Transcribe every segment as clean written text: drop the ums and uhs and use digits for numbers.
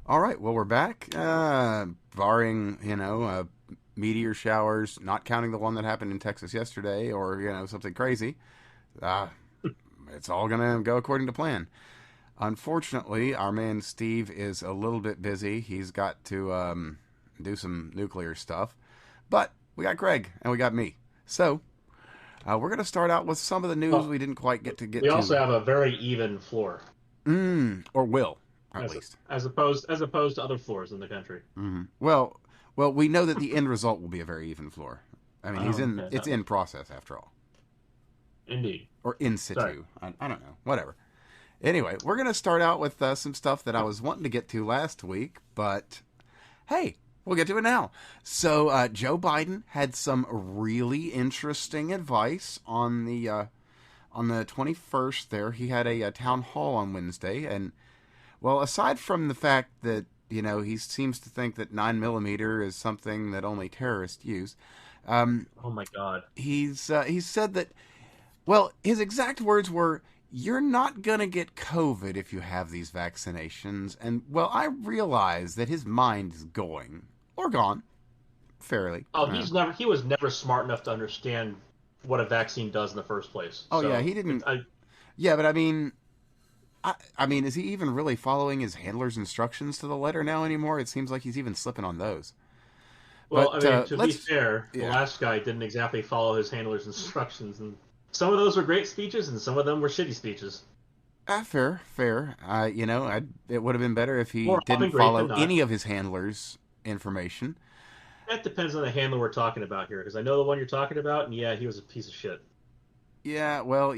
All right, well, we're back. Barring, meteor showers, not counting the one that happened in Texas yesterday or, something crazy, uh, it's all going to go according to plan. Unfortunately, our man Steve is a little bit busy. He's got to do some nuclear stuff. But we got Greg and we got me. So we're going to start out with some of the news Well, we didn't quite get we also to. have a very even floor, Or will, at as least. as opposed to other floors in the country. Well, we know that the end result will be a very even floor. I mean, Oh, okay, it's in process after all, indeed. or in Sorry. situ. I don't know, whatever. Anyway, we're gonna start out with some stuff that I was wanting to get to last week, but hey, we'll get to it now. So Joe Biden had some really interesting advice on the 21st. There, he had a town hall on Wednesday, and well, aside from the fact that he seems to think that 9 millimeter is something that only terrorists use. Oh my God. He's said that, well, his exact words were, "You're not gonna get COVID if you have these vaccinations." And well, I realize that his mind is going or gone fairly. Oh, he was never smart enough to understand what a vaccine does in the first place. Oh yeah, So he didn't. Yeah, but I mean, I mean, is he even really following his handler's instructions to the letter now anymore? It seems like he's even slipping on those. well, I But mean, to be let's, fair, the yeah, last guy didn't exactly follow his handler's instructions, and some of those were great speeches, and some of them were shitty speeches. fair, fair. It would have been better if he More didn't often great than follow not. any of his handlers' information. That depends on the handler we're talking about here, because I know the one you're talking about, and yeah, he was a piece of shit. Yeah, well,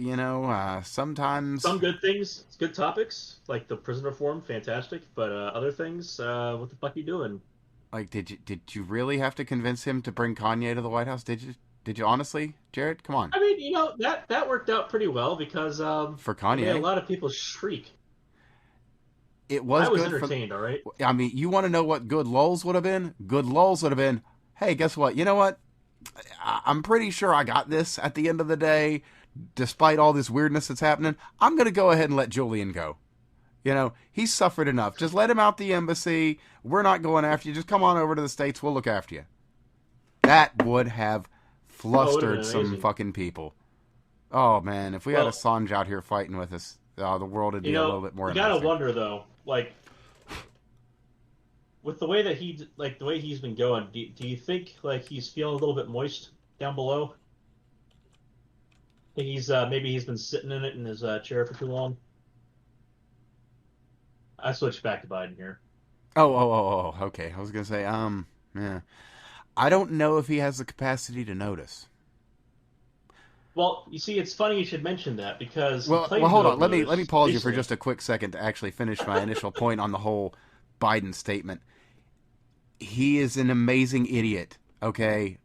sometimes, Some good things, good topics, like the prison reform, fantastic. But other things, what the fuck you doing? like, did you really have to convince him to bring Kanye to the White House? Did you honestly, Jared? Come on, I mean, that worked out pretty well because for it made a Kanye, lot of people shriek. it I was was good for. entertained, all right. I mean, you want to know what good lulls would have been? Good lulls would have been. Hey, guess what? You know what? I'm pretty sure I got this at the end of the day, despite all this weirdness that's happening. I'm going to go ahead and let Julian go. He's suffered enough. Just let him out the embassy. We're not going after you. Just come on over to the States. We'll look after you. That would have Oh, it would have been flustered some amazing. fucking people. Oh, man. If we had Well, Assange out here fighting with us, the world would be a little bit more you gotta interesting. wonder though, like with the way that the way he's been going. Do you think like he's feeling a little bit moist down below? Think he's maybe he's been sitting in it in his chair for too long. I switched back to Biden here. Oh. Okay. I was going to say, yeah. I don't know if he has the capacity to notice. Well, you see, it's funny you should mention that because he Well, claims you hold on. don't Let me notice pause you for recently. just a quick second to actually finish my initial point on the whole Biden statement. He is an amazing idiot. Okay,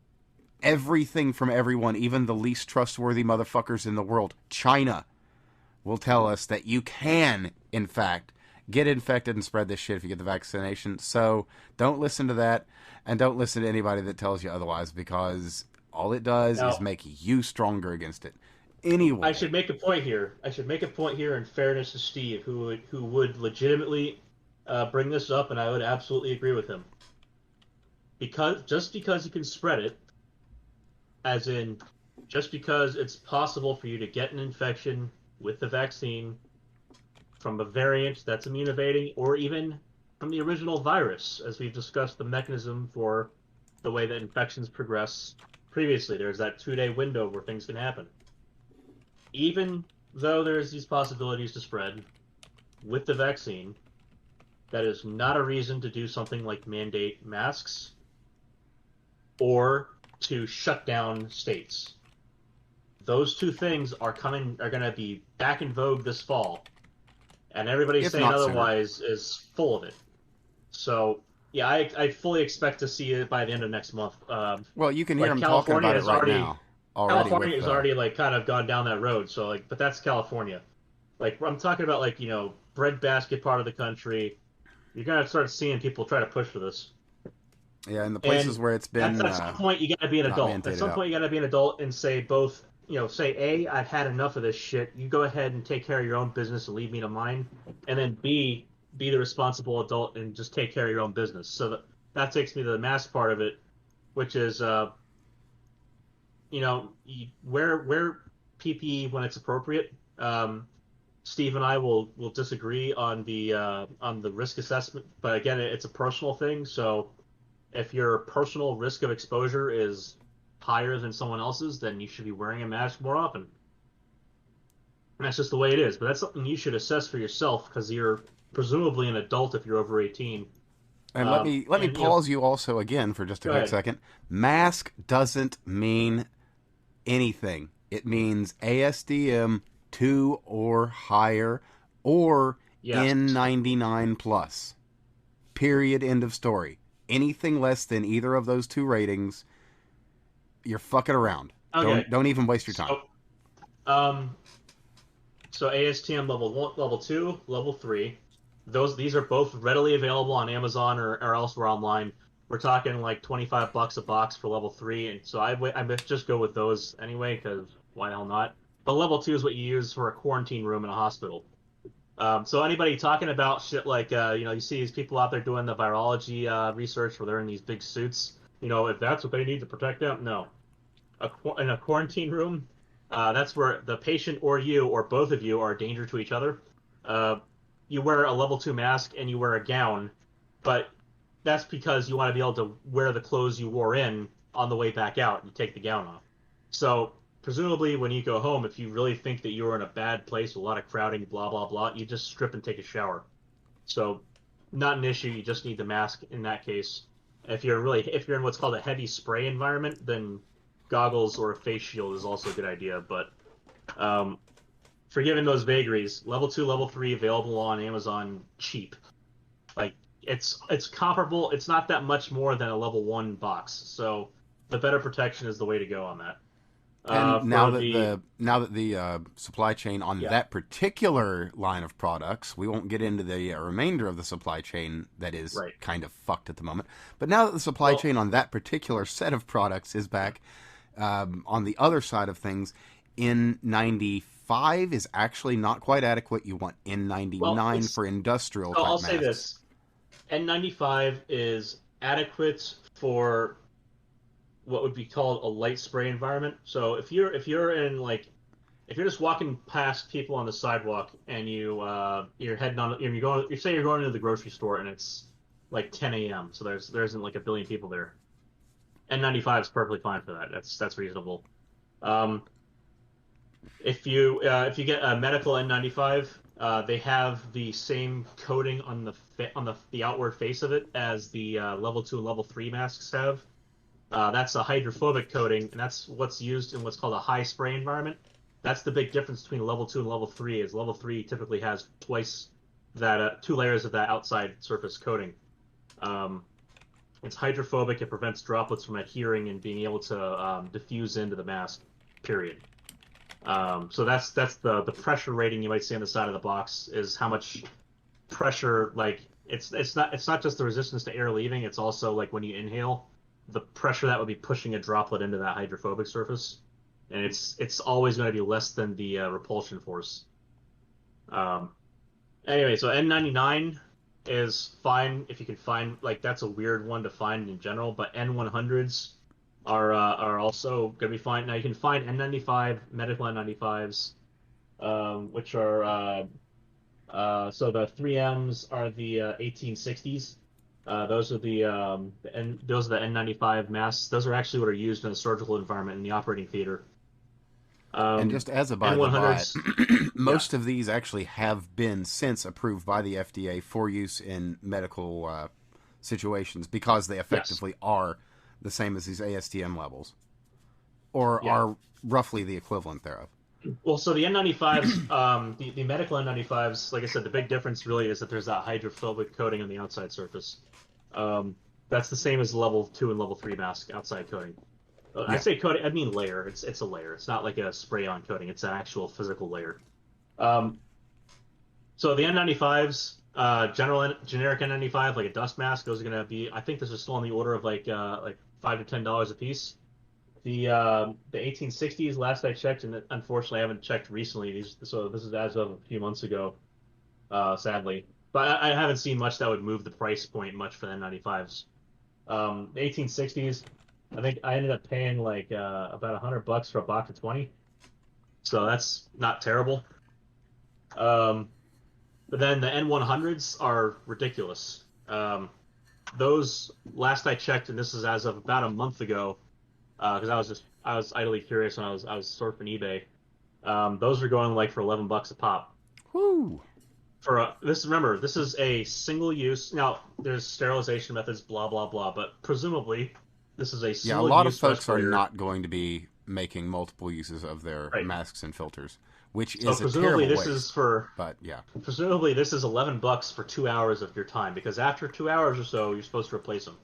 everything from everyone, even the least trustworthy motherfuckers in the world, China, will tell us that you can, in fact, get infected and spread this shit if you get the vaccination. So don't listen to that, and don't listen to anybody that tells you otherwise, because all it does is Now, make you stronger against it. I Anyway, should make a point here. I should make a point here in fairness to Steve, who would legitimately bring this up, and I would absolutely agree with him. Because just because you can spread it, as in just because it's possible for you to get an infection with the vaccine from a variant that's immune evading, or even from the original virus, as we've discussed the mechanism for the way that infections progress previously. There's that 2 day window where things can happen. Even though there's these possibilities to spread with the vaccine, that is not a reason to do something like mandate masks or to shut down states. Those two things are going to be back in vogue this fall, and everybody if saying not sooner. otherwise is full of it. So yeah, I fully expect to see it by the end of next month. Well, you can hear Like him talking California about it has right already now. Already California with has already like kind of gone down that road. So like, but that's California. Like I'm talking about like breadbasket part of the country. You're gonna start seeing people try to push for this. yeah, in the places And where it's been at some point, you got to be an not adult. At mandated some out. point, you got to be an adult and say both. Say A, I've had enough of this shit. You go ahead and take care of your own business and leave me to mine. And then B, be the responsible adult and just take care of your own business. So that takes me to the mask part of it, which is you wear PPE when it's appropriate. Steve and I will disagree on the risk assessment, but again, it's a personal thing. So if your personal risk of exposure is higher than someone else's, then you should be wearing a mask more often. And that's just the way it is. But that's something you should assess for yourself because you're presumably an adult if you're over 18. And let me And pause you also again for just a go quick ahead. second. Mask doesn't mean anything. It means ASDM 2 or higher or Yes. N99 plus. Period. End of story. Anything less than either of those two ratings, you're fucking around. Okay. Don't even waste your time. So, um, so ASTM level 1, level 2, level 3. These are both readily available on Amazon or elsewhere online. We're talking like $25 a box for level 3, and so I just go with those anyway because why the hell not? But level 2 is what you use for a quarantine room in a hospital. So anybody talking about shit like you see these people out there doing the virology research where they're in these big suits. If that's what they need to protect them, no. In a quarantine room, that's where the patient or you or both of you are a danger to each other. Uh, you wear a level 2 mask and you wear a gown, but that's because you want to be able to wear the clothes you wore in on the way back out. You take the gown off. So presumably, when you go home, if you really think that you're in a bad place, a lot of crowding, blah blah blah, you just strip and take a shower. So not an issue. You just need the mask in that case. If you're in what's called a heavy spray environment, then goggles or a face shield is also a good idea. But um, forgiving those vagaries, level 2, level 3 available on Amazon cheap. Like it's comparable. It's not that much more than a level 1 box. So the better protection is the way to go on that. And For the now that the supply chain on Yeah, that particular line of products, we won't get into the remainder of the supply chain that is right. kind of fucked at the moment. But now that the supply Well, chain on that particular set of products is back, on the other side of things, N95 is actually not quite adequate. You want well, N99 it's for industrial so I'll type say masks. this: N95 is adequate for what would be called a light spray environment. So if you're in like if you're just walking past people on the sidewalk and you're heading on you're going you say you're going into the grocery store and it's like 10 a.m. So there isn't like a billion people there. N95 is perfectly fine for that. That's reasonable. Um, if you get a medical N95, they have the same coating on the outward face of it as the level 2 and level 3 masks have. That's a hydrophobic coating, and that's what's used in what's called a high spray environment. That's the big difference between level 2 and level 3. Is level 3 typically has twice that 2 layers of that outside surface coating. Um, it's hydrophobic. It prevents droplets from adhering and being able to diffuse into the mask. Period. So that's the pressure rating you might see on the side of the box is how much pressure it's not just the resistance to air leaving, it's also like when you inhale the pressure that would be pushing a droplet into that hydrophobic surface, and it's always going to be less than the repulsion force. Um, anyway, so N99 is fine if you can find like that's a weird one to find in general, but N100s are also going to be fine. Now you can find N95 medical N95s, which are so the 3Ms are the 1860s. Those are the N95 masks. Those are actually what are used in a surgical environment in the operating theater. And just as a by the by, N100s, yeah, most of these actually have been since approved by the FDA for use in medical situations because they yes, effectively are the same as these ASTM levels, or yeah. are roughly the equivalent thereof. Well, so the N95s, the medical N95s, like I said, the big difference really is that there's that hydrophobic coating on the outside surface. Um, that's the same as level 2 and level 3 mask outside coating. I Yeah. say coating, I mean layer. It's a layer. It's not like a spray-on coating. It's an actual physical layer. Um, so the N95s, generic N95, like a dust mask, those are gonna be. I think those are still on the order of like $5 to $10 a piece. The 1860s, last I checked, and unfortunately I haven't checked recently. So this is as of a few months ago, sadly. But I haven't seen much that would move the price point much for the N95s. 1860s, I think I ended up paying like about $100 for a box of 20, so that's not terrible. Um, but then the N100s are ridiculous. Those last I checked, and this is as of about a month ago, because I was idly curious when I was surfing eBay. Those are going like for $11 a pop. Woo! For remember, this is a single use. Now there's sterilization methods, blah blah blah, but presumably this is a Yeah, a single lot of use folks are respirator. not going to be making multiple uses of their Right. masks and filters, which So is a presumably terrible this is waste. for But yeah, presumably this is $11 for 2 hours of your time, because after 2 hours or so you're supposed to replace them.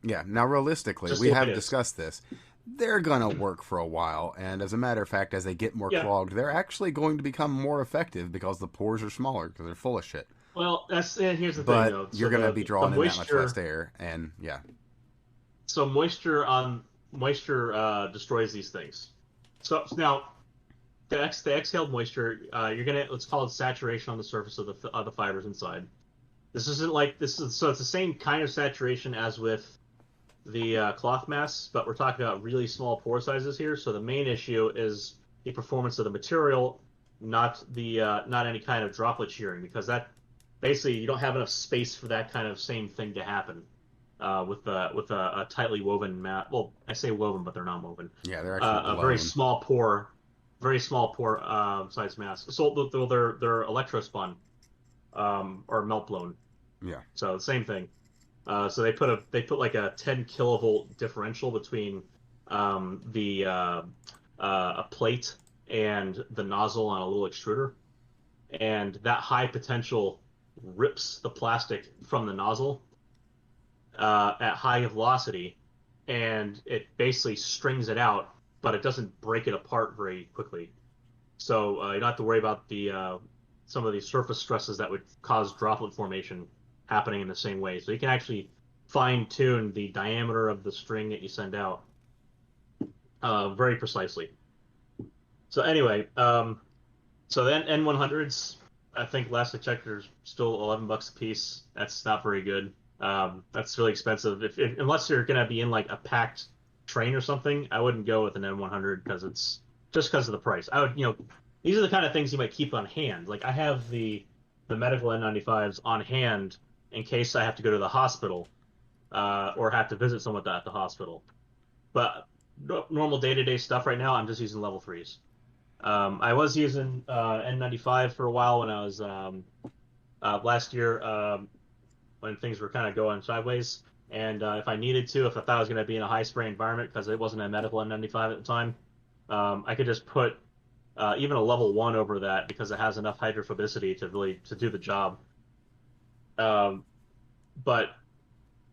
yeah. Now, realistically, Just we the way it have is. discussed this. They're gonna work for a while, and as a matter of fact, as they get more Yeah. clogged, they're actually going to become more effective because the pores are smaller because they're full of shit. Well, that's and here's the thing But though. you're So gonna be the drawing in that much less moisture air, and yeah, so moisture destroys these things. So now the exhaled moisture, you're gonna let's call it saturation on the surface of the fibers inside. This isn't like this is so it's the same kind of saturation as with the cloth masks, but we're talking about really small pore sizes here. So the main issue is the performance of the material, not any kind of droplet shearing, because that basically you don't have enough space for that kind of same thing to happen with a tightly woven mat. Well, I say woven, but they're not woven. yeah, they're actually A blown. very small pore size mask. So they're electrospun or melt blown. Yeah, So the same thing. So they put like a 10 kilovolt differential between the a plate and the nozzle on a little extruder, and that high potential rips the plastic from the nozzle at high velocity, and it basically strings it out, but it doesn't break it apart very quickly. So you don't have to worry about the some of the surface stresses that would cause droplet formation happening in the same way. So you can actually fine tune the diameter of the string that you send out very precisely. So anyway, so then N100s, I think last I checked, there's still $11 a piece. That's not very good. That's really expensive. If unless you're gonna be in like a packed train or something, I wouldn't go with an N100 because it's just because of the price. I would, these are the kind of things you might keep on hand. Like I have the medical N95s on hand in case I have to go to the hospital or have to visit someone at the hospital. But normal day-to-day stuff right now, I'm just using level threes. I was using N95 for a while when I was last year when things were kind of going sideways. And if I needed to, if I thought I was going to be in a high spray environment because it wasn't a medical N95 at the time, I could just put even a level one over that because it has enough hydrophobicity to do the job. Um, but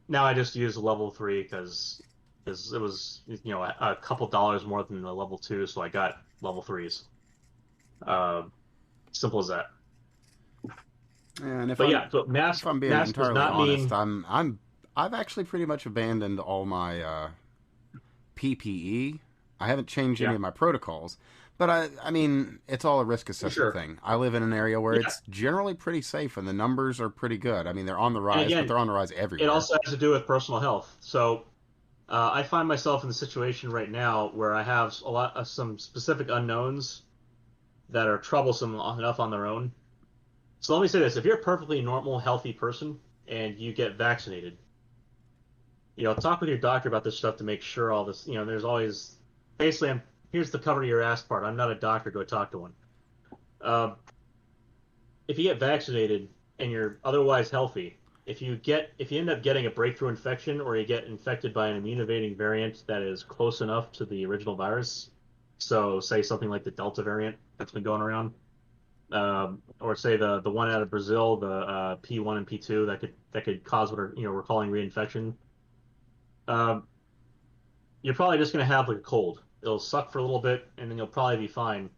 now I just use a level three because it was a couple dollars more than the level two, so I got level threes. Um, Simple as that. and But yeah, so if I'm being mask does entirely not honest, mean I've actually pretty much abandoned all my PPE. I haven't changed any yeah of my protocols, but I mean, it's all a risk assessment sure thing. I live in an area where yeah. it's generally pretty safe, and the numbers are pretty good. I mean, they're on the And rise, but again, they're on the rise it everywhere. also has to do with personal health. So I find myself in the situation right now where I have a lot of some specific unknowns that are troublesome enough on their own. So let me say this: if you're a perfectly normal, healthy person and you get vaccinated, talk with your doctor about this stuff to make sure all this. There's always basically. Here's the cover your ass part. I'm not a doctor. Go talk to one. Um, if you get vaccinated and you're otherwise healthy, if you end up getting a breakthrough infection or you get infected by an immune evading variant that is close enough to the original virus, so say something like the Delta variant that's been going around, or say the one out of Brazil, the P1 and P2 that could cause what we're calling reinfection. Um, you're probably just going to have like a cold. It'll suck for a little bit, and then you'll probably be fine.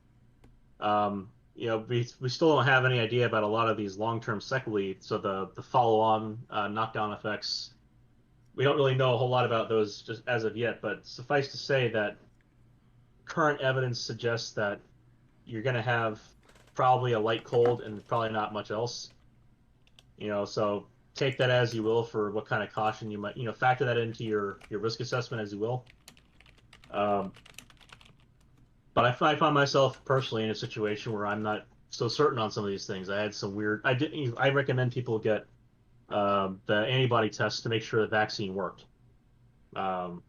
We still don't have any idea about a lot of these long-term sequelae, so the follow-on knockdown effects. We don't really know a whole lot about those just as of yet, but suffice to say that current evidence suggests that you're going to have probably a light cold and probably not much else. So take that as you will for what kind of caution you might, factor that into your risk assessment as you will. Um, but I find myself personally in a situation where I'm not so certain on some of these things. I had some weird. I recommend people get the antibody test to make sure the vaccine worked. Um,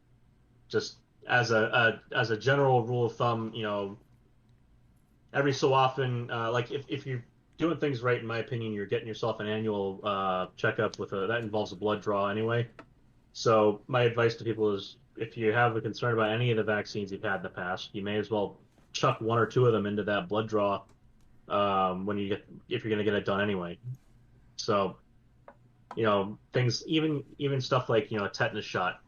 just as a general rule of thumb, every so often, like if you're doing things right, in my opinion, you're getting yourself an annual checkup that involves a blood draw anyway. So my advice to people is if you have a concern about any of the vaccines you've had in the past, you may as well chuck one or two of them into that blood draw if you're going to get it done anyway. So, things even stuff like, a tetanus shot,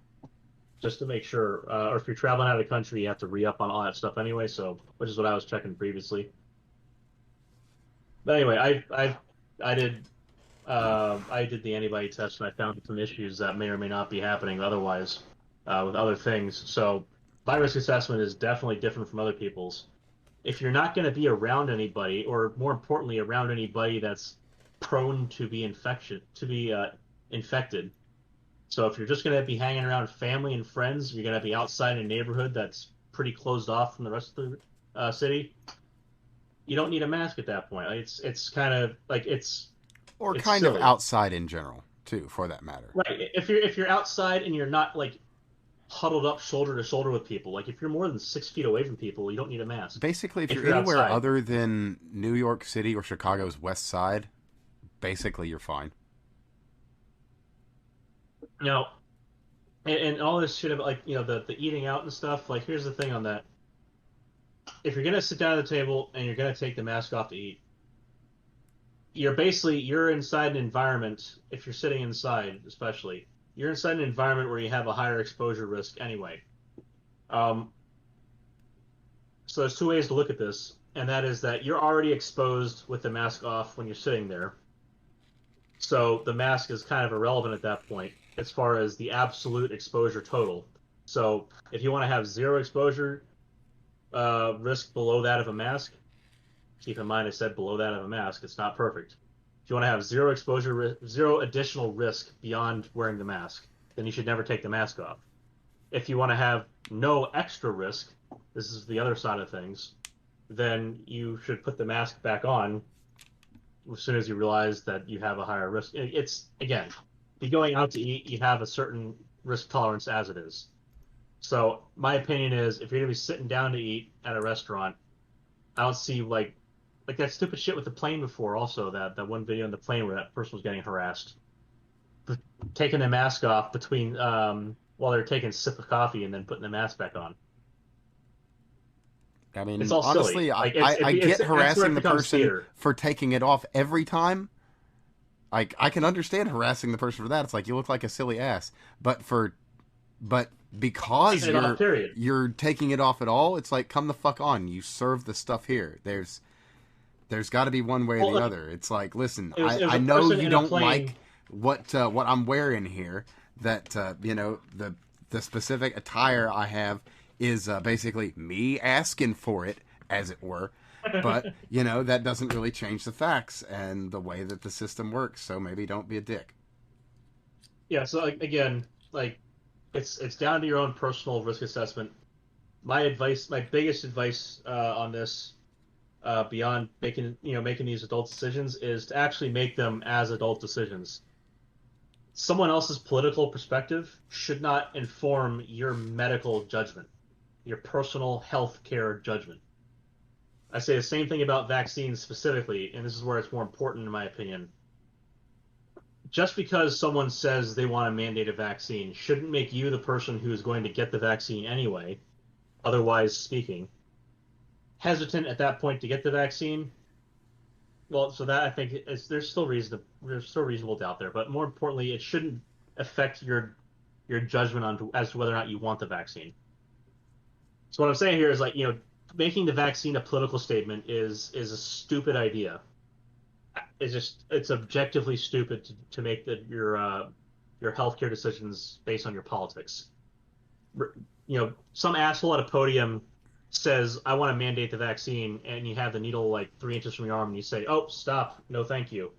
just to make sure, or if you're traveling out of the country, you have to re-up on all that stuff anyway. So, which is what I was checking previously. But anyway, I did the antibody test and I found some issues that may or may not be happening otherwise with other things. So my risk assessment is definitely different from other people's. If you're not going to be around anybody, or more importantly, around anybody that's prone to be infected. So if you're just going to be hanging around family and friends, you're going to be outside in a neighborhood that's pretty closed off from the rest of the city. You don't need a mask at that point. It's kind of like Or it's kind of silly. outside in general, too, for that matter. Right. If you're outside and you're not like huddled up shoulder to shoulder with people, like if you're more than 6 feet away from people, you don't need a mask. Basically, if If you're you're anywhere outside. other than New York City or Chicago's West Side, basically you're fine. Now, and all this shit about like, the eating out and stuff, like here's the thing on that. If you're gonna sit down at the table and you're gonna take the mask off to eat, you're inside an environment, if you're sitting inside, especially, you're inside an environment where you have a higher exposure risk anyway. Um, So there's two ways to look at this, and that is that you're already exposed with the mask off when you're sitting there. So the mask is kind of irrelevant at that point as far as the absolute exposure total. So if you want to have zero exposure risk below that of a mask, keep in mind I said below that of a mask. It's not perfect. If you want to have zero exposure, zero additional risk beyond wearing the mask, then you should never take the mask off. If you want to have no extra risk, this is the other side of things, then you should put the mask back on as soon as you realize that you have a higher risk. It's, again, be going out to eat, you have a certain risk tolerance as it is. So my opinion is if you're going to be sitting down to eat at a restaurant, I don't see like that stupid shit with the plane before also, that one video on the plane where that person was getting harassed. Taking the mask off between while they're taking a sip of coffee and then putting the mask back on. I It's mean, all silly. honestly, Like I get that's where it harassing the becomes person theater. for taking it off every time. Like, I can understand harassing the person for that. It's like you look like a silly ass. But because Taking it off, period. you're taking it off at all, it's like come the fuck on. You serve the stuff here. There's got to be one way or Well, the look, other. It's like, listen, it was I a know person you in a don't plane. like what I'm wearing here. That the specific attire I have is basically me asking for it, as it were. But that doesn't really change the facts and the way that the system works. So maybe don't be a dick. Yeah. So like, again, like it's down to your own personal risk assessment. My advice, my biggest advice on this, beyond making these adult decisions, is to actually make them as adult decisions. Someone else's political perspective should not inform your medical judgment, your personal health care judgment. I say the same thing about vaccines specifically, and this is where it's more important in my opinion. Just because someone says they want to mandate a vaccine shouldn't make you the person who is going to get the vaccine anyway, otherwise speaking, hesitant at that point to get the vaccine. Well, so that I think there's still reasonable doubt there, but more importantly, it shouldn't affect your judgment on as to whether or not you want the vaccine. So what I'm saying here is like making the vaccine a political statement is a stupid idea. It's objectively stupid to make your healthcare decisions based on your politics. Some asshole at a podium says, I want to mandate the vaccine, and you have the needle like 3 inches from your arm, and you say, oh, stop, no, thank you.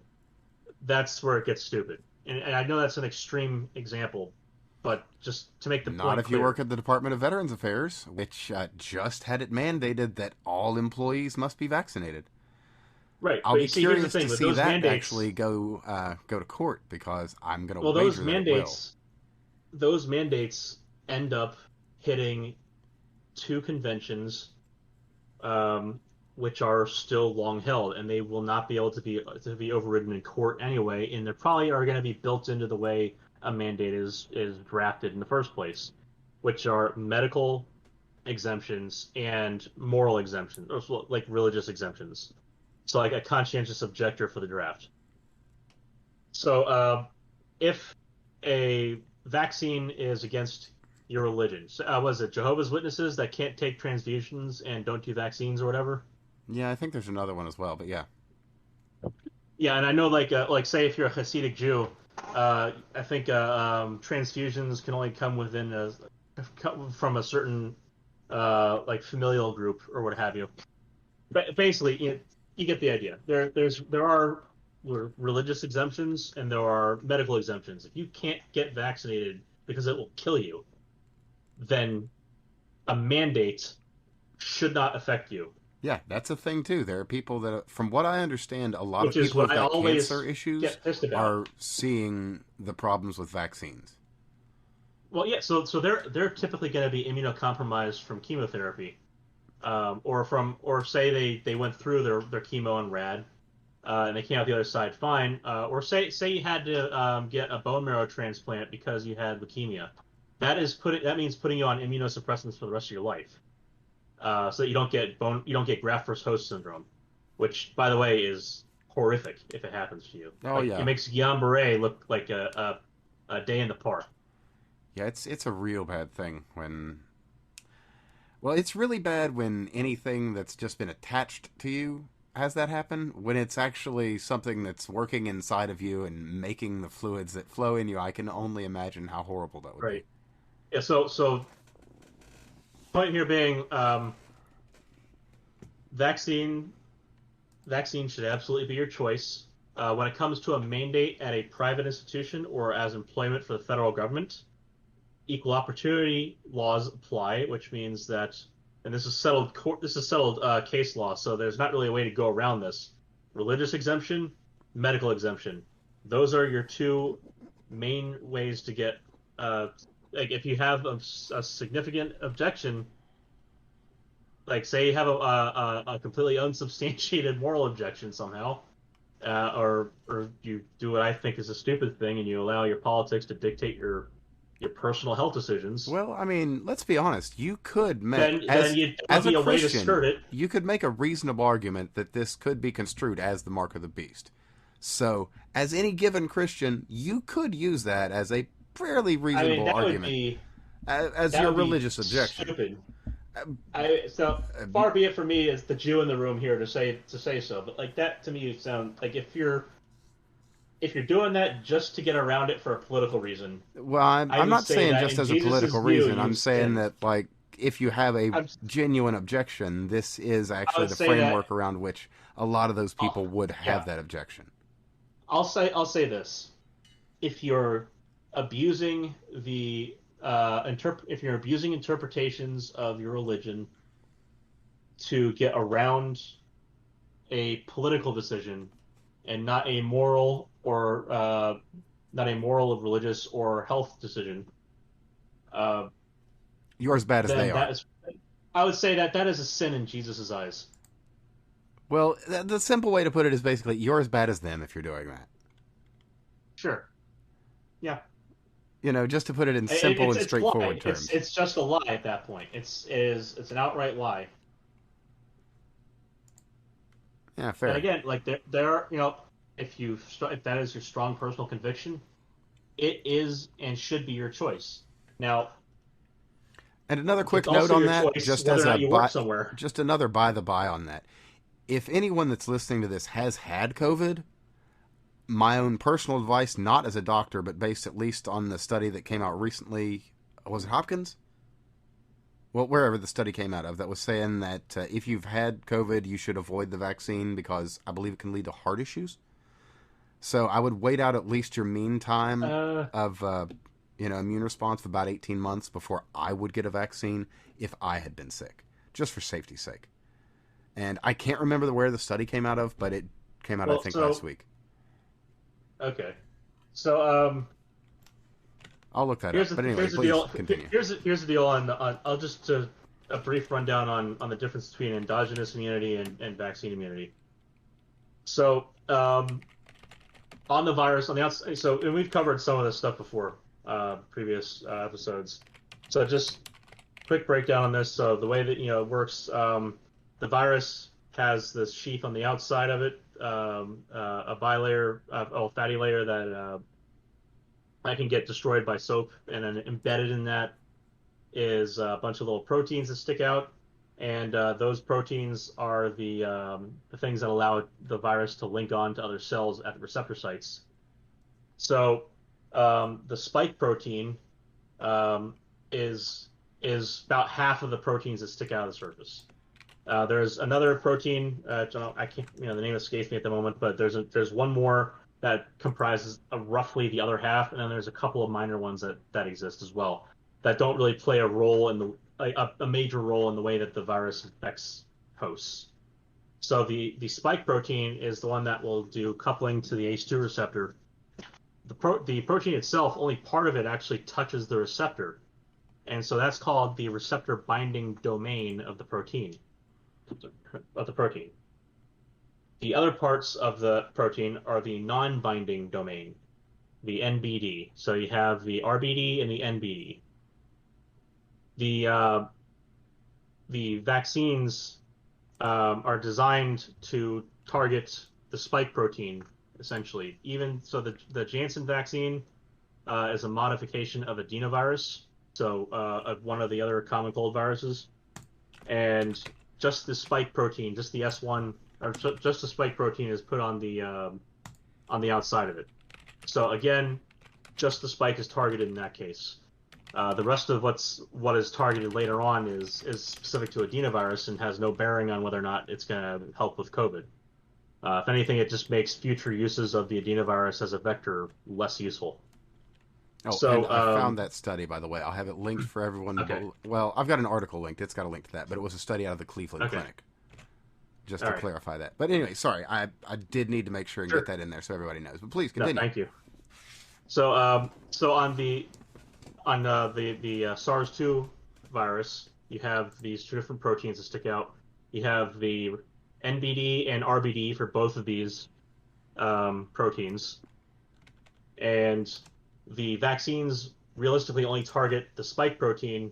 that's where it gets stupid. And I know that's an extreme example, but just to make the Not point if you work clear. at the Department of Veterans Affairs, which just had it mandated that all employees must be vaccinated. Right, I'll but be you see, here's the curious to thing with see those that actually mandates. go to court because I'm going to Well, those wager that it will. mandates, those mandates end up hitting two conventions, um, which are still long held, and they will not be able to be overridden in court anyway. And they probably are going to be built into the way a mandate is drafted in the first place, which are medical exemptions and moral exemptions, or like religious exemptions. So like a conscientious objector for the draft. So if a vaccine is against your religion, so, was it Jehovah's Witnesses that can't take transfusions and don't do vaccines or whatever? Yeah, I think there's another one as well, but yeah. Yeah, and I know like say if you're a Hasidic Jew, I think transfusions can only come within from a certain like familial group or what have you. But basically, you get the idea. There are religious exemptions and there are medical exemptions. If you can't get vaccinated because it will kill you, then a mandate should not affect you. Yeah, that's a thing too. There are people that, from what I understand, a lot of Which is people what who've I got cancer always issues get pissed about. are seeing the problems with vaccines. Well, yeah, so they're typically going to be immunocompromised from chemotherapy, or say they went through their chemo and rad, and they came out the other side fine. Or say you had to get a bone marrow transplant because you had leukemia. That means putting you on immunosuppressants for the rest of your life, so that you don't get graft versus host syndrome, which by the way is horrific if it happens to you. Oh Like it yeah, makes Guillain-Barré look like a day in the park. yeah. It's a real bad thing when. Well, it's really bad when anything that's just been attached to you has that happen. When it's actually something that's working inside of you and making the fluids that flow in you, I can only imagine how horrible that would be. Right. Yeah. So point here being vaccine vaccine should absolutely be your choice. When it comes to a mandate at a private institution or as employment for the federal government, equal opportunity laws apply, which means that, and this is settled case law, so there's not really a way to go around this. Religious exemption, medical exemption. Those are your two main ways to get. Like if you have a significant objection, like say you have a completely unsubstantiated moral objection somehow, or you do what I think is a stupid thing and you allow your politics to dictate your personal health decisions, Well, I mean, let's be honest. You could make then there would as a be a way to Christian, skirt it. you could make a reasonable argument that this could be construed as the mark of the beast. So, as any given Christian, you could use that as a fairly I mean, reasonable argument as that your would be religious objection. stupid. So far be it for me as the Jew in the room here to say so, but like that to me sounds like if you're doing that just to get around it for a political reason, Well, I I'm would not say saying that just in as a Jesus' political view, reason. I'm you've saying sinned. that, like, if you have a I'm, genuine objection, this is I actually would the say that. framework around which a lot of those people would have Yeah, that objection. I'll say this: if you're abusing if you're abusing interpretations of your religion to get around a political decision and not a moral, religious, or health decision, uh, You're as bad as they then are. I would say that is a sin in Jesus' eyes. Well, the simple way to put it is basically you're as bad as them if you're doing that. Sure. Yeah. You know, just to put it in simple and It's lie. straightforward It's terms. it's just a lie at that point. It's an outright lie. Yeah, And fair. again, like there are, if that is your strong personal conviction, it is and should be your choice. Now, And another it's quick note also on your that, choice whether or not you work somewhere. just another by the by on that. If anyone that's listening to this has had COVID, my own personal advice, not as a doctor, but based at least on the study that came out recently, was it Hopkins? Well, wherever the study came out of, that was saying that if you've had COVID, you should avoid the vaccine because I believe it can lead to heart issues. So I would wait out at least your mean time Uh, of immune response of about 18 months before I would get a vaccine if I had been sick, just for safety's sake. And I can't remember where the study came out of, but it came out, I well, think, last so week. okay, so I'll look that up. But anyway, here's the please deal. continue. Here's the deal on I'll just a brief rundown on the difference between endogenous immunity and vaccine immunity. So on the virus on the outside, and we've covered some of this stuff before, previous episodes. So just quick breakdown on this. So the way that it works, the virus has this sheath on the outside of it, a bilayer, fatty layer that can get destroyed by soap, and then embedded in that is a bunch of little proteins that stick out, and those proteins are the things that allow the virus to link on to other cells at the receptor sites. So the spike protein um, is about half of the proteins that stick out of the surface. There's another protein. I can't, the name escapes me at the moment, but there's one more that comprises roughly the other half, and then there's a couple of minor ones that exist as well that don't really play a role in a major role in the way that the virus infects hosts. So the spike protein is the one that will do coupling to the ACE2 receptor. The protein itself, only part of it actually touches the receptor, and so that's called the receptor binding domain of the protein. The other parts of the protein are the non-binding domain, the NBD. So you have the RBD and the NBD. The vaccines are designed to target the spike protein, essentially. Even so, the Janssen vaccine is a modification of adenovirus, so of one of the other common cold viruses, and just the spike protein, just the S1, or just the spike protein is put on the outside of it. So again, just the spike is targeted in that case. The rest of what is targeted later on is specific to adenovirus and has no bearing on whether or not it's going to help with COVID. If anything, it just makes future uses of the adenovirus as a vector less useful. Oh, so, and I found that study, by the way. I'll have it linked for everyone. Okay. Well, I've got an article linked. It's got a link to that, but it was a study out of the Cleveland Clinic. Just to clarify that. But anyway, sorry, I did need to make sure and get that in there so everybody knows. But please continue. No, thank you. So on the SARS-2 virus, you have these two different proteins that stick out. You have the NBD and RBD for both of these proteins, and the vaccines realistically only target the spike protein,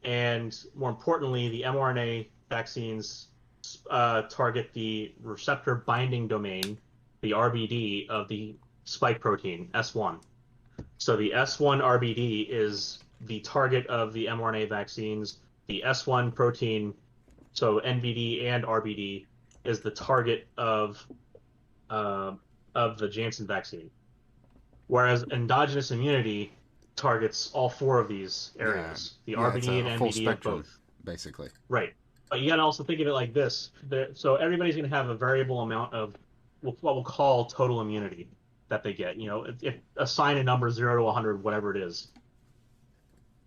and more importantly, the mRNA vaccines target the receptor binding domain, the RBD, of the spike protein, S1. So the S1 RBD is the target of the mRNA vaccines. The S1 protein, so NBD and RBD, is the target of the Janssen vaccine. Whereas endogenous immunity targets all four of these areas, the RBD and NBD of both. Basically. Right. But you got to also think of it like this. So everybody's going to have a variable amount of what we'll call total immunity that they get. If assign a number 0 to 100, whatever it is.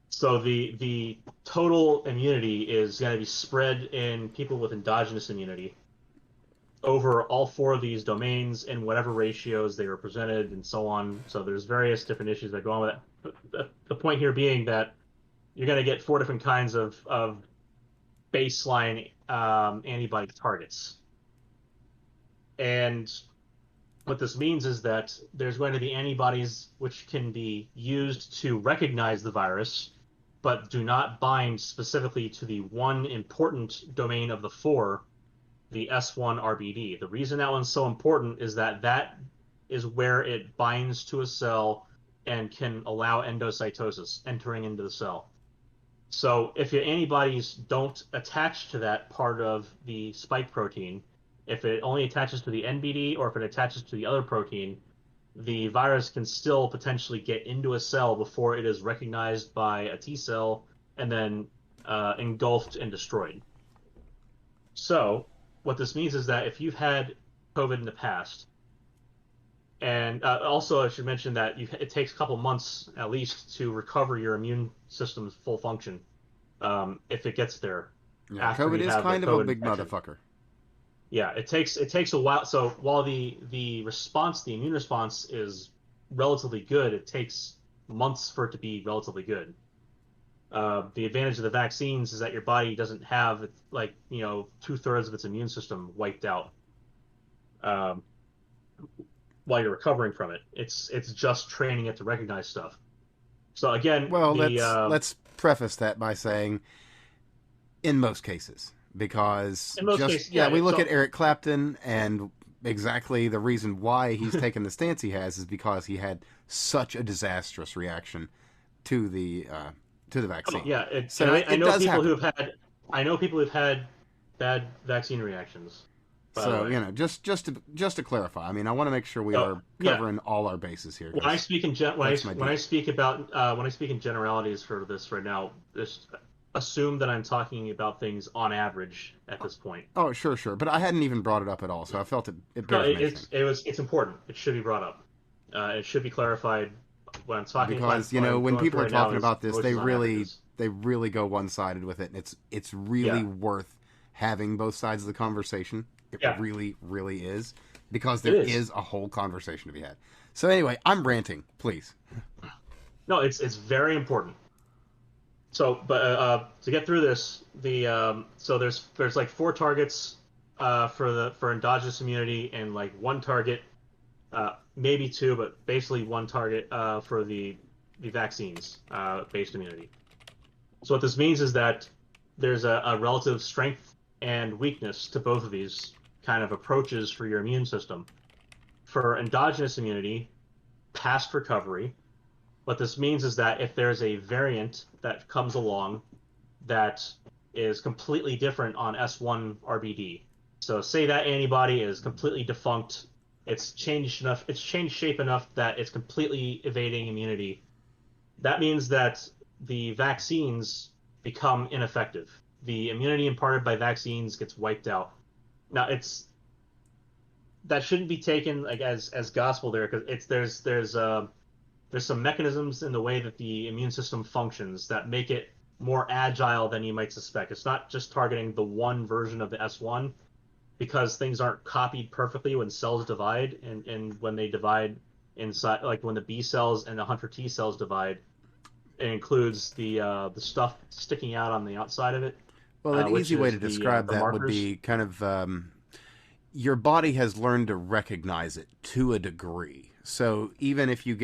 So the total immunity is going to be spread in people with endogenous immunity over all four of these domains in whatever ratios they were presented and so on. So there's various different issues that go on with it. The point here being that you're going to get four different kinds of baseline antibody targets. And what this means is that there's going to be antibodies which can be used to recognize the virus, but do not bind specifically to the one important domain of the four, the S1 RBD. The reason that one's so important is that is where it binds to a cell and can allow endocytosis, entering into the cell. So if your antibodies don't attach to that part of the spike protein, if it only attaches to the NBD or if it attaches to the other protein, the virus can still potentially get into a cell before it is recognized by a T cell and then engulfed and destroyed. So what this means is that if you've had COVID in the past, And also, I should mention that it takes a couple months at least to recover your immune system's full function if it gets there Yeah, after COVID you is have a kind of a COVID big infection. motherfucker. Yeah, it takes a while. So while the response, the immune response is relatively good, it takes months for it to be relatively good. The advantage of the vaccines is that your body doesn't have like 2/3 of its immune system wiped out um, while you're recovering from it. It's just training it to recognize stuff. So again, Well, the let's preface that by saying in most cases, because in most cases, yeah, yeah. we look at So Eric Clapton, and exactly the reason why he's taken the stance he has is because he had such a disastrous reaction to the oh, vaccine. yeah, and So I it know does people happen. who've had bad vaccine reactions. By the So way, just to clarify, I mean, I want to make sure we so are yeah, covering all our bases here when I because speak in that's my when I deal. speak about when I speak in generalities for this right now, just assume that I'm talking about things on average at this point. Oh, sure, sure, but I hadn't even brought it up at all, so I felt it No, bears mentioning it's important. It should be brought up. It should be clarified. What I'm talking because what I'm when going people through are right now talking is about this, voices on averages. they really go one sided with it, and it's really Yeah, worth having both sides of the conversation. It yeah, really, really is because it there is. is a whole conversation to be had. So anyway, I'm ranting. Please. No, it's very important. So, but to get through this, so there's like four targets for endogenous immunity and like one target, maybe two, but basically one target for the vaccines based immunity. So what this means is that there's a relative strength and weakness to both of these kind of approaches for your immune system. For endogenous immunity, past recovery, what this means is that if there's a variant that comes along that is completely different on S1 RBD. So say that antibody is completely defunct. It's changed shape enough that it's completely evading immunity. That means that the vaccines become ineffective. The immunity imparted by vaccines gets wiped out. Now it's that shouldn't be taken like as gospel there because it's there's some mechanisms in the way that the immune system functions that make it more agile than you might suspect. It's not just targeting the one version of the S1 because things aren't copied perfectly when cells divide and when they divide inside, like when the B cells and the hunter T cells divide, it includes the stuff sticking out on the outside of it, Well, an which easy way to is describe the that would markers. be kind of your body has learned to recognize it to a degree. So even if you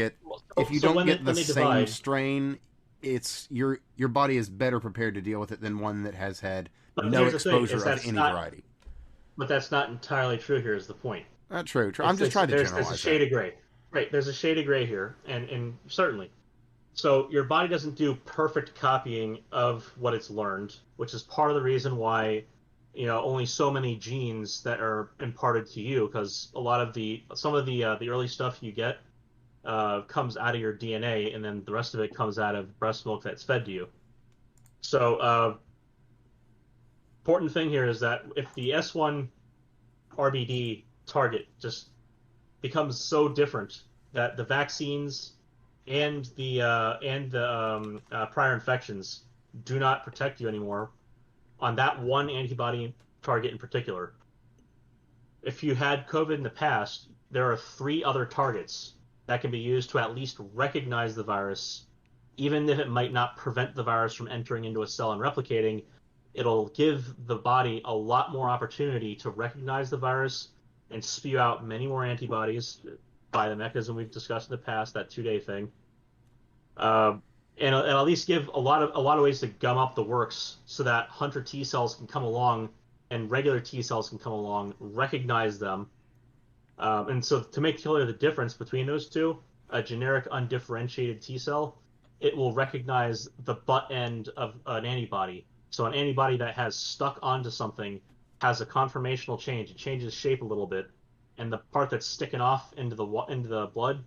So don't when they get the same divide, strain, it's your body is better prepared to deal with it than one that has had but no here's the thing: exposure is of any variety. that's not entirely true. Here is the point. Not true. I'm just trying to There's a generalize that. shade of gray. Right, there's a shade of gray here, and certainly. So your body doesn't do perfect copying of what it's learned, which is part of the reason why, only so many genes that are imparted to you, because a lot of some of the early stuff you get comes out of your DNA, and then the rest of it comes out of breast milk that's fed to you. So important thing here is that if the S1 RBD target just becomes so different that the vaccines and the prior infections do not protect you anymore on that one antibody target in particular. If you had COVID in the past, there are three other targets that can be used to at least recognize the virus, even if it might not prevent the virus from entering into a cell and replicating. It'll give the body a lot more opportunity to recognize the virus and spew out many more antibodies by the mechanism we've discussed in the past, that 2-day thing. Uh, and at least give a lot of ways to gum up the works so that hunter T cells can come along and regular T cells can come along, recognize them, and so to make clear the difference between those two, a generic undifferentiated T cell, it will recognize the butt end of an antibody. So an antibody that has stuck onto something has a conformational change. It changes shape a little bit, and the part that's sticking off into the blood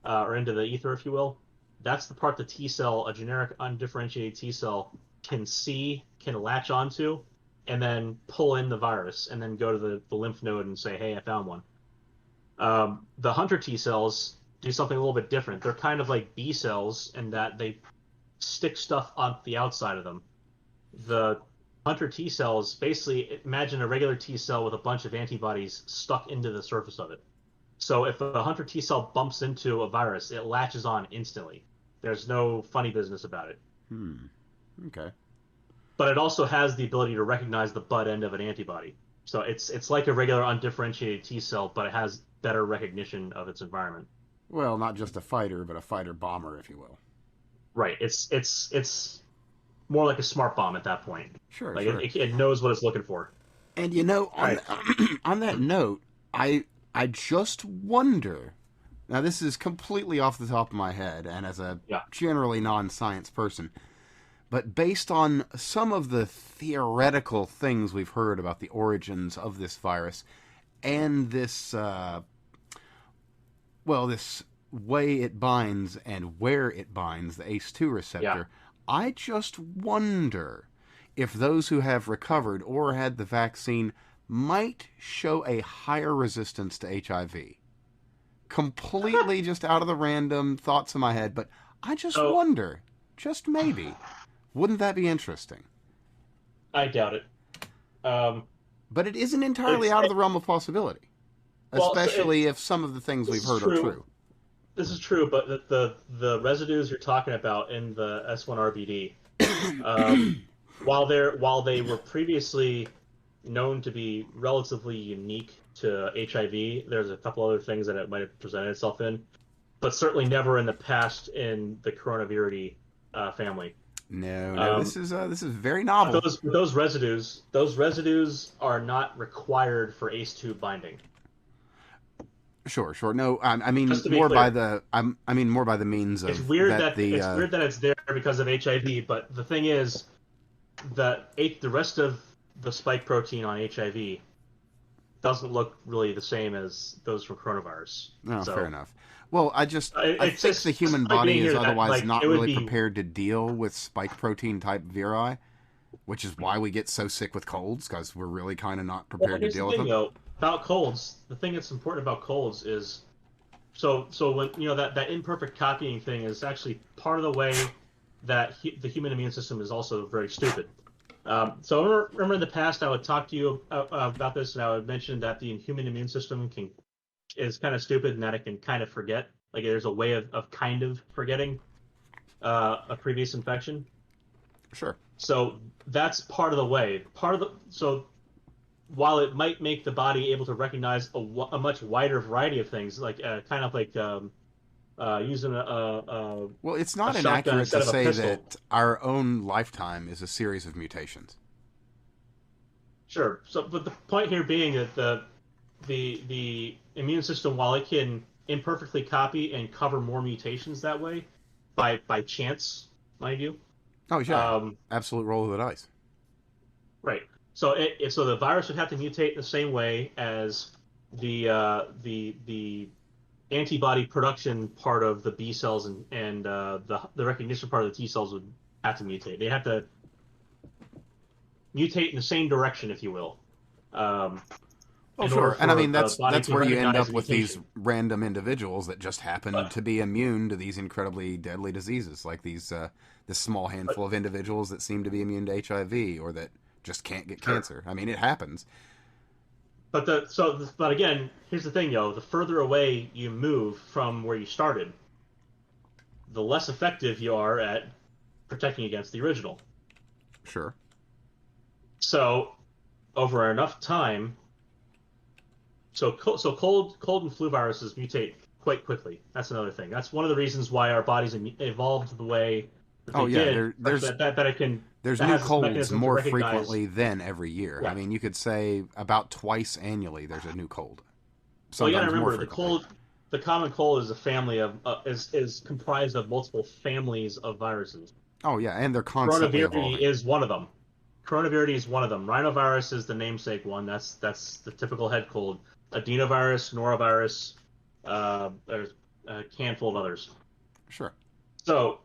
or into the ether, if you will, that's the part the T cell, a generic undifferentiated T cell, can see, can latch onto, and then pull in the virus, and then go to the lymph node and say, "Hey, I found one." The hunter T cells do something a little bit different. They're kind of like B cells in that they stick stuff on the outside of them. The hunter T cells basically imagine a regular T cell with a bunch of antibodies stuck into the surface of it. So if a hunter T cell bumps into a virus, it latches on instantly. There's no funny business about it. Hmm. Okay. But it also has the ability to recognize the butt end of an antibody. So it's like a regular undifferentiated T cell, but it has better recognition of its environment. Well, not just a fighter, but a fighter bomber, if you will. Right. It's more like a smart bomb at that point. Sure, Like sure. it knows what it's looking for. And All right. on that note, I just wonder. Now, this is completely off the top of my head, and as a Yeah. generally non-science person, but based on some of the theoretical things we've heard about the origins of this virus and this way it binds and where it binds, the ACE2 Yeah. receptor, I just wonder if those who have recovered or had the vaccine might show a higher resistance to HIV. Completely just out of the random thoughts in my head, but I just So wonder, just maybe, wouldn't that be interesting? I doubt it. Um, But it isn't entirely it's out of the realm of possibility, well, so especially if some of the things this we've is heard are true. true. This is true, but the residues you're talking about in the S1RBD, um, while they were previously known to be relatively unique to HIV, there's a couple other things that it might have presented itself in, but certainly never in the past in the coronavirus family. No, no, Um, this is very but novel. those residues are not required for ACE2 binding. Sure, sure. No, I Just mean to be more by clear, the I mean more by the means it's of weird that that the it's there because of HIV. But the thing is, the rest of the spike protein on HIV doesn't look really the same as those from coronavirus. no, fair So enough. Well, I it's think the just human like body being is here that otherwise like not it would really be prepared to deal with spike protein type viri, which is why we get so sick with colds because we're really kind of not well. prepared to Here's the deal with thing them. though about colds. The thing that's important about colds is so when that imperfect copying thing is actually part of the way that the human immune system is also very stupid. So remember in the past I would talk to you about this, and I would mention that the human immune system is kind of stupid and that it can kind of forget. Like there's a way of kind of forgetting a previous infection. Sure. So that's part of the way. So while it might make the body able to recognize a much wider variety of things, like kind of like using Well, it's a not shotgun inaccurate to instead of a say pistol. that our own lifetime is a series of mutations. Sure. So, but the point here being that the immune system, while it can imperfectly copy and cover more mutations that way, by chance, mind you, Oh yeah, um, absolute roll of the dice. right. So so the virus would have to mutate the same way as the antibody production part of the B cells and the recognition part of the T cells would have to mutate. They have to mutate in the same direction, if you will, um, Well, in order sure, and I for mean the that's body that's to where you end recognize up the with these mutation. random individuals that just happen But to be immune to these incredibly deadly diseases, like this small but handful of individuals that seem to be immune to HIV or that just can't get sure. cancer. I mean, it happens. But again, here's the thing, yo. The further away you move from where you started, the less effective you are at protecting against the original. Sure. So over enough time, cold and flu viruses mutate quite quickly. That's another thing. That's one of the reasons why our bodies evolved the way that Oh they yeah, did, such there's that new has this colds mechanism to more recognize. frequently than every year. I Yeah. mean, you could say about twice annually there's a new cold. Well, you got to Sometimes more remember frequently. the common cold is a family of is comprised of multiple families of viruses. Oh yeah, and they're constantly Coronavirus evolving. is one of them. Coronavirus is one of them. Rhinovirus is the namesake one. That's the typical head cold. Adenovirus, norovirus, there's a handful of others. Sure. So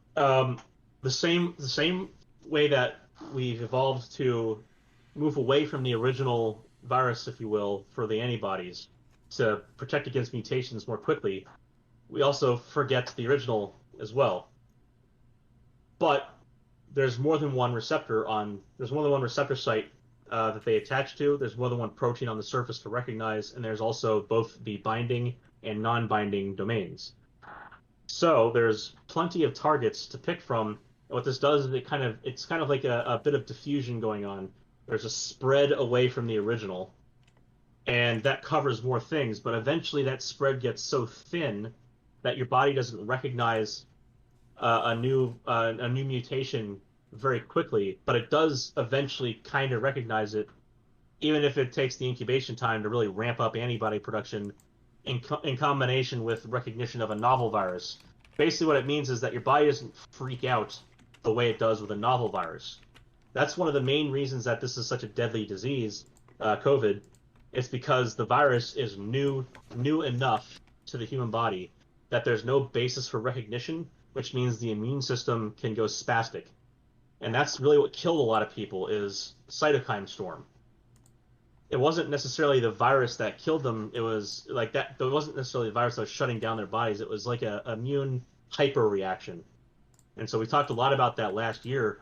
the same way that we've evolved to move away from the original virus, if you will, for the antibodies. to protect against mutations more quickly, we also forget the original as well. But there's more than one receptor site that they attach to. There's more than one protein on the surface to recognize, and there's also both the binding and non-binding domains. So there's plenty of targets to pick from. And what this does is it's kind of like a bit of diffusion going on. There's a spread away from the original, and that covers more things. But eventually, that spread gets so thin that your body doesn't recognize a new mutation very quickly, but it does eventually kind of recognize it, even if it takes the incubation time to really ramp up antibody production in combination with recognition of a novel virus. Basically, what it means is that your body doesn't freak out the way it does with a novel virus. That's one of the main reasons that this is such a deadly disease, COVID. It's because the virus is new enough to the human body that there's no basis for recognition, which means the immune system can go spastic. And that's really what killed a lot of people is cytokine storm. It wasn't necessarily the virus that killed them. It was like that. It wasn't necessarily the virus that was shutting down their bodies. It was like a immune hyper reaction. And so we talked a lot about that last year,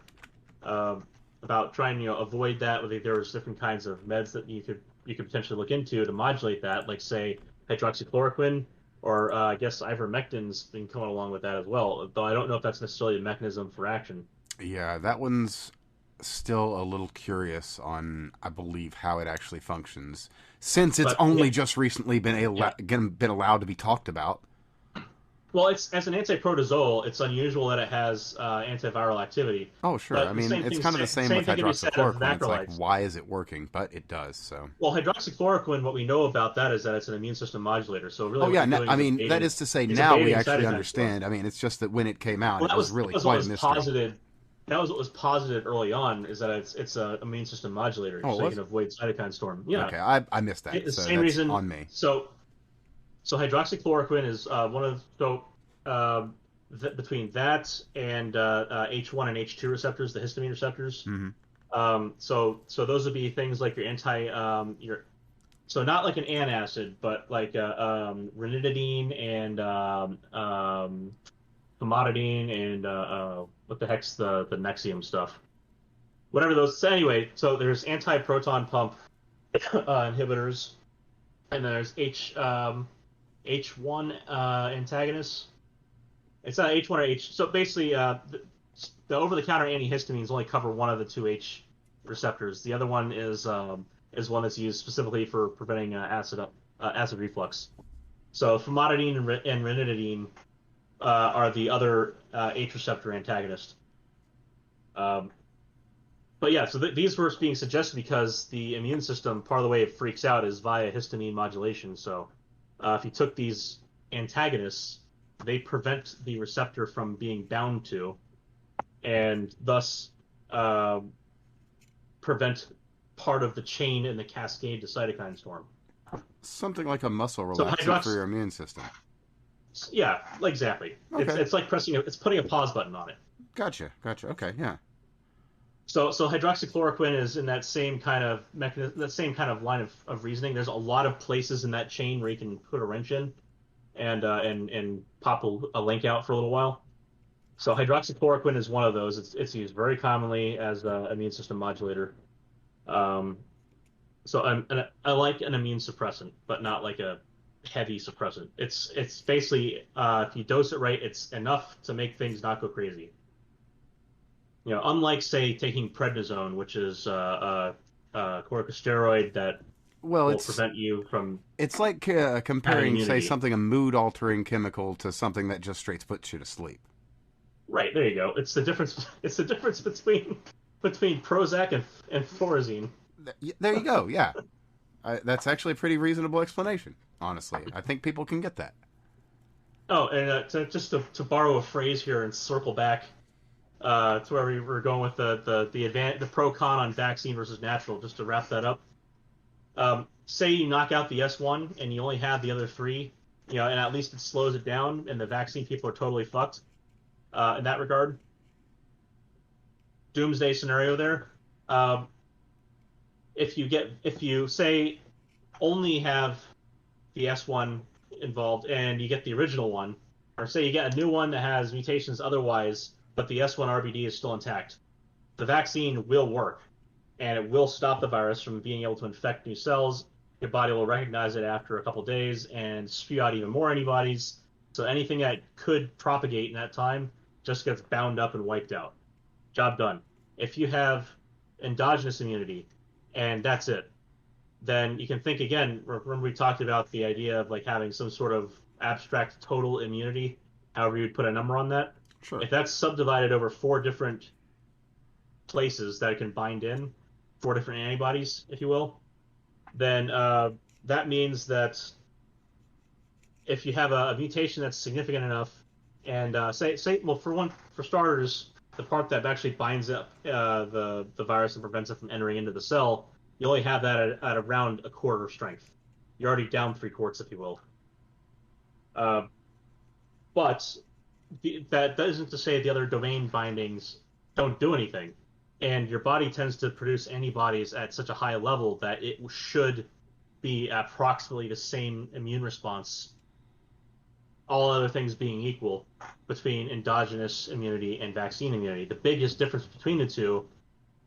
about trying to avoid that. There was different kinds of meds that you could potentially look into to modulate that, like say hydroxychloroquine, or I guess ivermectin's been coming along with that as well. Though I don't know if that's necessarily a mechanism for action. Yeah, that one's still a little curious on, I believe, how it actually functions, since it's only just recently been allowed to be talked about. Well, it's as an antiprotozoal, it's unusual that it has antiviral activity. Oh, sure. I mean, it's kind of the same with hydroxychloroquine. It's like, why is it working? But it does. So. Well, hydroxychloroquine, what we know about that is that it's an immune system modulator. So really, I mean, that is to say, now we actually understand. I mean, it's just that when it came out, it was really quite a mystery. That was what was posited early on, is that it's an immune system modulator, so you can avoid cytokine storm. Yeah. Okay, I missed that. The so same reason on me. So hydroxychloroquine is one of between that and H1 and H2 receptors, the histamine receptors. Mm-hmm. So those would be things like your so not like an antacid, but like ranitidine and famotidine and what the heck's the Nexium stuff? Whatever those. So anyway, so there's anti-proton pump inhibitors, and then there's H1 antagonists. It's not H1 or H. So basically, the over-the-counter antihistamines only cover one of the two H receptors. The other one is one that's used specifically for preventing acid reflux. So famotidine and ranitidine are the other H receptor antagonists. But yeah, so these were being suggested because the immune system, part of the way it freaks out is via histamine modulation. So if you took these antagonists, they prevent the receptor from being bound to, and thus prevent part of the chain in the cascade to cytokine storm. Something like a muscle relaxant for your immune system. Yeah, exactly. Okay. It's like putting a pause button on it. Gotcha. Okay, yeah. So hydroxychloroquine is in that same kind of mechanism, that same kind of line of reasoning. There's a lot of places in that chain where you can put a wrench in and pop a link out for a little while. So hydroxychloroquine is one of those. It's used very commonly as an immune system modulator. So I like an immune suppressant, but not like a heavy suppressant. It's basically if you dose it right, it's enough to make things not go crazy. You know, unlike say taking prednisone, which is a corticosteroid that will prevent you from. It's like comparing, say, something a mood-altering chemical to something that just straight puts you to sleep. Right, there you go. It's the difference. It's the difference between Prozac and Thorazine. There you go. Yeah, that's actually a pretty reasonable explanation. Honestly, I think people can get that. Oh, and to borrow a phrase here and circle back to where we were going with the pro con on vaccine versus natural. Just to wrap that up, say you knock out the S1 and you only have the other three, and at least it slows it down, and the vaccine people are totally fucked in that regard. Doomsday scenario there. If you say only have the S1 involved, and you get the original one, or say you get a new one that has mutations otherwise, but the S1 RBD is still intact, the vaccine will work, and it will stop the virus from being able to infect new cells. Your body will recognize it after a couple days and spew out even more antibodies. So anything that could propagate in that time just gets bound up and wiped out. Job done. If you have endogenous immunity and that's it, then you can think again. Remember we talked about the idea of like having some sort of abstract total immunity, however you would put a number on that. Sure. If that's subdivided over 4 different places that it can bind in, 4 different antibodies, if you will, then that means that if you have a mutation that's significant enough, and well, for starters, the part that actually binds up the virus and prevents it from entering into the cell, you only have that at around a quarter strength. You're already down 3/4, if you will. Uh, but that isn't to say the other domain bindings don't do anything. And your body tends to produce antibodies at such a high level that it should be approximately the same immune response, all other things being equal, between endogenous immunity and vaccine immunity. The biggest difference between the two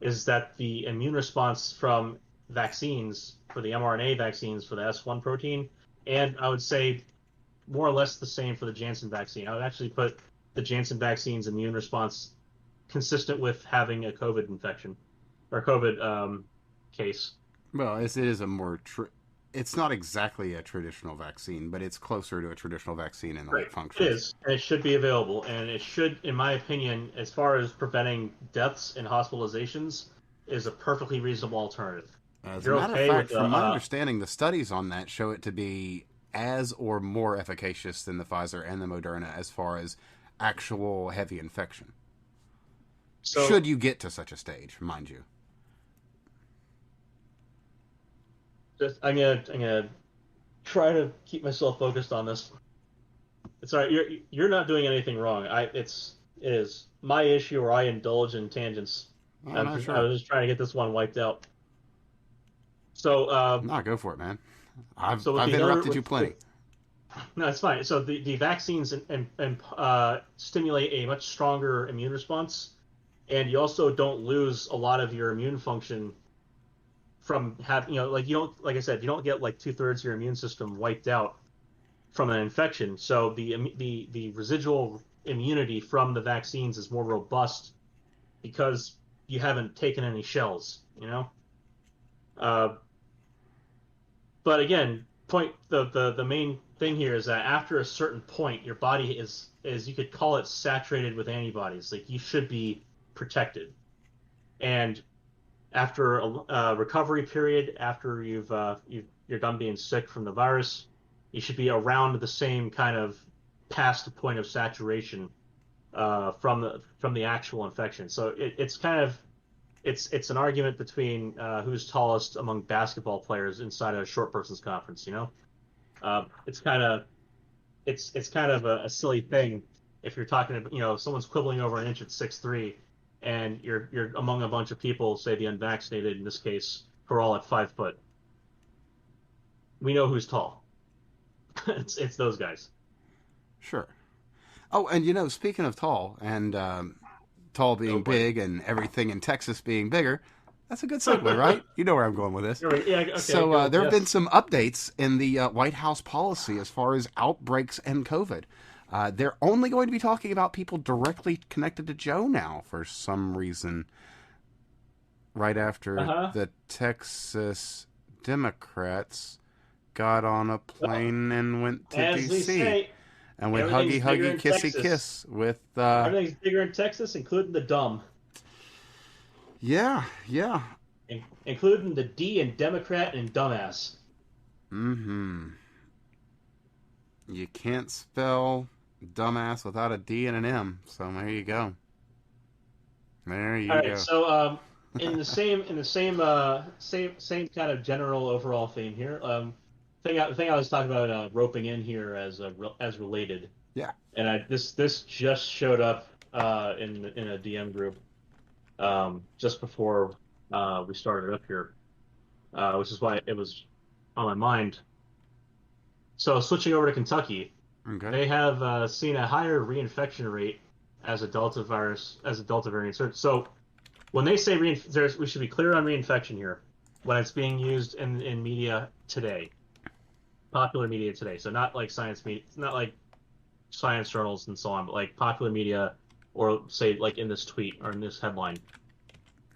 is that the immune response from vaccines, for the mRNA vaccines for the S1 protein, and I would say more or less the same for the Janssen vaccine. I would actually put the Janssen vaccine's immune response consistent with having a COVID infection or COVID case. Well, it is a more. It's not exactly a traditional vaccine, but it's closer to a traditional vaccine in the way Right. it functions. It is, and it should be available, and it should, in my opinion, as far as preventing deaths and hospitalizations, is a perfectly reasonable alternative. If As a you're matter of okay fact, with from my understanding, the studies on that show it to be as or more efficacious than the Pfizer and the Moderna as far as actual heavy infection. so Should you get to such a stage, mind you. I'm gonna try to keep myself focused on this. It's all right. You're not doing anything wrong. It is my issue where I indulge in tangents. Oh, no, I sure. was just trying to get this one wiped out. So No, go for it, man. I've so with I've the other interrupted you plenty. no, it's fine. So the vaccines and stimulate a much stronger immune response, and you also don't lose a lot of your immune function from having, like you don't, like I said, you don't get like 2/3 of your immune system wiped out from an infection. So the residual immunity from the vaccines is more robust because you haven't taken any shells, you know. Uh, but again, the main thing here is that after a certain point, your body is you could call it saturated with antibodies. Like you should be protected, and after a recovery period, after you're done being sick from the virus, you should be around the same kind of past the point of saturation from the actual infection. So it's kind of it's an argument between who's tallest among basketball players inside a short person's conference. It's kind of it's kind of a silly thing if you're talking about, someone's quibbling over an inch at 6'3", and you're among a bunch of people, say the unvaccinated in this case, who are all at 5 foot. We know who's tall. It's those guys. Sure. Oh, and speaking of tall and tall Oh being boy. big and everything in Texas being bigger, that's a good segue, right? You know where I'm going with this. Yeah, okay, So go. there have been Yes. some updates in the White House policy as far as outbreaks and COVID. They're only going to be talking about people directly connected to Joe now for some reason. Right after Uh-huh. the Texas Democrats got on a plane and went to As they D.C. say, and went everything's huggy bigger huggy in kissy Texas. kiss with Everything's bigger in Texas, including the dumb, yeah. including the D in Democrat and dumbass. Mm-hmm. You can't spell dumbass without a D and an M, so there you go. There All you right, go. so in the same kind of general overall theme here, thing I was talking about roping in here as related, Yeah. and this just showed up in a DM group just before we started up here, which is why it was on my mind. So switching over to Kentucky, Okay. they have seen a higher reinfection rate as a Delta virus, as a Delta variant surge. So when they say we should be clear on reinfection here when it's being used in media today, popular media today. So not like science media, not like science journals and so on, but like popular media or say like in this tweet or in this headline.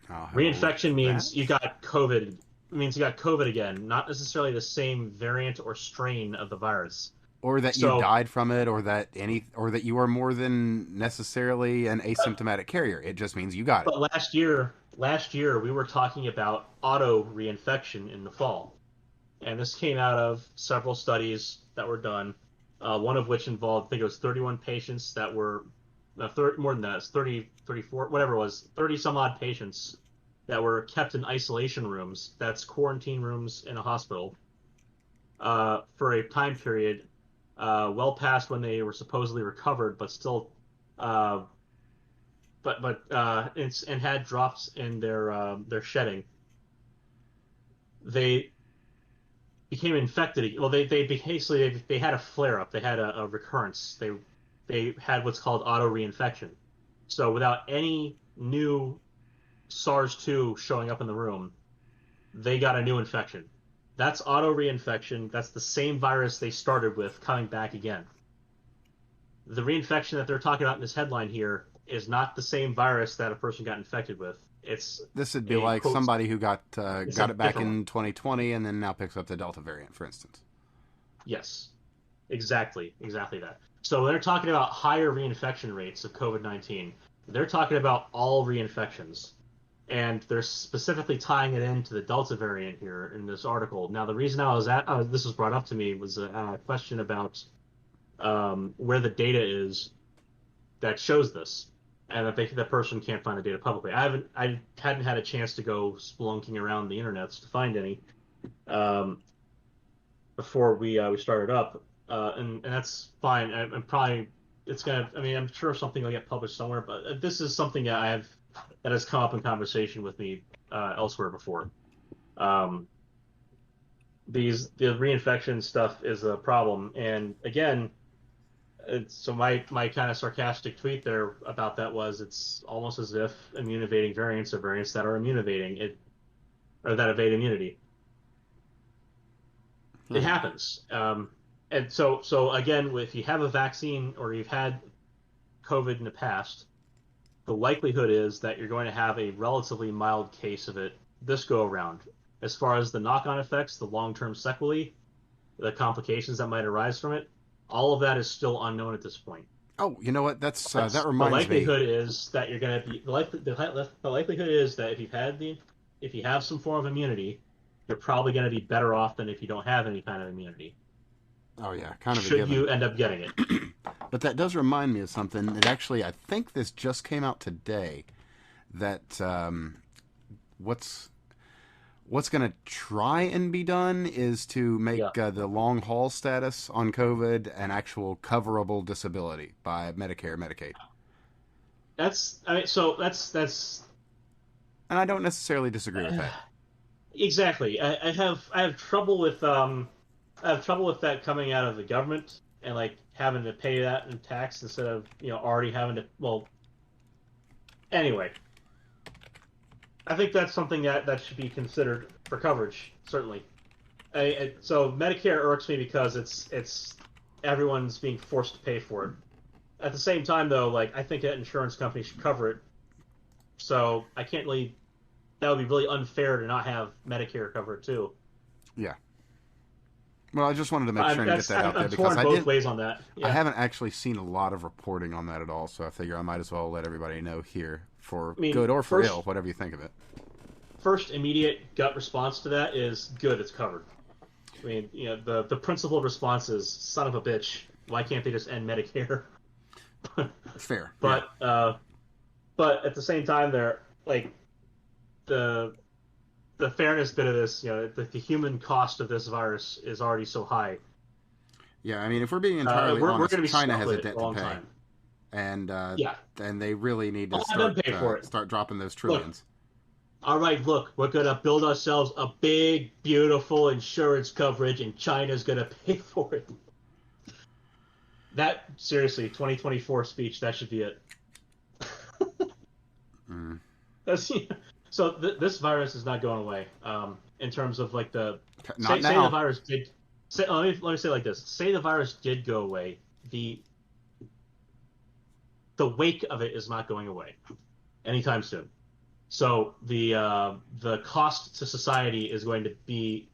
I'll have a look Reinfection at that. means you got COVID. Means you got COVID again, not necessarily the same variant or strain of the virus. Or that you So, died from it, or that you are more than necessarily an asymptomatic carrier. It just means you got it. but last year we were talking about auto reinfection in the fall, and this came out of several studies that were done. One of which involved, I think it was 31 patients that were, more than that, it's 30, 34, whatever it was, 30 some odd patients that were kept in isolation rooms, that's quarantine rooms in a hospital, for a time period well past when they were supposedly recovered, but still, uh, and had drops in their shedding. They became infected. Well, they basically they had a flare up. They had a recurrence. They had what's called auto reinfection. So without any new SARS-2 showing up in the room, they got a new infection. That's auto reinfection. That's the same virus they started with coming back again. The reinfection that they're talking about in this headline here is not the same virus that a person got infected with. It's This would be a like quote. somebody who It's got a it back different one. in 2020 and then now picks up the Delta variant, for instance. Yes, exactly that. So when they're talking about higher reinfection rates of COVID-19, they're talking about all reinfections. And they're specifically tying it into the Delta variant here in this article. Now, the reason this was brought up to me was a question about where the data is that shows this, and that that person can't find the data publicly. I hadn't had a chance to go spelunking around the internets to find any um, before we started up, and that's fine. I'm probably it's gonna. I mean, I'm sure something will get published somewhere, but this is something that has come up in conversation with me elsewhere before. Um, the reinfection stuff is a problem, and again, so my kind of sarcastic tweet there about that was it's almost as if immune evading variants are variants that are immune evading it or that evade immunity. It Hmm. happens, and so again, if you have a vaccine or you've had COVID in the past, the likelihood is that you're going to have a relatively mild case of it this go around. As far as the knock-on effects, the long-term sequelae, the complications that might arise from it, all of that is still unknown at this point. Oh, you know what? That But the reminds me. likelihood is that you're going to be the likelihood is that if you have some form of immunity, you're probably going to be better off than if you don't have any kind of immunity. Oh yeah, kind of a Should given. you end up getting it? But that does remind me of something. It actually, I think this just came out today. That what's what's going to try and be done is to Yeah, make the long haul status on COVID an actual coverable disability by Medicare, Medicaid. that's I mean, so that's And I don't necessarily disagree with that. exactly. I have trouble with I have trouble with that coming out of the government and like having to pay that in tax instead of already having to. Well, anyway, I think that's something that should be considered for coverage. Certainly. So Medicare irks me because it's everyone's being forced to pay for it. At the same time, though, like I think that insurance companies should cover it. So I can't really. That would be really unfair to not have Medicare cover it too. Yeah. Well, I just wanted to make sure and get that out there I'm because torn both ways on that. I Yeah, haven't actually seen a lot of reporting on that at all, so I figure I might as well let everybody know here for I mean, good or for ill, whatever you think of it. first immediate gut response to that is good. It's covered. I mean, the principal response is son of a bitch. Why can't they just end Medicare? Fair. Yeah. But at the same time, they're like the the fairness bit of this. The human cost of this virus is already so high. Yeah, I mean, if we're being entirely We're going honest, to be China stuck has with a it for debt a to long pay, time. and Yeah, they really need to I'll have them pay for it. start dropping those Look, trillions. all right, look, we're gonna build ourselves a big, beautiful insurance coverage, and China's gonna pay for it. That seriously, 2024 speech. That should be it. Mm. That's, so this virus is not going away. In terms of like the Not say the now. virus did. Say, let me say it like this. Say the virus did go away. The the wake of it is not going away anytime soon. So the cost to society is going to be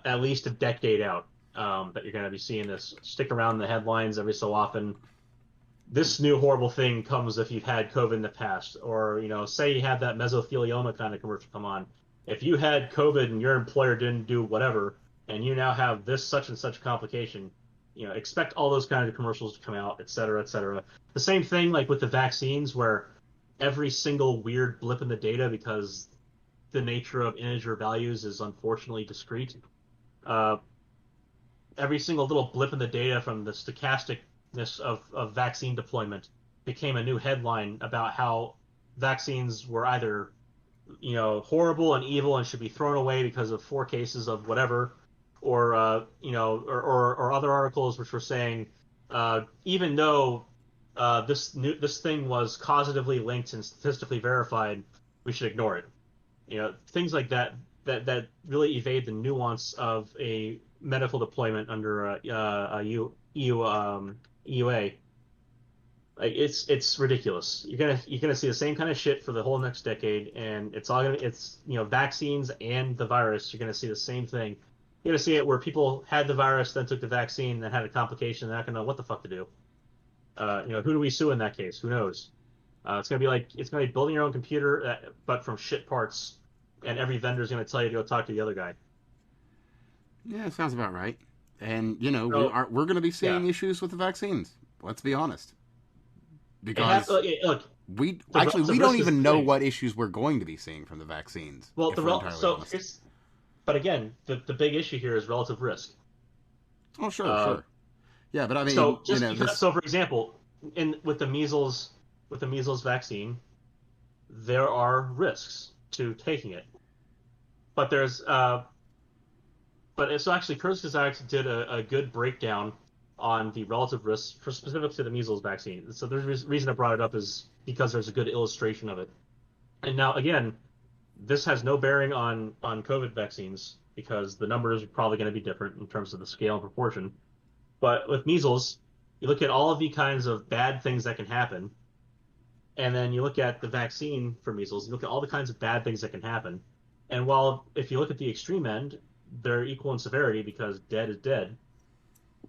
at least a decade out, that you're going to be seeing this stick around the headlines every so often. This new horrible thing comes if you've had COVID in the past, or say you had that mesothelioma kind of commercial come on. If you had COVID and your employer didn't do whatever, and you now have this such and such complication, expect all those kind of commercials to come out, et cetera, et cetera. The same thing like with the vaccines, where every single weird blip in the data, because the nature of integer values is unfortunately discrete. Uh, every single little blip in the data from the stochasticness of vaccine deployment became a new headline about how vaccines were either horrible and evil and should be thrown away because of 4 cases of whatever, or or other articles which were saying, even though this thing was causatively linked and statistically verified, we should ignore it. Things like that really evade the nuance of a medical deployment under a EUA. Like, it's ridiculous. You're gonna see the same kind of shit for the whole next decade, and it's vaccines and the virus. You're gonna see the same thing. You're gonna see it where people had the virus, then took the vaccine, then had a complication. They're not gonna know what the fuck to do. Who do we sue in that case? Who knows? It's gonna be building your own computer, but from shit parts, and every vendor's gonna tell you to go talk to the other guy. Yeah, sounds about right. And So we're going to be yeah, seeing issues with the vaccines. Let's be honest, look, because we the actually we relative don't risk is even the know thing. what issues we're going to be seeing from the vaccines. Well, If we're entirely so honest. here's, but again, the big issue here is relative risk. Oh, sure, Uh, sure. Yeah, but I mean, so just because, this. so for example, in with the measles vaccine, there are risks to taking it, but so actually, Kurz Kazakh did a good breakdown on the relative risks for specific to the measles vaccine. So the reason I brought it up is because there's a good illustration of it. And now again, this has no bearing on COVID vaccines because the numbers are probably going to be different in terms of the scale and proportion. But with measles, you look at all of the kinds of bad things that can happen, and then you look at the vaccine for measles, you look at all the kinds of bad things that can happen. And while if you look at the extreme end, they're equal in severity because dead is dead.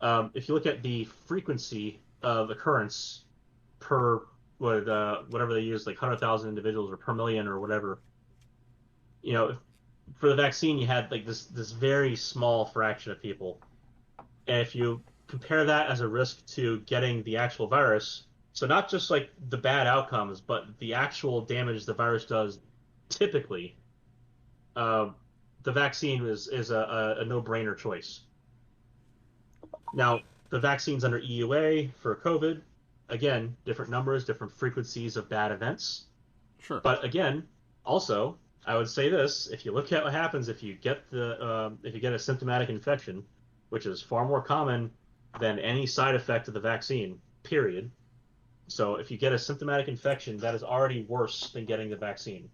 If you look at the frequency of occurrence per whatever they use, like 100,000 individuals or per million or whatever, you know, for the vaccine, you had like this very small fraction of people. And if you compare that as a risk to getting the actual virus, so not just like the bad outcomes, but the actual damage the virus does, typically, uh, the vaccine is a no-brainer choice. Now, the vaccine's under EUA for COVID. Again, different numbers, different frequencies of bad events. Sure. But again, also, I would say this: if you look at what happens if you get a symptomatic infection, which is far more common than any side effect of the vaccine, period. So if you get a symptomatic infection, that is already worse than getting the vaccine.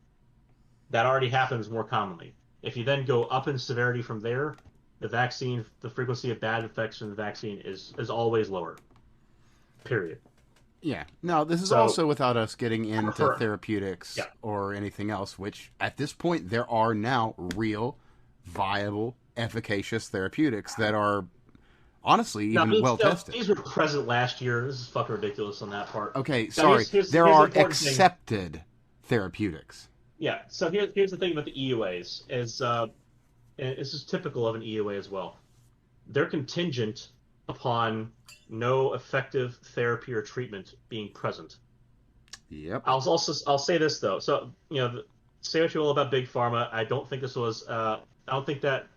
That already happens more commonly. If you then go up in severity from there, the frequency of bad effects from the vaccine is always lower. Period. Yeah. No, this is So, also without us getting into therapeutics yeah. or anything else, which at this point there are now real, viable, efficacious therapeutics that are honestly Now, even well tested. these were present last year. This is fucking ridiculous on that part. Okay, Now, sorry. There here's the are important thing. accepted therapeutics. Yeah. So here's the thing about the EUAs is, and this is typical of an EUA as well. They're contingent upon no effective therapy or treatment being present. Yep. I'll say this though. So say what you will about big pharma. I don't think this was. I don't think that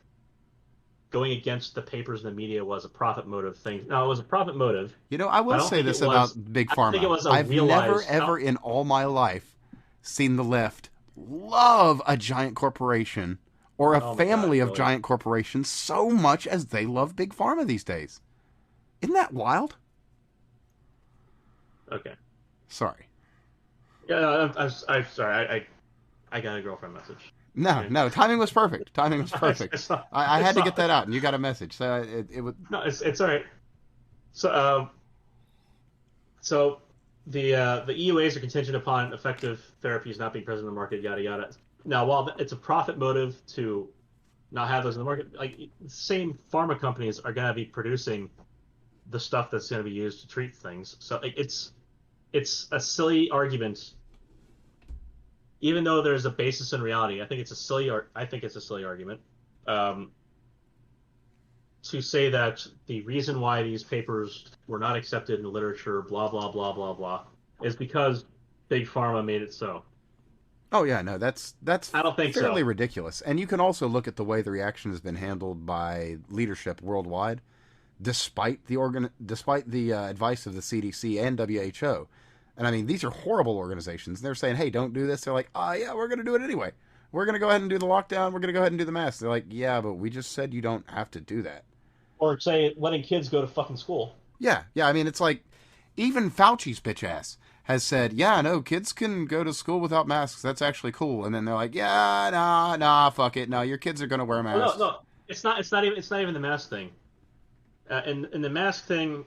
going against the papers and the media was a profit motive thing. No, it was a profit motive. I will say this about Big I don't think it Pharma. was a I've never, realized. ever in all my life seen the left love a giant corporation or a Oh my god, family of really? giant corporations so much as they love Big Pharma these days. Isn't that wild? Okay. Sorry. Yeah, no, I'm sorry. I got a girlfriend message. No, Okay. no, timing was perfect. Timing was perfect. It's not. I It's had to get not. that out, and you got a message, so it would. No, it's all right. So, so the EUAs are contingent upon effective therapies not being present in the market. Yada yada. Now, while it's a profit motive to not have those in the market, like same pharma companies are going to be producing the stuff that's going to be used to treat things. So like, it's a silly argument, even though there's a basis in reality. I think it's a silly argument um, to say that the reason why these papers were not accepted in the literature, blah blah blah blah blah, is because big pharma made it so. Oh yeah, no, that's I don't think fairly so. ridiculous. And you can also look at the way the reaction has been handled by leadership worldwide, despite the advice of the CDC and WHO. And I mean, these are horrible organizations. They're saying, "Hey, don't do this." They're like, "Oh yeah, we're going to do it anyway. We're going to go ahead and do the lockdown. We're going to go ahead and do the mask." They're like, "Yeah, but we just said you don't have to do that." Or say letting kids go to fucking school. Yeah, yeah. I mean, it's like even Fauci's bitch ass has said, "Yeah, no, kids can go to school without masks. That's actually cool." And then they're like, "Yeah, nah, fuck it. No, your kids are gonna wear Oh no, masks." no, it's not even the mask thing. And the mask thing,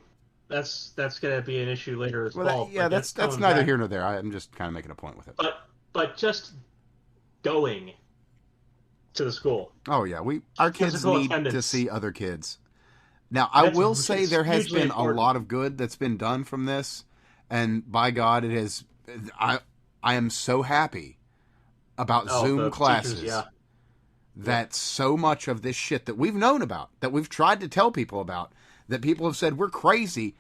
that's gonna be an issue later as Well, well. yeah, Like that's that's coming neither back. here nor there. I'm just kind of making a point with it. But just going to the school, Oh yeah, our kids physical need to attendance, see other kids. Now, I that's will say it's there has hugely been a important. lot of good that's been done from this, and by God, it has. I I am so happy about Oh, Zoom the teachers, classes yeah, yep. that so much of this shit that we've known about, that we've tried to tell people about, that people have said we're crazy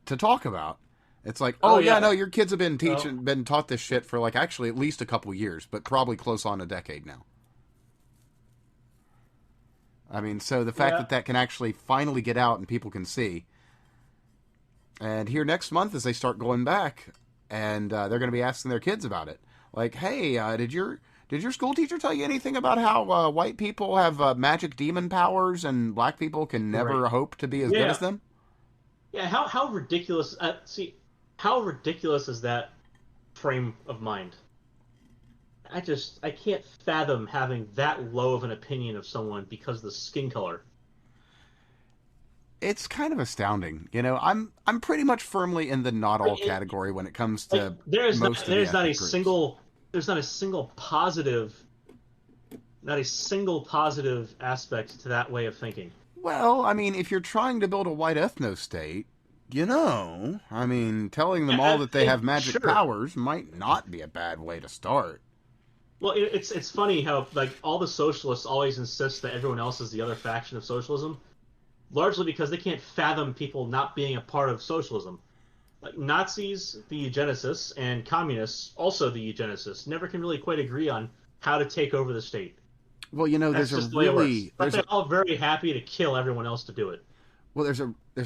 to talk about. It's like, Oh oh yeah, yeah. no, your kids have Oh been taught this shit for like actually at least a couple years, but probably close on a decade now. I mean, so the fact yeah, that that can actually finally get out and people can see, and here next month as they start going back, and they're going to be asking their kids about it, like, hey, did your school teacher tell you anything about how white people have magic demon powers and black people can great. never hope to be as good as Yeah, them? yeah. How ridiculous? See, how ridiculous is that frame of mind? I can't fathom having that low of an opinion of someone because of the skin color. It's kind of astounding. You know, I'm pretty much firmly in the not Like all category when it comes like to most of the ethnic groups. there's not a single positive aspect to that way of thinking. Well, I mean, if you're trying to build a white ethno state, you know, I mean, telling them all that they have magic Sure. powers might not be a bad way to start. Well, it's funny how like all the socialists always insist that everyone else is the other faction of socialism, largely because they can't fathom people not being a part of socialism. Like Nazis, the eugenicists, and communists, also the eugenicists, never can really quite agree on how to take over the state. Well, you know, That's just the way it works. But there's a they're all very happy to kill everyone else to do it. well, there's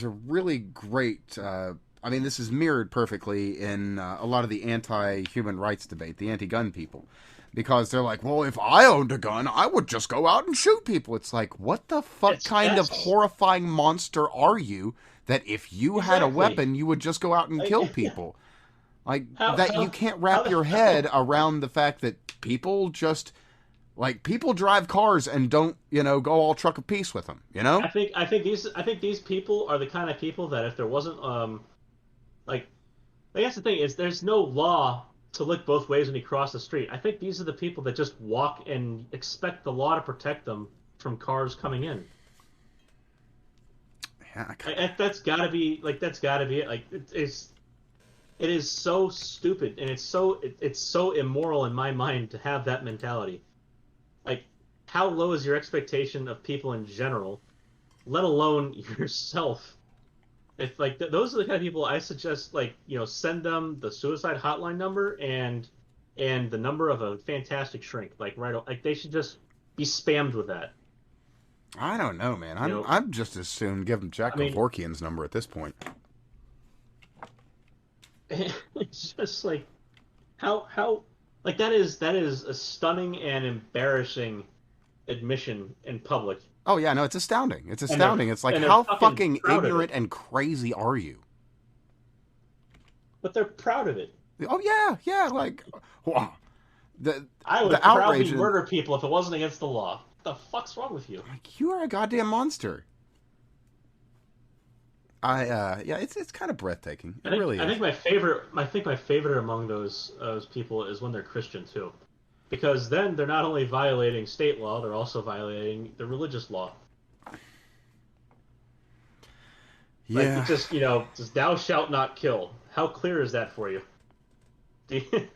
a really great. I mean, this is mirrored perfectly in a lot of the anti-human rights debate, the anti-gun people, because they're like, well, if I owned a gun, I would just go out and shoot people. It's like, what the fuck It's kind of that's horrifying monster are you that if you had a exactly weapon, you would just go out and kill like, people? Like how that, you can't wrap how. your head around the fact that people just like people drive cars and don't, you know, go all truck of peace with them. You know? I think these people are the kind of people that if there wasn't like I guess the thing is there's no law to look both ways when you cross the street. I think these are the people that just walk and expect the law to protect them from cars coming in. Yeah. That's gotta be it. Like it is so stupid and it's so immoral in my mind to have that mentality. Like how low is your expectation of people in general, let alone yourself? If like those are the kind of people I suggest, like send them the suicide hotline number and the number of a fantastic shrink, like right, like they should just be spammed with that. I don't know, man. You know, I'm just as soon give him Jack I mean, Kevorkian's number at this point. it's just like how Like that is a stunning and embarrassing admission in public, Oh yeah, no, it's astounding. It's and they're astounding. It's like, and they're how fucking fucking proud of ignorant it. and crazy are you? But they're proud of it. Oh yeah, yeah, like, wow. the I would the proudly outrage and murder people if it wasn't against the law. What the fuck's wrong with you? like, you are a goddamn monster. Yeah, it's kind of breathtaking. I It think really I is. think my favorite among those people is when they're Christian too, because then they're not only violating state law, they're also violating the religious law. Like Yeah. it's just thou shalt not kill. How clear is that for you? Do you-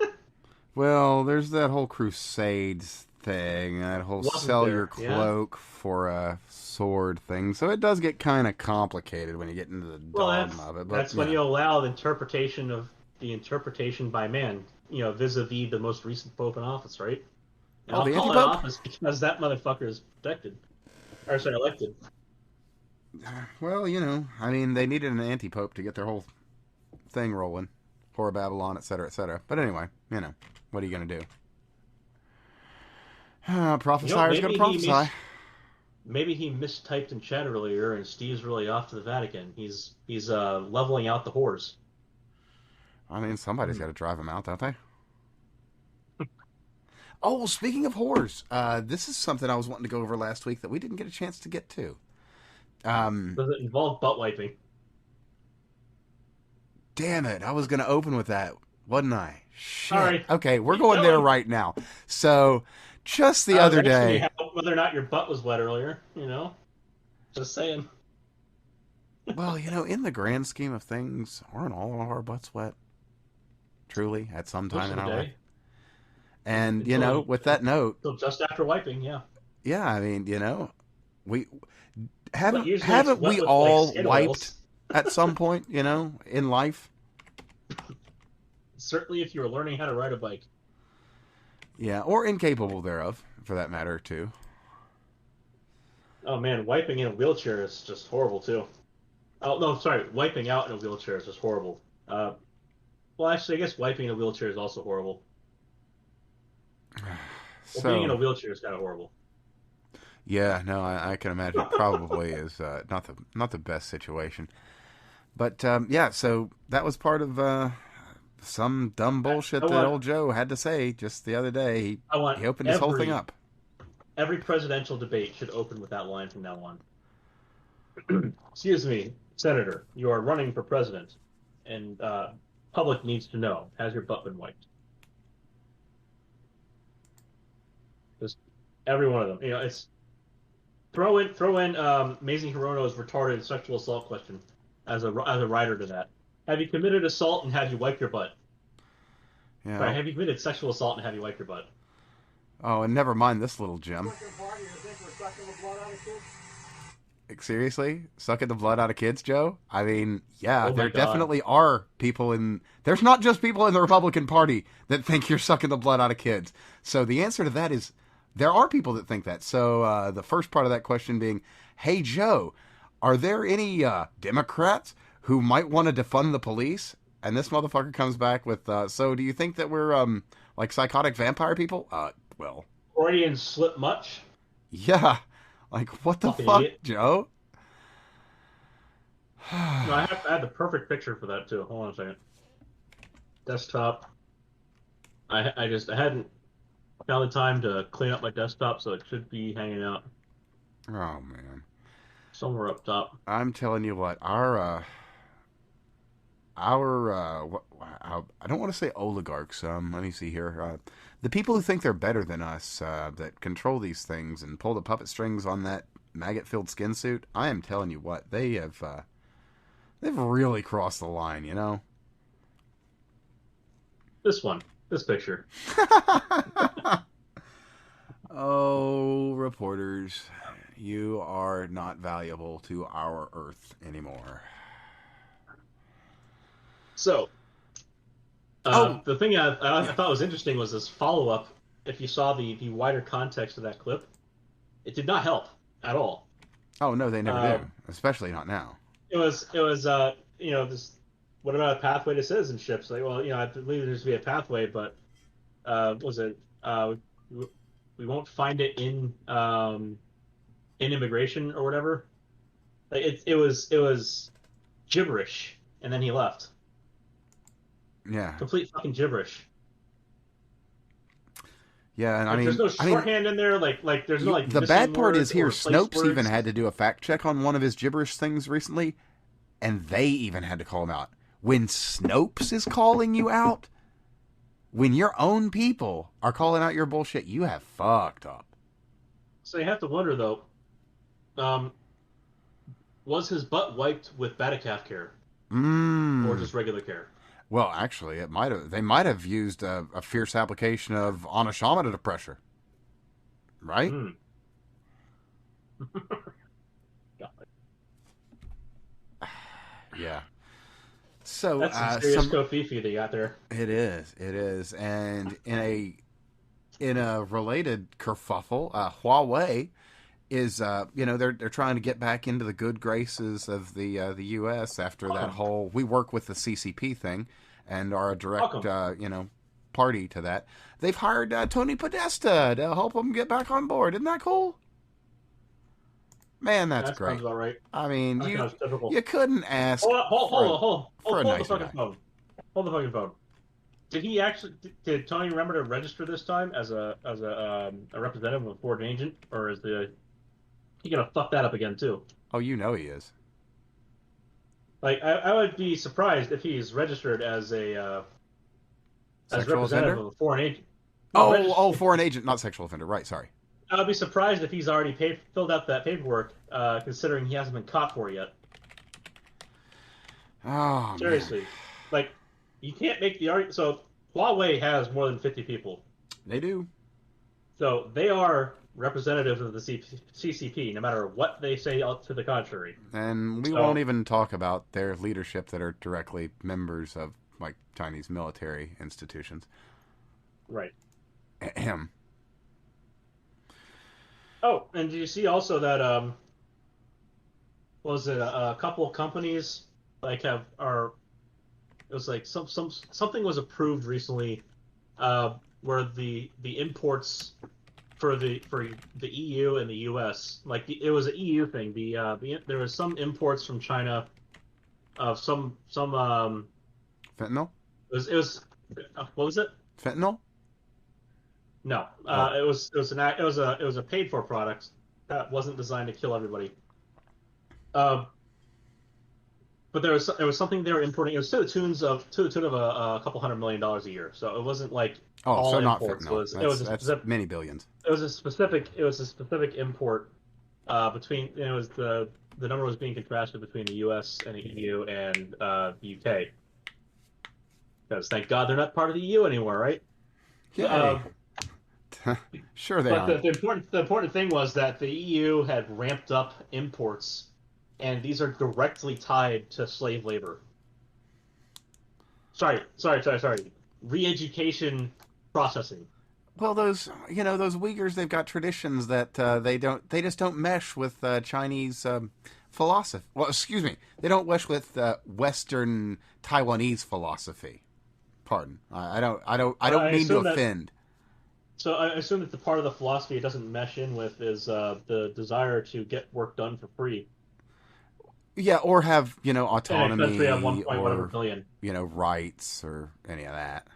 Well, there's that whole Crusades thing, that whole Wasn't sell your there? Yeah. cloak for a sword thing. So it does get kind of complicated when you get into the Well, dogma that's of it. But that's when yeah. you allow the interpretation by man, vis-a-vis the most recent pope in office, right? And Oh, I'll the call it anti-pope? office because that motherfucker is protected, or sorry, elected. Well, I mean, they needed an anti-pope to get their whole thing rolling. Whore of Babylon, etc., etc. But anyway, what are you going to do? Prophesier's going to prophesy. Maybe he mistyped in chat earlier, and Steve's really off to the Vatican. He's leveling out the whores. I mean, somebody's Hmm. got to drive them out, don't they? Oh, well, speaking of whores, this is something I was wanting to go over last week that we didn't get a chance to get to. Um, Does it involve butt wiping? Damn it, I was going to open with that, wasn't I? Shit. Sorry, Okay, we're keep going there going. right now. So, just the I was other asking you day. whether or not your butt was wet earlier. Just saying. Well, in the grand scheme of things, aren't all of our butts wet? Truly, at some Most time of in the our life. day, And, until with that note, until just after wiping. Yeah, yeah, I mean, we but haven't usually it's haven't wet we with like all skin wiped oils. at some point, in life? Certainly, if you were learning how to ride a bike. Yeah, or incapable thereof, for that matter, too. Oh man, wiping in a wheelchair is just horrible too. Oh no, sorry, wiping out in a wheelchair is just horrible. Well, actually, I guess wiping in a wheelchair is also horrible. Well, being in a So, wheelchair is kind of horrible. yeah, no, I can imagine it probably is not the best situation. But yeah, so that was part of some dumb I, bullshit I that want, old Joe had to say just the other day. He, I want he opened his whole thing up. every presidential debate should open with that line from now on. Excuse me, Senator, you are running for president, and public needs to know: has your butt been wiped? Just every one of them. It's throw in Amazing Hirono's retarded sexual assault question as a rider to that. Have you committed assault and have you wiped your butt? Sorry, Yeah. have you committed sexual assault and have you wiped your butt? Oh, and never mind this little gem. Seriously? Sucking the blood out of kids, Joe? I mean, yeah, Oh my there god. definitely are people in. There's not just people in the Republican Party that think you're sucking the blood out of kids. So the answer to that is there are people that think that. So the first part of that question being, hey, Joe, are there any Democrats who might want to defund the police? And this motherfucker comes back with, so do you think that we're like psychotic vampire people? Well, Freudian slip much? yeah. Like, what the Fucking fuck, idiot. Joe? No, I have the perfect picture for that too. Hold on a second. Desktop. I hadn't found the time to clean up my desktop, so it should be hanging out Oh man, somewhere up top. I'm telling you what, I don't want to say oligarchs. Let me see here. The people who think they're better than us, that control these things and pull the puppet strings on that maggot-filled skin suit. I am telling you what, they've really crossed the line. This one, this picture. Oh, reporters, you are not valuable to our Earth anymore. So, Oh, the thing I thought was interesting was this follow up. If you saw the wider context of that clip, it did not help at all. oh no, they never do, Um, especially not now. this. What about a pathway to citizenship? So, like, well, I believe there needs to be a pathway, but was it we won't find it in immigration or whatever. Like it was gibberish, and then he left. Yeah. Complete fucking gibberish. Yeah, and Like there's no I mean, shorthand in there. Like there's no like the missing bad part is words here. or replaced Snopes even words. had to do a fact check on one of his gibberish things recently, and they even had to call him out. When Snopes is calling you out, when your own people are calling out your bullshit, you have fucked up. So you have to wonder though, um, was his butt wiped with Batacaf care or Mmm. just regular care? Well, actually, it might have. They might have used a fierce application of onoshamata pressure, right? Hmm. God, Yeah. So that's some serious kofifi they got there. it is, and in a related kerfuffle, Huawei is they're trying to get back into the good graces of the U.S. after that whole we work with the CCP thing, and are a direct party to that. They've hired Tony Podesta to help them get back on board. Isn't that cool? Man, that's That great. sounds about right. I mean, That sounds typical. you couldn't ask for a Hold the nicer fucking guy. phone. Hold the fucking phone. Did he actually? Did Tony remember to register this time as a representative of a foreign agent, or is he gonna fuck that up again too? Oh, you know he is. Like I would be surprised if he's registered as Sexual representative offender? of a foreign agent. No, Oh, foreign agent, not sexual offender. Right, sorry. I would be surprised if he's already filled out that paperwork, considering he hasn't been caught for it yet. Oh, man. Seriously, like you can't make the argument. So Huawei has more than 50 people, They do. so they are representatives of the CCP, no matter what they say out to the contrary. And we won't So even talk about their leadership that are directly members of, like, Chinese military institutions. right. Ahem. Oh, and did you see also that was it a couple of companies like it was like something was approved recently where the imports for the EU and the US, like it was an EU thing. There was some imports from China of some Fentanyl? it was what was it? Fentanyl? No, Oh. it was a paid for product that wasn't designed to kill everybody. Um, but there was something they were importing. It was to the tune of a couple $100 million a year. So it wasn't like Oh, all so not imports. fentanyl. It was a That's specific many billions. it was a specific import between it was the number was being contrasted between the U.S. and the EU and the UK, because thank God they're not part of the EU anymore, right? Yay. Sure they But aren't. the important thing was that the EU had ramped up imports, and these are directly tied to slave labor. Sorry. Re-education processing. Well, those Uyghurs, they've got traditions that they just don't mesh with Chinese philosophy. Well, excuse me, they don't mesh with Western Taiwanese philosophy. Pardon, I don't mean to offend. So I assume that the part of the philosophy it doesn't mesh in with is the desire to get work done for free Yeah, or have in a autonomy country of 1 point whatever or billion. rights or any of that.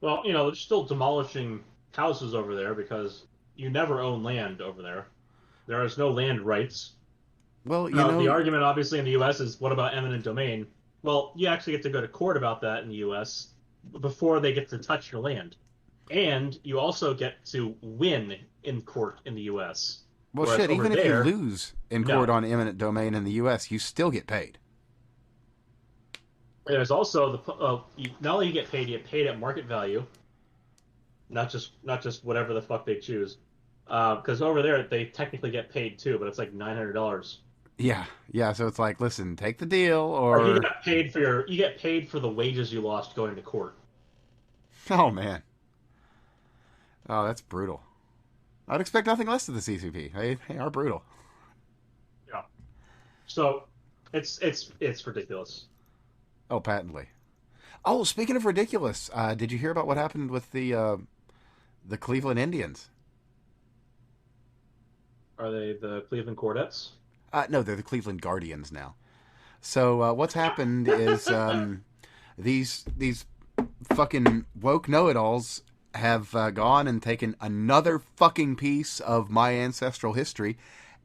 Well, they're still demolishing houses over there because you never own land over there. There is no land rights. Well, The argument obviously in the U.S. is what about eminent domain? Well, you actually get to go to court about that in the U.S. before they get to touch your land. And you also get to win in court in the U.S. well, Whereas shit. over Even if you there, lose in no. court on eminent domain in the U.S., you still get paid. There's also not only you get paid at market value, not just whatever the fuck they choose. Because over there they technically get paid too, but it's like $900. Yeah, yeah. So it's like, listen, take the deal, Or or you get paid for the wages you lost going to court. oh man, oh that's brutal. I'd expect nothing less of the CCP. They are brutal. Yeah. So it's ridiculous. Oh, patently. Oh, speaking of ridiculous, did you hear about what happened with the Cleveland Indians? Are they the Cleveland Quartets? No, they're the Cleveland Guardians now. So what's happened is these fucking woke know-it-alls have gone and taken another fucking piece of my ancestral history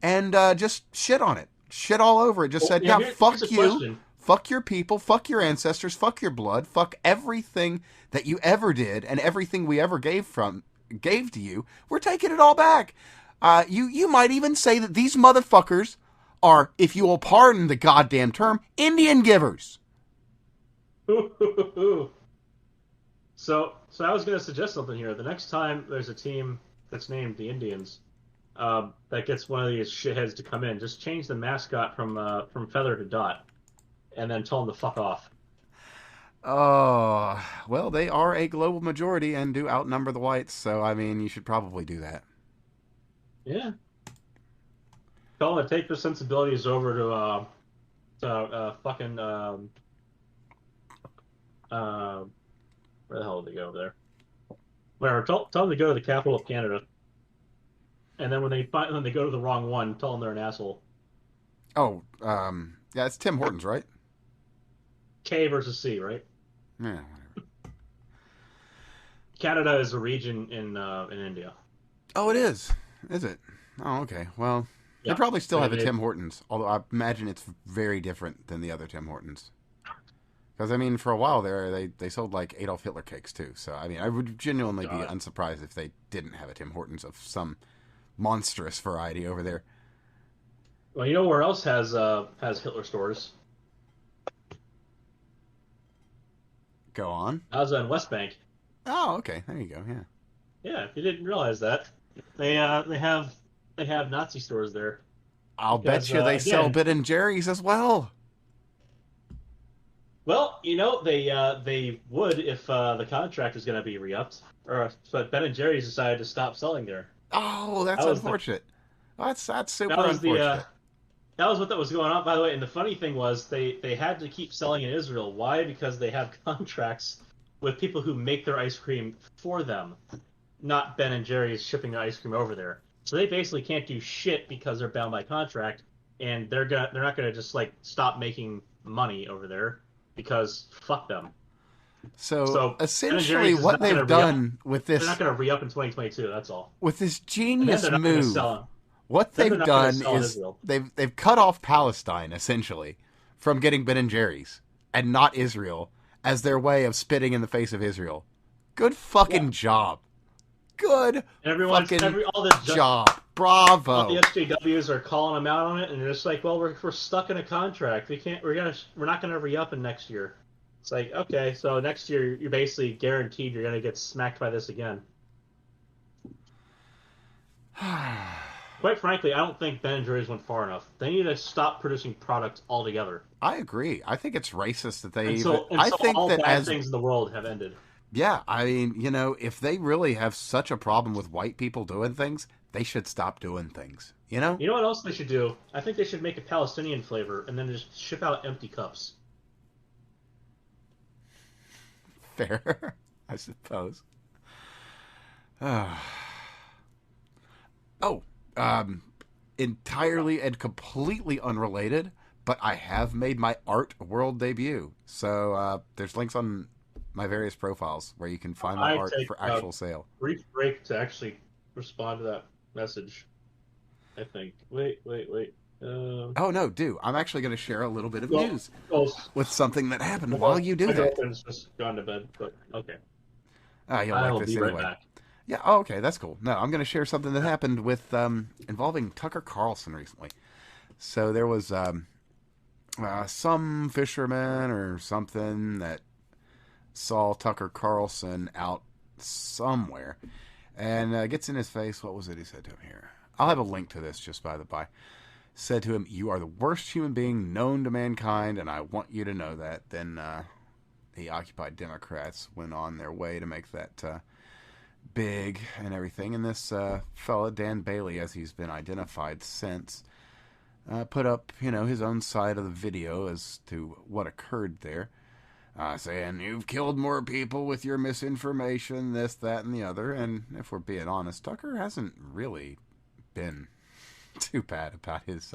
and just shit on it, shit all over it. Just Well, said, yeah, yeah, here's a fuck you, question. fuck your people, fuck your ancestors, fuck your blood, fuck everything that you ever did and everything we ever gave to you. We're taking it all back. You might even say that these motherfuckers are, if you will pardon the goddamn term, Indian givers. So I was going to suggest something here. The next time there's a team that's named the Indians, that gets one of these shitheads to come in, just change the mascot from Feather to Dot, and then tell them to fuck off. Oh, well, they are a global majority and do outnumber the whites, so I mean, you should probably do that. Yeah. Tell them to take their sensibilities over to fucking uh, where the hell did they go over there? Whatever. Tell them to go to the capital of Canada, and then when they go to the wrong one, tell them they're an asshole. Oh, yeah, it's Tim Hortons, right? K versus C, right? Yeah, whatever. Canada is a region in India. Oh, it is. Is it? Oh, okay. Well, they Yeah. probably still have a They Tim Hortons, although I imagine it's very different than the other Tim Hortons. Because I mean, for a while there, they sold like Adolf Hitler cakes too. So I mean, I would genuinely be God. unsurprised if they didn't have a Tim Hortons of some monstrous variety over there. Well, you know where else has Hitler stores? Go on. Gaza and West Bank. Oh, okay. There you go. Yeah. Yeah, if you didn't realize that, they have Nazi stores there I'll bet because you they sell again, Ben and Jerry's as well. well, they would if the contract is going to be re-upped, but Ben and Jerry's decided to stop selling there. Oh, that's That was the unfortunate. That's that super was the unfortunate. that was what that was going on, by the way. And the funny thing was they had to keep selling in Israel. Why? Because they have contracts with people who make their ice cream for them, not Ben and Jerry's shipping their ice cream over there. So they basically can't do shit because they're bound by contract, and they're not gonna just like stop making money over there because fuck them. So So Ben and essentially, Jerry's is what not they've gonna re up. done They're not gonna re up in 2022. That's all. with this And then genius they're not gonna move, sell. what Then they're they've not gonna done sell in is Israel. they've cut off Palestine essentially from getting Ben and Jerry's and not Israel as their way of spitting in the face of Israel. Good Yeah. fucking job. Good And fucking all this job. all the Bravo. SJWs are calling them out on it, and they're just like, "Well, we're stuck in a contract. We're not gonna re up in next year." It's like, okay, so next year you're basically guaranteed you're gonna get smacked by this again. Quite frankly, I don't think Ben and Jerry's went far enough. They need to stop producing products altogether I agree. I think it's racist that they even. I until think all that bad as things in the world have ended. yeah, I mean, if they really have such a problem with white people doing things, they should stop doing things. You know? You know what else they should do? I think they should make a Palestinian flavor and then just ship out empty cups. Fair, I suppose. Oh, entirely and completely unrelated, but I have made my art world debut. So there's links on my various profiles where you can find my I art take for a actual sale. brief break to actually respond to that message. I think. Wait. Oh no, do I'm actually going to share a little bit of Well, news well, with something that happened while you do my that. girlfriend's just gone to bed, but okay. You'll like I'll this be right anyway. back. Yeah, oh, okay, that's cool. No, I'm going to share something that happened with involving Tucker Carlson recently. So there was some fisherman or something that saw Tucker Carlson out somewhere and gets in his face. What was it he said to him here? I'll have a link to this just by the by. Said to him, "You are the worst human being known to mankind, and I want you to know that." Then the Occupy Democrats went on their way to make that big and everything. And this fella, Dan Bailey, as he's been identified since, put up, his own side of the video as to what occurred there. saying you've killed more people with your misinformation, this, that, and the other. And if we're being honest, Tucker hasn't really been too bad about his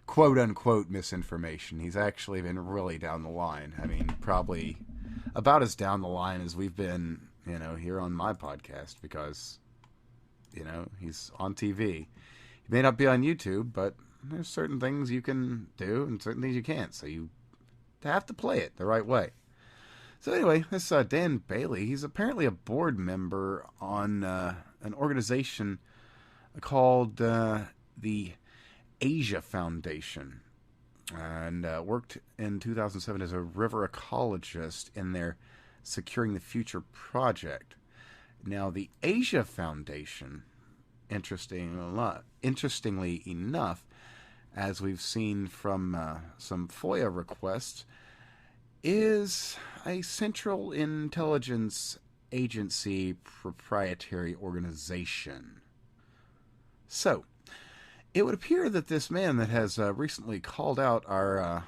quote unquote misinformation. He's actually been really down the line. I mean, probably about as down the line as we've been, here on my podcast, because, he's on TV. He may not be on YouTube, but there's certain things you can do and certain things you can't. So you have to play it the right way. So anyway, this Dan Bailey, he's apparently a board member on an organization called the Asia Foundation, and worked in 2007 as a river ecologist in their Securing the Future project. Now, the Asia Foundation, interestingly enough, as we've seen from some FOIA requests, is a Central Intelligence Agency proprietary organization. So, it would appear that this man that has recently called out our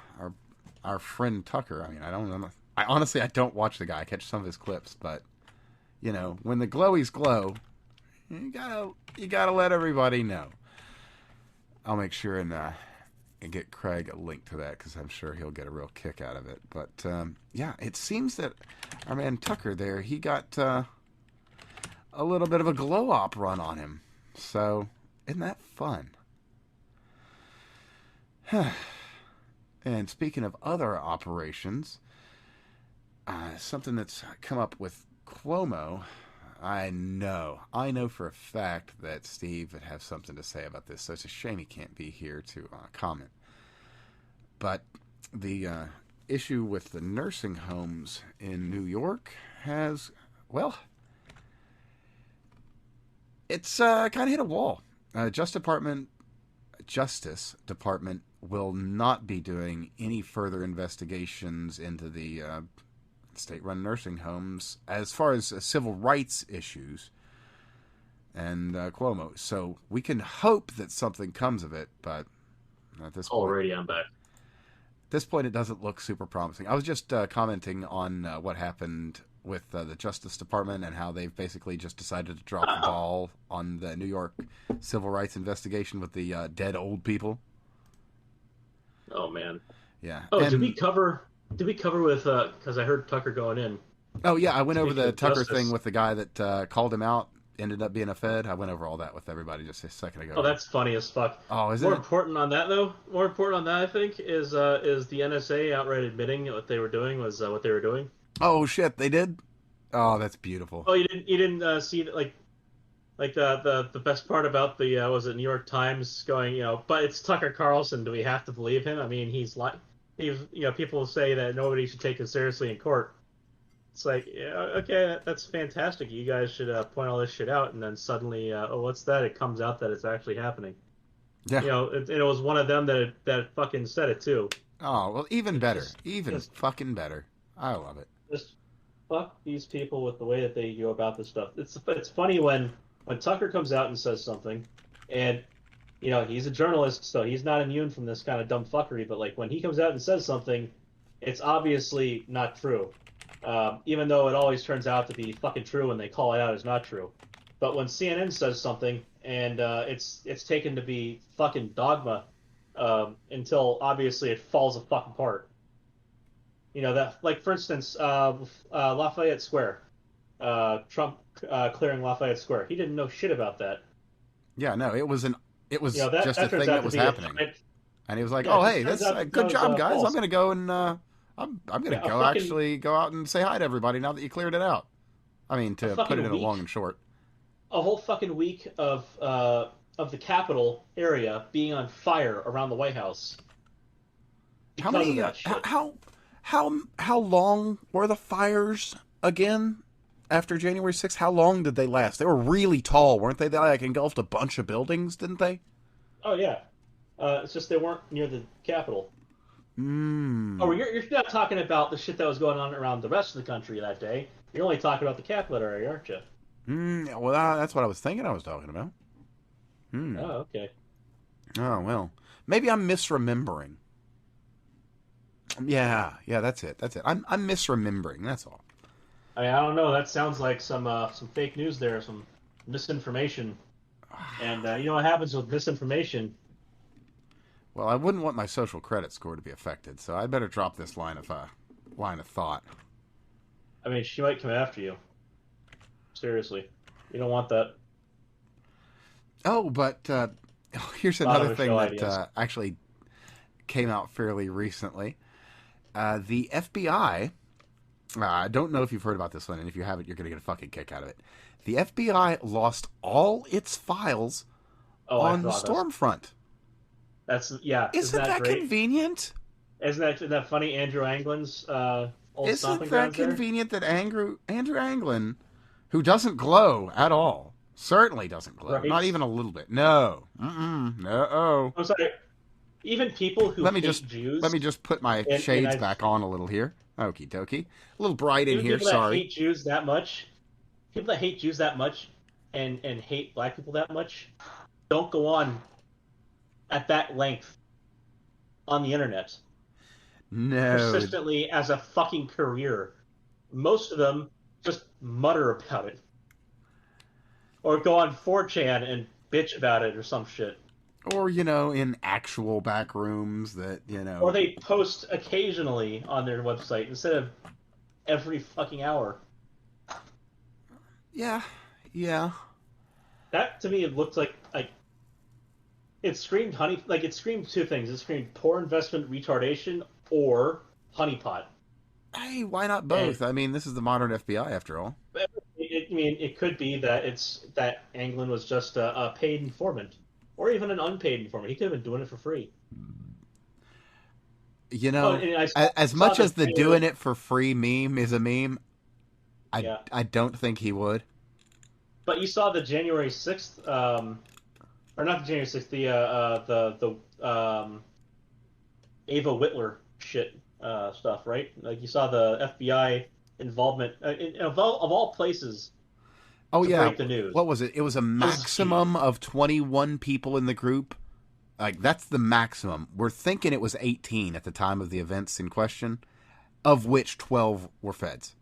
friend Tucker. I mean, I honestly don't watch the guy. I catch some of his clips, but when the glowies glow, you gotta let everybody know. I'll make sure and get Craig a link to that, because I'm sure he'll get a real kick out of it. But yeah, it seems that our man Tucker there, he got a little bit of a glow op run on him. So isn't that fun? And speaking of other operations, something that's come up with Cuomo, I know for a fact that Steve would have something to say about this, so it's a shame he can't be here to comment. But the issue with the nursing homes in New York has, well, it's kind of hit a wall. Justice Department will not be doing any further investigations into the state-run nursing homes as far as civil rights issues and Cuomo. So we can hope that something comes of it, but at this point, already I'm back. At this point, it doesn't look super promising. I was just commenting on what happened with the Justice Department and how they've basically just decided to drop the ball on the New York civil rights investigation with the dead old people. Oh man. Yeah. Oh, did we cover with because I heard Tucker going in. Oh yeah, I went over the Tucker Justice thing with the guy that called him out, ended up being a Fed. I went over all that with everybody just a second ago. Oh, that's funny as fuck. Oh, is it? More important on that, I think, is the NSA outright admitting what they were doing was what they were doing. Oh shit, they did? Oh, that's beautiful. Oh, you didn't see that, like the best part about the was it New York Times going, but it's Tucker Carlson. Do we have to believe him? I mean, people say that nobody should take him seriously in court. It's like, yeah, okay, that's fantastic. You guys should point all this shit out, and then suddenly, what's that? It comes out that it's actually happening. Yeah. It was one of them that fucking said it too. Oh well, even better, fucking better. I love it. Just fuck these people with the way that they go about this stuff. It's funny when Tucker comes out and says something, and he's a journalist, so he's not immune from this kind of dumb fuckery. But like when he comes out and says something, it's obviously not true. Even though it always turns out to be fucking true when they call it out as not true. But when CNN says something and it's taken to be fucking dogma until obviously it falls a fucking apart. That, like, for instance, Lafayette Square, Trump clearing Lafayette Square. He didn't know shit about that. Yeah, no, it was just that a thing that was happening. And he was like, "Oh, hey, that's good job, guys. false. I'm gonna go and I'm gonna go out and say hi to everybody now that you cleared it out." I mean, to put it in a long and short. A whole fucking week of the Capitol area being on fire around the White House. How many? How long were the fires again? After January 6th, how long did they last? They were really tall, weren't they? They like engulfed a bunch of buildings, didn't they? Oh yeah. It's just they weren't near the Capitol. Oh, you're not talking about the shit that was going on around the rest of the country that day. You're only talking about the Capitol area, aren't you? Well, that's what I was thinking I was talking about. Oh, okay. Oh, well. Maybe I'm misremembering. Yeah, that's it. That's it. I'm misremembering. That's all. I mean, I don't know. That sounds like some fake news there, some misinformation. And you know what happens with misinformation? Well, I wouldn't want my social credit score to be affected, so I'd better drop this line of thought. I mean, she might come after you. Seriously, you don't want that. Oh, but here's A lot of another her thing show that ideas. actually came out fairly recently. The FBI. I don't know if you've heard about this one, and if you haven't, you're going to get a fucking kick out of it. The FBI lost all its files Oh, I on thought Stormfront. that's yeah. Isn't Isn't that that great? convenient? Isn't that funny? Andrew Anglin's old Isn't stomping that grounds there. convenient that Andrew Anglin, who doesn't glow at all, certainly doesn't glow, Right. not even a little bit. No, no. I'm sorry. Even people who Let me just hate Jews let me just put my and shades I've back on a little here. Okie dokie. A little bright in even here. people that Sorry. hate Jews that much, people that hate Jews that much and hate black people that much, don't go on at that length on the internet No. persistently as a fucking career. Most of them just mutter about it or go on 4chan and bitch about it or some shit. Or, in actual back rooms that, Or they post occasionally on their website instead of every fucking hour. Yeah, yeah. That to me it looked like it screamed honey, like it screamed two things. It screamed poor investment retardation or honeypot. Hey, why not And both? I mean, this is the modern FBI after all. I mean, it could be that Anglin was just a paid informant, or even an unpaid informant. He could have been doing it for free. Oh, and As saw much the as the January, doing it for free meme is a meme, yeah, I don't think he would. but you saw the January 6th, or not the January 6th, the Ava Whitler shit stuff, right? Like you saw the FBI involvement of all places Oh to yeah, break the news. what was it? It was a BuzzFeed. maximum of 21 people in the group. Like that's the maximum. We're thinking it was 18 at the time of the events in question, of which 12 were feds.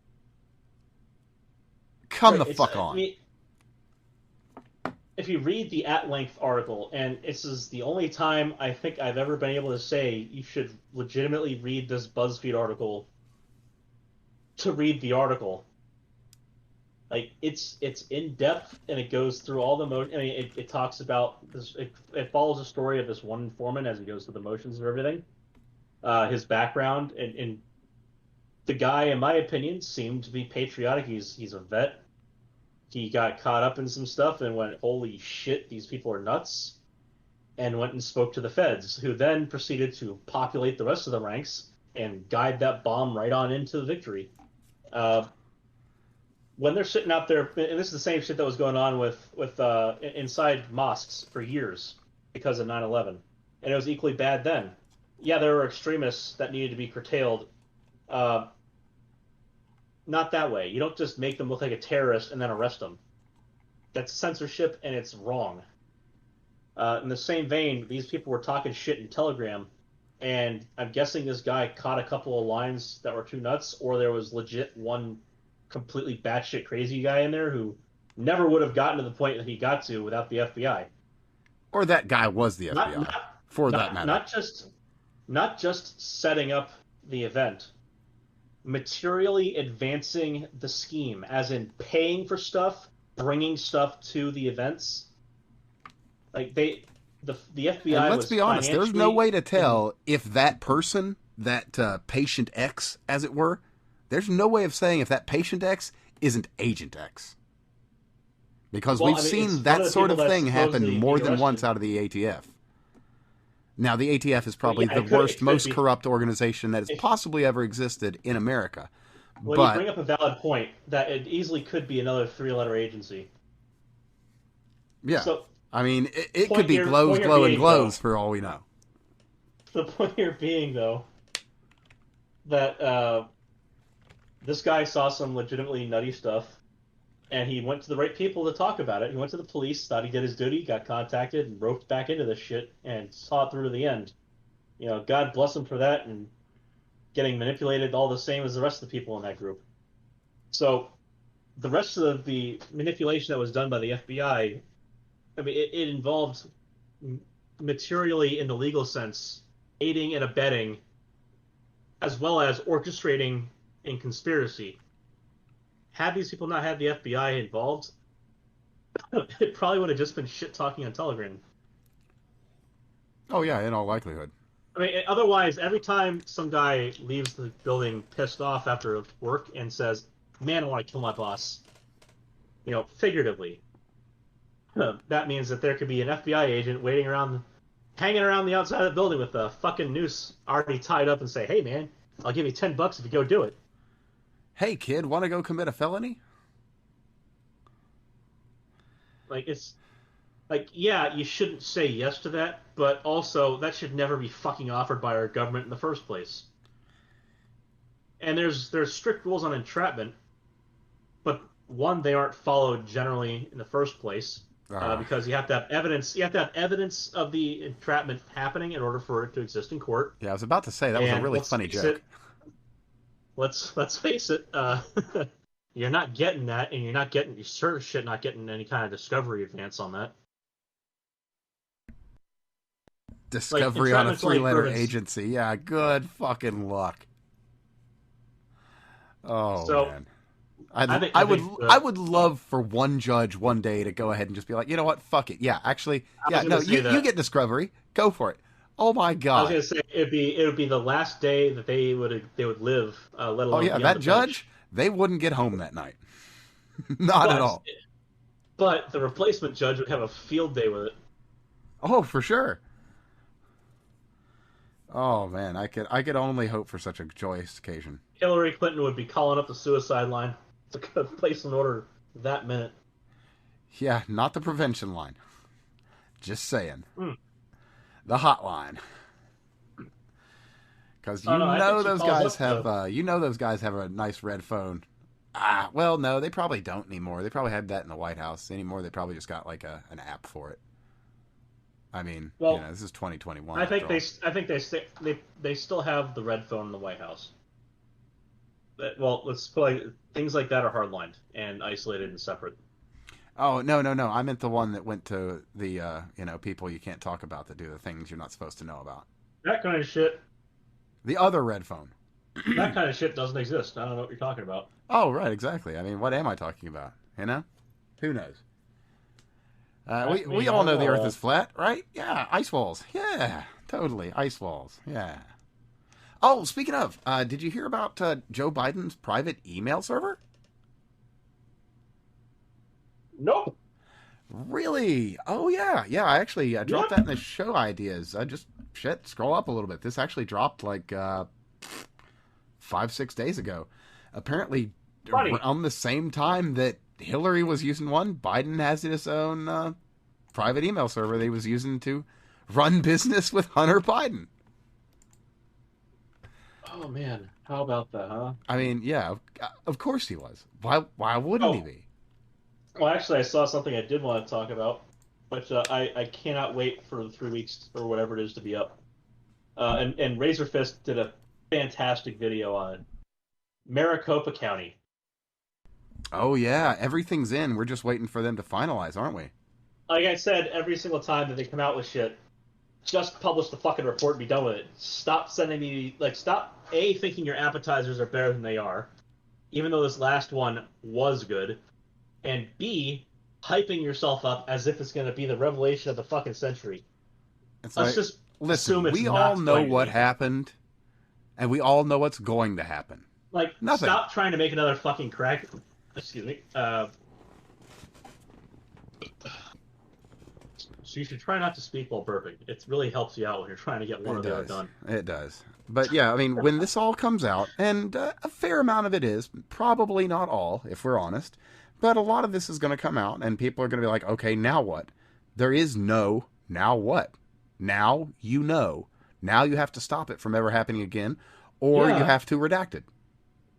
Come Right. the fuck I on. mean, if you read the at length article, and this is the only time I think I've ever been able to say you should legitimately read this BuzzFeed article to read the article. Like it's in depth and it goes through all the I mean, it talks about this. It follows the story of this one informant as he goes through the motions of everything, his background, and the guy, in my opinion, seemed to be patriotic. He's a vet. He got caught up in some stuff and went, "Holy shit, these people are nuts," and went and spoke to the feds, who then proceeded to populate the rest of the ranks and guide that bomb right on into the victory. Uh, when they're sitting out there, and this is the same shit that was going on with inside mosques for years because of 9/11, and it was equally bad then. Yeah, there were extremists that needed to be curtailed. Uh, Not that way. You don't just make them look like a terrorist and then arrest them. That's censorship and it's wrong. In the same vein, these people were talking shit in Telegram, and I'm guessing this guy caught a couple of lines that were too nuts, or there was legit one completely batshit crazy guy in there who never would have gotten to the point that he got to without the FBI. Or that guy was the Not FBI, not for that not matter. not just setting up the event, materially advancing the scheme, as in paying for stuff, bringing stuff to the events. Like the And FBI let's was be honest, there's no financially way to and tell if that person, that patient X, as it were, there's no way of saying if that patient X isn't Agent X. Because well, we've I mean, it's seen one that of the sort people of that's thing happen supposedly being more than once arrested. out of the ATF. Now, the ATF is But probably yeah, the worst, it could most be. corrupt organization that has If possibly ever existed in America. Well, you But, bring up a valid point that it easily could be another three-letter agency. yeah. So I mean, it could be glows, point here glow, and being though, glows for all we know. the point here being though that this guy saw some legitimately nutty stuff, and he went to the right people to talk about it. He went to the police, thought he did his duty, got contacted, and roped back into this shit, and saw it through to the end. God bless him for that, and getting manipulated all the same as the rest of the people in that group. So the rest of the manipulation that was done by the I mean, it involved materially, in the legal sense, aiding and abetting, as well as orchestrating in conspiracy. Had these people not had the FBI involved, it probably would have just been shit talking on Telegram. Oh yeah, in all likelihood. I mean, otherwise, every time some guy leaves the building pissed off after work and says, "Man, I want to kill my boss," figuratively, that means that there could be an FBI agent waiting around, hanging around the outside of the building with a fucking noose already tied up and say, "Hey, man, I'll give you $10 if you go do it." Hey kid, want to go commit a felony? Like, it's like, yeah, you shouldn't say yes to that, but also that should never be fucking offered by our government in the first place. And there's strict rules on entrapment, but one, they aren't followed generally in the first place, because you have to have evidence. You have to have evidence of the entrapment happening in order for it to exist in court. Yeah, I was about to say that was a really funny joke. Let's face it. You're not getting that, and you're sure shit not getting any kind of discovery advance on that. Discovery on a 3-letter agency. Yeah, good fucking luck. Oh man. I would love for one judge one day to go ahead and just be like, you know what, fuck it. Yeah, actually, yeah, no, you get discovery. Go for it. Oh my god. I was gonna say it would be the last day that they would live. Let alone. Oh yeah, that judge, they wouldn't get home that night. Not at all. But the replacement judge would have a field day with it. Oh, for sure. Oh man, I could only hope for such a joyous occasion. Hillary Clinton would be calling up the suicide line to place an order that minute. Yeah, not the prevention line. Just saying. The hotline. Because those guys have a nice red phone. Well, no, they probably don't anymore. They probably had that in the White House anymore. They probably just got like an app for it. I mean, this is 2021. I think they still have the red phone in the White House. Well, let's put things like that are hardlined and isolated and separate. Oh no! I meant the one that went to the people you can't talk about that do the things you're not supposed to know about. That kind of shit. The other red phone. That kind of shit doesn't exist. I don't know what you're talking about. Oh right, exactly. I mean, what am I talking about? Who knows? We all know the Earth is flat, right? Yeah, ice walls. Yeah, totally, ice walls. Yeah. Oh, speaking of, did you hear about Joe Biden's private email server? Nope. Really? Oh yeah. I actually dropped that in the show ideas. I just scroll up a little bit. This actually dropped like 5-6 days ago. Apparently, around the same time that Hillary was using one, Biden has his own private email server that he was using to run business with Hunter Biden. Oh man, how about that, huh? I mean, yeah, of course he was. Why wouldn't he be? Well, actually, I saw something I did want to talk about, which I cannot wait for the 3 weeks or whatever it is to be up. And Razor Fist did a fantastic video on it. Maricopa County. Oh yeah, everything's in. We're just waiting for them to finalize, aren't we? Like I said, every single time that they come out with shit, just publish the fucking report and be done with it. Stop sending me, stop thinking your appetizers are better than they are, even though this last one was good, and B, hyping yourself up as if it's going to be the revelation of the fucking century. Let's just listen. We all know what happened, and we all know what's going to happen. Nothing. Stop trying to make another fucking crack. Excuse me. So you should try not to speak while burping. It really helps you out when you're trying to get one or the other done. It does. But yeah, I mean, when this all comes out, and a fair amount of it is, probably not all, if we're honest, but a lot of this is going to come out, and people are going to be like, okay, now what? There is no, now what? Now you know. Now you have to stop it from ever happening again, or you have to redact it.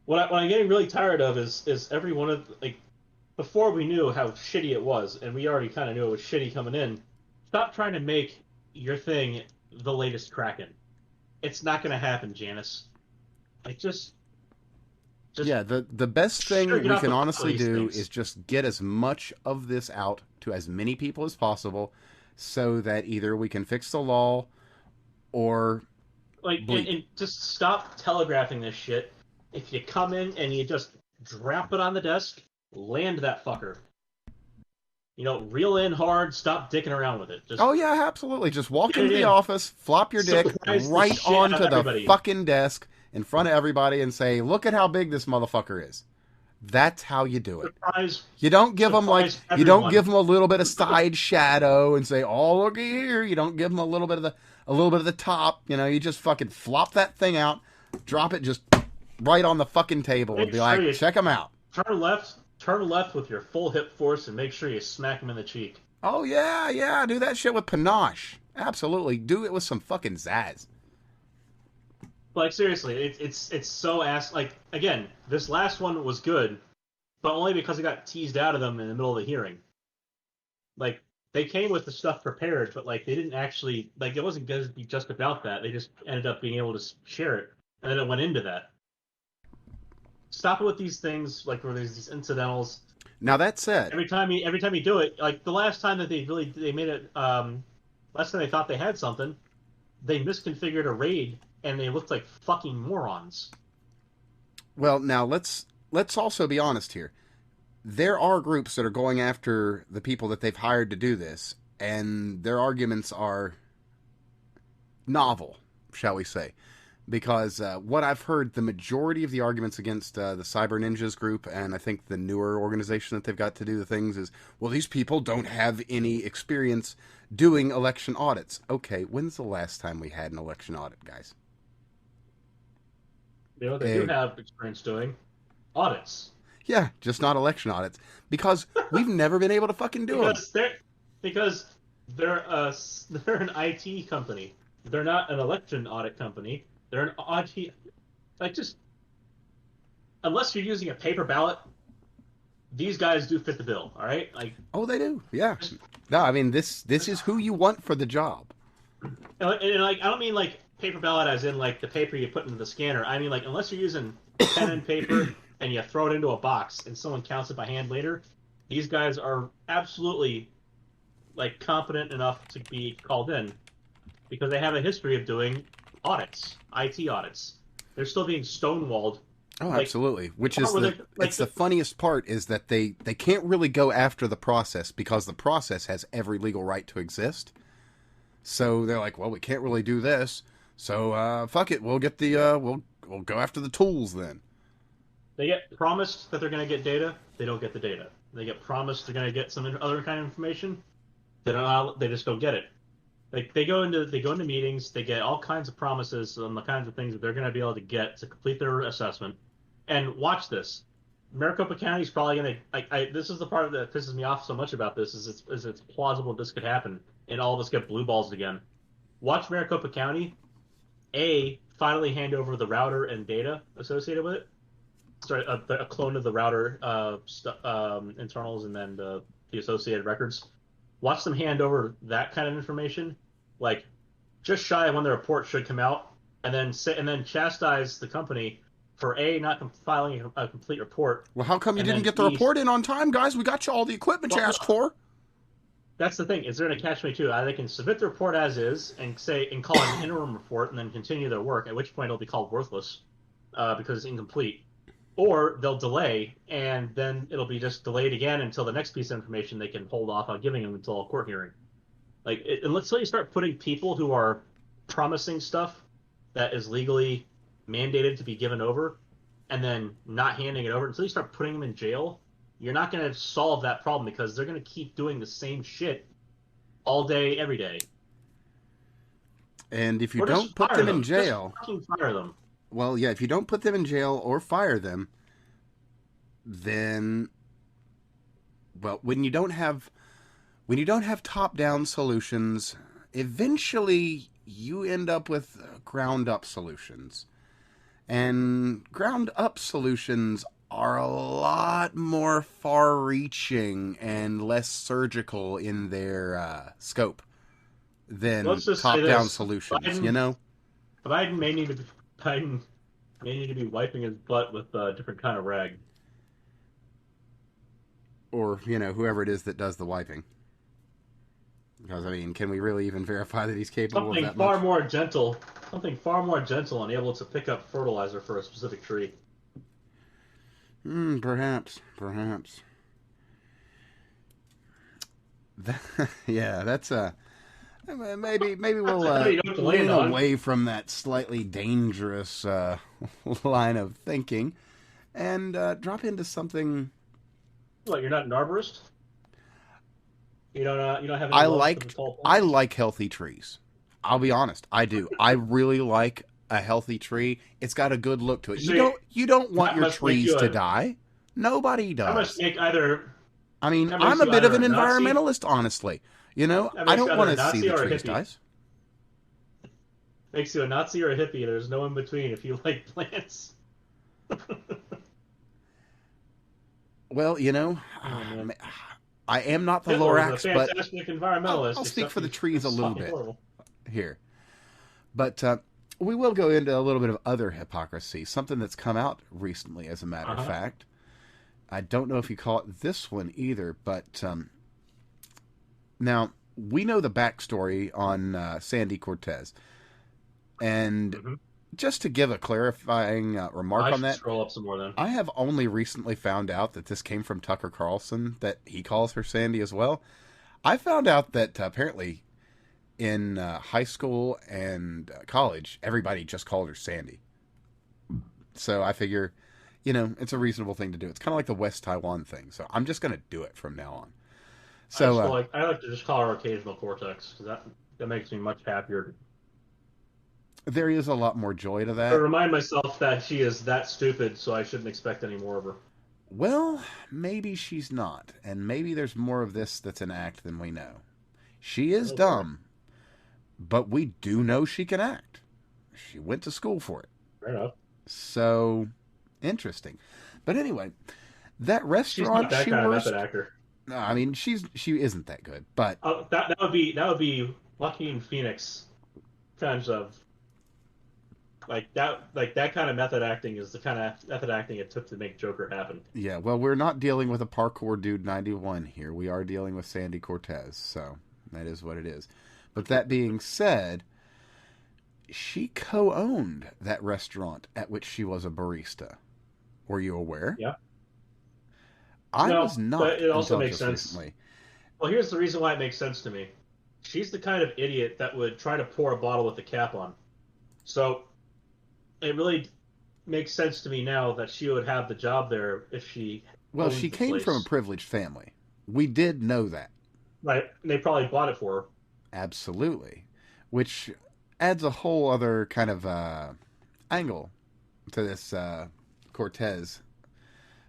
What I'm getting really tired of is every one of, before we knew how shitty it was, and we already kind of knew it was shitty coming in, stop trying to make your thing the latest Kraken. It's not going to happen, Janice. Like, just Yeah, the best sure, thing get we off can the fuck of honestly these do things. is just get as much of this out to as many people as possible so that either we can fix the law or Like, bleep. and just stop telegraphing this shit. If you come in and you just drop it on the desk, land that fucker. Reel in hard. Stop dicking around with it. Just Oh, yeah, absolutely. Just walk get it into the in. office, flop your dick Surprise the right shit out onto of the everybody. fucking desk in front of everybody and say, look at how big this motherfucker is. That's how you do it. Surprise, You don't give them surprise you don't give everyone. them a little bit of side shadow and say, "Oh, looky here." You don't give them a little bit of the top. You just fucking flop that thing out, drop it just right on the fucking table, and Make be sure like, you "Check them out." turn left with your full hip force, and make sure you smack him in the cheek. Oh yeah, yeah, do that shit with panache. Absolutely, do it with some fucking zazz. Like, seriously, it's so ass. Like, again, this last one was good, but only because it got teased out of them in the middle of the hearing. Like, they came with the stuff prepared, but like they didn't actually, like, it wasn't going to be just about that. They just ended up being able to share it, and then it went into that. Stop it with these things, like where there's these incidentals. Now that said, Every time you do it, like the last time that they made it, last time they thought they had something, they misconfigured a raid and they looked like fucking morons. well, now let's also be honest here. There are groups that are going after the people that they've hired to do this, and their arguments are novel, shall we say. Because what I've heard, the majority of the arguments against the Cyber Ninjas group, and I think the newer organization that they've got to do the things is, well, these people don't have any experience doing election audits. Okay, when's the last time we had an election audit, guys? You know what they do Eh, have experience doing? Audits. yeah, just not election audits. Because we've never been able to fucking do them. Because they're an IT company. They're not an election audit company. They're an IT, like, just unless you're using a paper ballot, these guys do fit the bill. All right, like, Oh, they do. Yeah. just, No, I mean this is who you want for the job. like, I don't mean like paper ballot as in like the paper you put into the scanner. I mean, like, unless you're using pen and paper and you throw it into a box and someone counts it by hand later, these guys are absolutely, like, competent enough to be called in because they have a history of doing audits, IT audits. They're still being stonewalled. Oh, Like, absolutely. Which part is where the like it's the funniest part is that they can't really go after the process because the process has every legal right to exist. So they're like, well, we can't really do this. So fuck it, we'll get the we'll go after the tools then. they get promised that they're going to get data, they don't get the data. They get promised they're going to get some other kind of information, they don't. They just don't get it. Like, they go into meetings, they get all kinds of promises on the kinds of things that they're going to be able to get to complete their assessment. And watch this. Maricopa County is probably going to. This is the part that pisses me off so much about this is it's plausible this could happen, and all of us get blue balls again. Watch Maricopa County finally hand over the router and data associated with it. Sorry, a clone of the router internals and then the associated records. Watch them hand over that kind of information, like, just shy of when the report should come out, and then chastise the company for not filing a complete report, Well, how come you and didn't then get the report in on time, guys? We got you all the equipment you well, asked for. that's the thing. Is there a catch 22? They can submit the report as is and call it an interim report and then continue their work, at which point it'll be called worthless because it's incomplete. Or they'll delay, and then it'll be just delayed again until the next piece of information they can hold off on giving them until a court hearing. Until you start putting people who are promising stuff that is legally mandated to be given over, and then not handing it over, until you start putting them in jail, you're not going to solve that problem because they're going to keep doing the same shit all day, every day. And if you Or don't just put fire them in them. Just jail, fucking fire them. well, yeah, if you don't put them in jail or fire them, then well, when you don't have top-down solutions, eventually you end up with ground-up solutions. And ground-up solutions are a lot more far-reaching and less surgical in their scope than Let's just say top-down this: solutions, Biden, you know? Biden may need to. Biden may need to be wiping his butt with a different kind of rag. Or, whoever it is that does the wiping. Because, I mean, can we really even verify that he's capable of Something that far much? more gentle. Something far more gentle and able to pick up fertilizer for a specific tree. Perhaps. Yeah, that's maybe we'll That's you don't have to land lean on. away from that slightly dangerous line of thinking and drop into something. What, you're not an arborist? You don't have any I love for the liked. tall I plants? like healthy trees. I'll be honest, I do. I really like a healthy tree. It's got a good look to it. You You see, don't want that your must make trees you to a die. Nobody that must does. make either I mean, that I'm makes a you bit of either an a Nazi environmentalist, honestly. that I makes you don't either want a to see Nazi the or a trees hippie. die. Makes you a Nazi or a hippie. There's no in between if you like plants. Well, Oh man. I am not the Hitler was a Lorax, but fantastic I'll environmentalist, speak except for the he trees a was little fucking bit horrible. here. But we will go into a little bit of other hypocrisy, something that's come out recently, as a matter of Uh-huh. fact. I don't know if you call it this one either, but now we know the backstory on Sandy Cortez. And Hmm. just to give a clarifying remark I on should that, scroll up some more then. I have only recently found out that this came from Tucker Carlson, that he calls her Sandy as well. I found out that apparently in high school and college, everybody just called her Sandy. So I figure, it's a reasonable thing to do. It's kind of like the West Taiwan thing. So I'm just going to do it from now on. So I like to just call her occasional cortex because that makes me much happier. there is a lot more joy to I that. remind myself that she is that stupid, so I shouldn't expect any more of her. Well, maybe she's not. And maybe there's more of this that's an act than we know. She is Oh boy, dumb, but we do know she can act. She went to school for it. fair enough. So interesting. But anyway, that She's not restaurant that she kind of works. method actor. No, I mean she isn't that good, but That would be Joaquin Phoenix kinds of that kind of method acting is the kind of method acting it took to make Joker happen. yeah. Well, we're not dealing with a parkour dude 91 here. We are dealing with Sandy Cortez, so that is what it is. But that being said, she co-owned that restaurant at which she was a barista. Were you aware? Yeah. I No, was not but it also until makes just sense. recently. Well, here's the reason why it makes sense to me. She's the kind of idiot that would try to pour a bottle with the cap on. So it really makes sense to me now that she would have the job there if she Well, owned she the came from a place. privileged family. We did know that. Right. And they probably bought it for her. Absolutely. Which adds a whole other kind of angle to this Cortez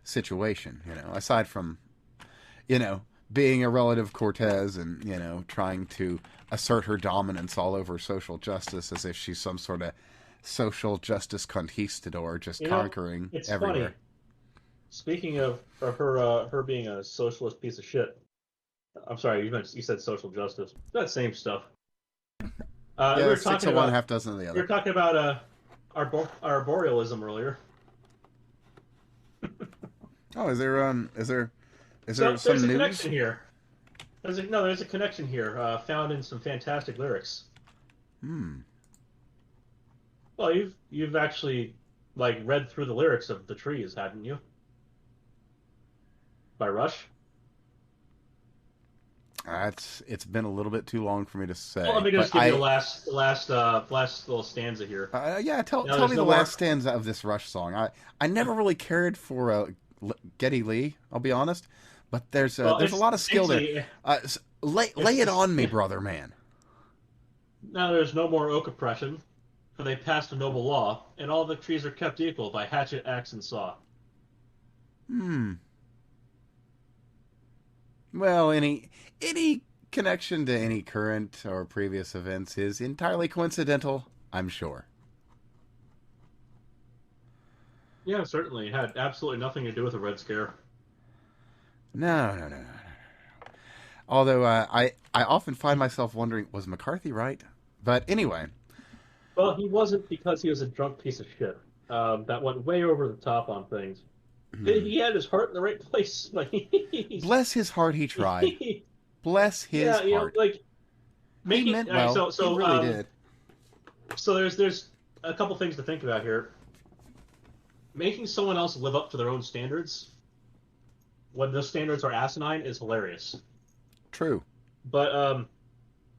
situation, aside from, being a relative Cortez and, trying to assert her dominance all over social justice as if she's some sort of social justice conquistador just You know, conquering it's funny. everywhere. Speaking of her being a socialist piece of shit. I'm sorry, you said social justice. That same stuff. We Yeah, were six talking of one, about half dozen of the we were other. talking about arborealism earlier. Oh, is there So there's some a news? connection here. There's a connection here found in some fantastic lyrics. Hmm. Well, you've actually like read through the lyrics of the trees, hadn't you? By Rush. It's been a little bit too long for me to Well, let say, me but just give you the last little stanza here. yeah, Now tell there's me the no last more. stanza of this Rush song. I never really cared for Geddy Lee. I'll be honest, but Well, there's a it's lot of skill there. basically Lay it it's on me, brother man. now there's no more oak oppression, for they passed a noble law, and all the trees are kept equal by hatchet, axe, and saw. Hmm. Well, any connection to any current or previous events is entirely coincidental, I'm sure. Yeah, certainly. It had absolutely nothing to do with the Red Scare. No, no, no, no. Although I often find myself wondering, was McCarthy right? But anyway, Well, he wasn't because he was a drunk piece of shit. that went way over the top on things. Hmm. He had his heart in the right place. Like Bless his heart, he tried. Bless his yeah, heart. like He making. meant All right, well. so He so really um, did. so there's a couple things to think about here. Making someone else live up to their own standards when those standards are asinine is hilarious. True. But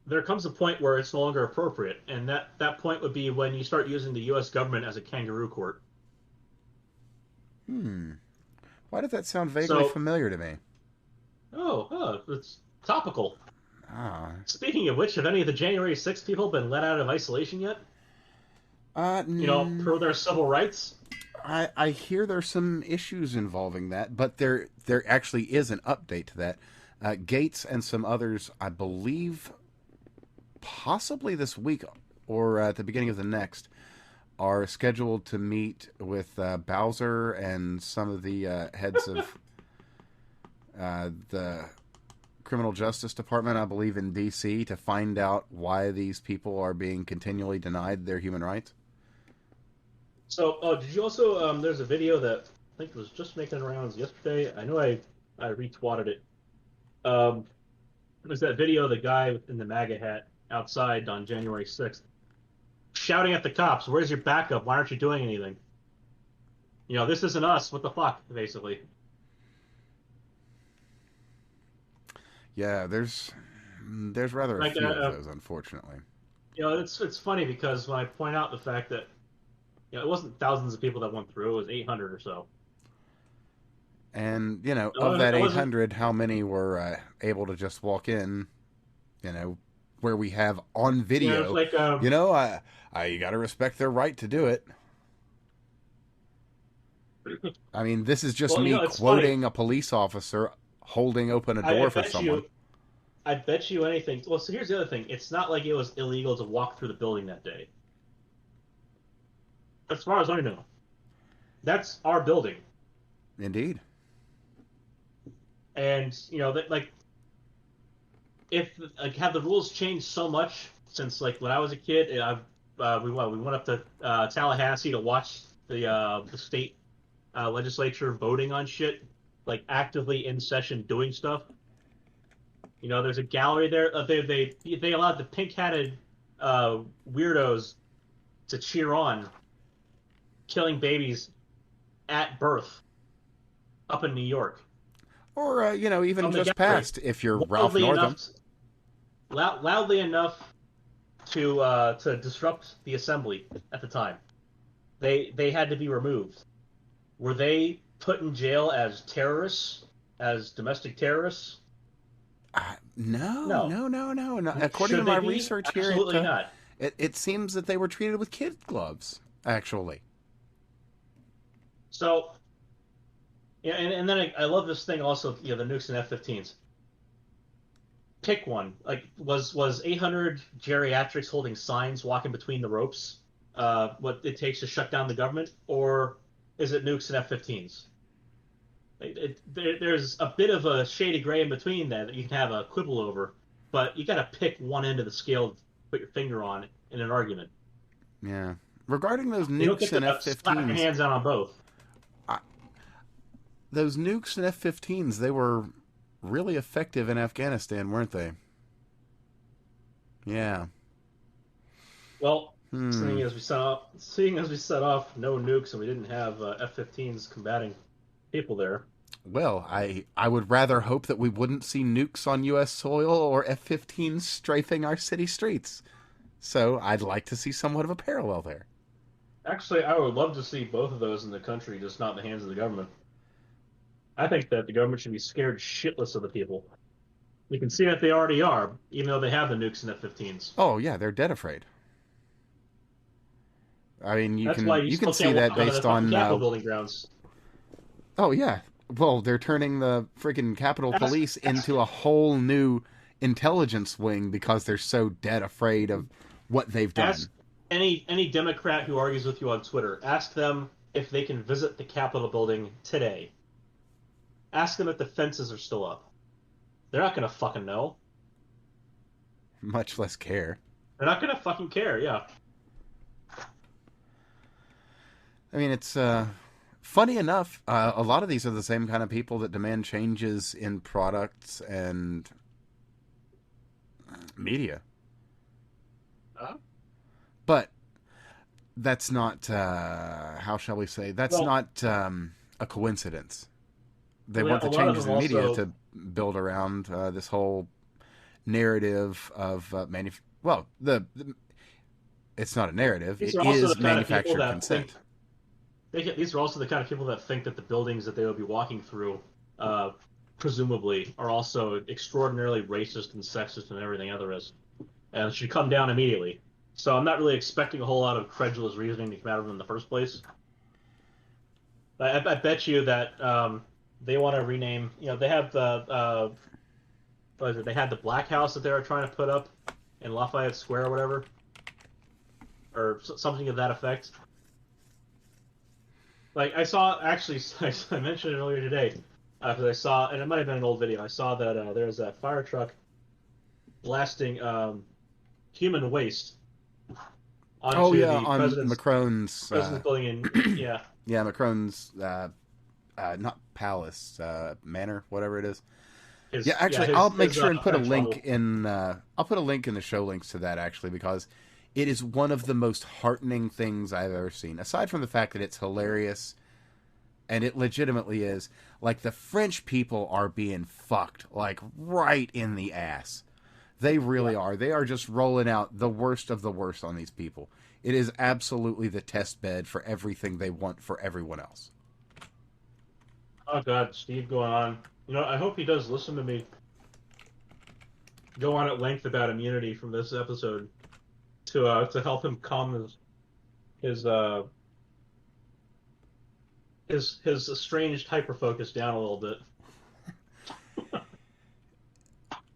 there comes a point where it's no longer appropriate, and that point would be when you start using the U.S. government as a kangaroo court. Hmm. Why does that sound vaguely So, familiar to me? it's topical. Ah. Speaking of which, have any of the January 6th people been let out of isolation yet? Uh, Per their civil rights? I hear there's some issues involving that, but there actually is an update to that. Gates and some others, I believe, possibly this week or at the beginning of the next, are scheduled to meet with Bowser and some of the heads of the criminal justice department, I believe, in D.C. to find out why these people are being continually denied their human rights. So, did you also? There's a video that I think was just making rounds yesterday. I know I retweeted it. Um, there's that video of the guy in the MAGA hat outside on January 6th shouting at the cops, "Where's your backup? Why aren't you doing anything? This isn't us. What the fuck?" Basically. Yeah, there's rather a Like, few of those, unfortunately. it's funny because when I point out the fact that it wasn't thousands of people that went through; it was 800 or so. And, of that It wasn't. 800, how many were able to just walk in, where we have on It's video, like you got to respect their right to do it. I mean, this is just well, me it's funny. quoting a police officer holding open a I door for bet someone. I bet you anything. Well, so here's the other thing. It's not like it was illegal to walk through the building that day. As far as I know, that's our building, Indeed. and that like if like have the rules changed so much since like when I was a kid, we went up to Tallahassee to watch the state legislature voting on shit, like actively in session doing stuff. There's a gallery there. They allowed the pink hatted weirdos to cheer on killing babies at birth up in New York Or, even from the just gallery, past, if you're Ralph loudly Northam. enough, loudly enough to disrupt the assembly at the time. They had to be removed. Were they put in jail as terrorists, as domestic terrorists? No, No. no, no, no, no. According to Should my they be? research here, Absolutely not. it seems that they were treated with kid gloves, actually. So, yeah, and then I love this thing also. The nukes and F-15s. Pick one. Like, was 800 geriatrics holding signs, walking between the ropes, what it takes to shut down the government, or is it nukes and F-15s? There's a bit of a shady gray in between that you can have a quibble over, but you got to pick one end of the scale to put your finger on in an argument. Yeah. Regarding those You don't get nukes and to slap your F-15s, hands out on both. I, those nukes and F-15s, they were really effective in Afghanistan, weren't they? Yeah. Well, Hmm. seeing as we set off no nukes and we didn't have F-15s combating people there. Well, I would rather hope that we wouldn't see nukes on U.S. soil or F-15s strafing our city streets. So I'd like to see somewhat of a parallel there. Actually, I would love to see both of those in the country, just not in the hands of the government. I think that the government should be scared shitless of the people. You can see that they already are, even though they have the nukes and F-15s. Oh yeah, they're dead afraid. I mean, That's why you you can still see can't that walk onto the based fucking on. Capitol building grounds. Oh yeah, well they're turning the freaking Capitol Ask, Police ask, into a whole new intelligence wing because they're so dead afraid of what they've done. ask any Democrat who argues with you on Twitter. Ask them if they can visit the Capitol building today. Ask them if the fences are still up. They're not gonna fucking know. Much less care. They're not gonna fucking care. Yeah. I mean, it's funny enough. A lot of these are the same kind of people that demand changes in products and media, Uh, but that's not. How shall we say? That's well, not a coincidence. They want a the lot of changes them in media also. to build around this whole narrative of Well, the it's not a narrative. These It are also the is kind of people manufactured that think consent. these are also the kind of people that think that the buildings that they will be walking through, uh, presumably, are also extraordinarily racist and sexist and everything other is, and should come down immediately. So I'm not really expecting a whole lot of credulous reasoning to come out of them in the first place. I bet you that they want to rename. You know, they have the what is it? They had the Black House that they were trying to put up in Lafayette Square or whatever, or something of that effect. Like I saw, actually, I mentioned it earlier today because I saw, and it might have been an old video. I saw that there's a fire truck blasting human waste Oh onto yeah, the on Macron's. president's building in, yeah, Yeah, Macron's. Not palace, manor, whatever it is. Yeah, actually, I'll make his sure and put a French link hovel. in. I'll put a link in the show links to that actually because it is one of the most heartening things I've ever seen. Aside from the fact that it's hilarious, and it legitimately is. Like the French people are being fucked, like right in the ass. They Yeah. really are. They are just rolling out the worst of the worst on these people. It is absolutely the test bed for everything they want for everyone else. Oh God, Steve going on. You know, I hope he does listen to me go on at length about immunity from this episode to help him calm his uh his estranged hyperfocus down a little bit.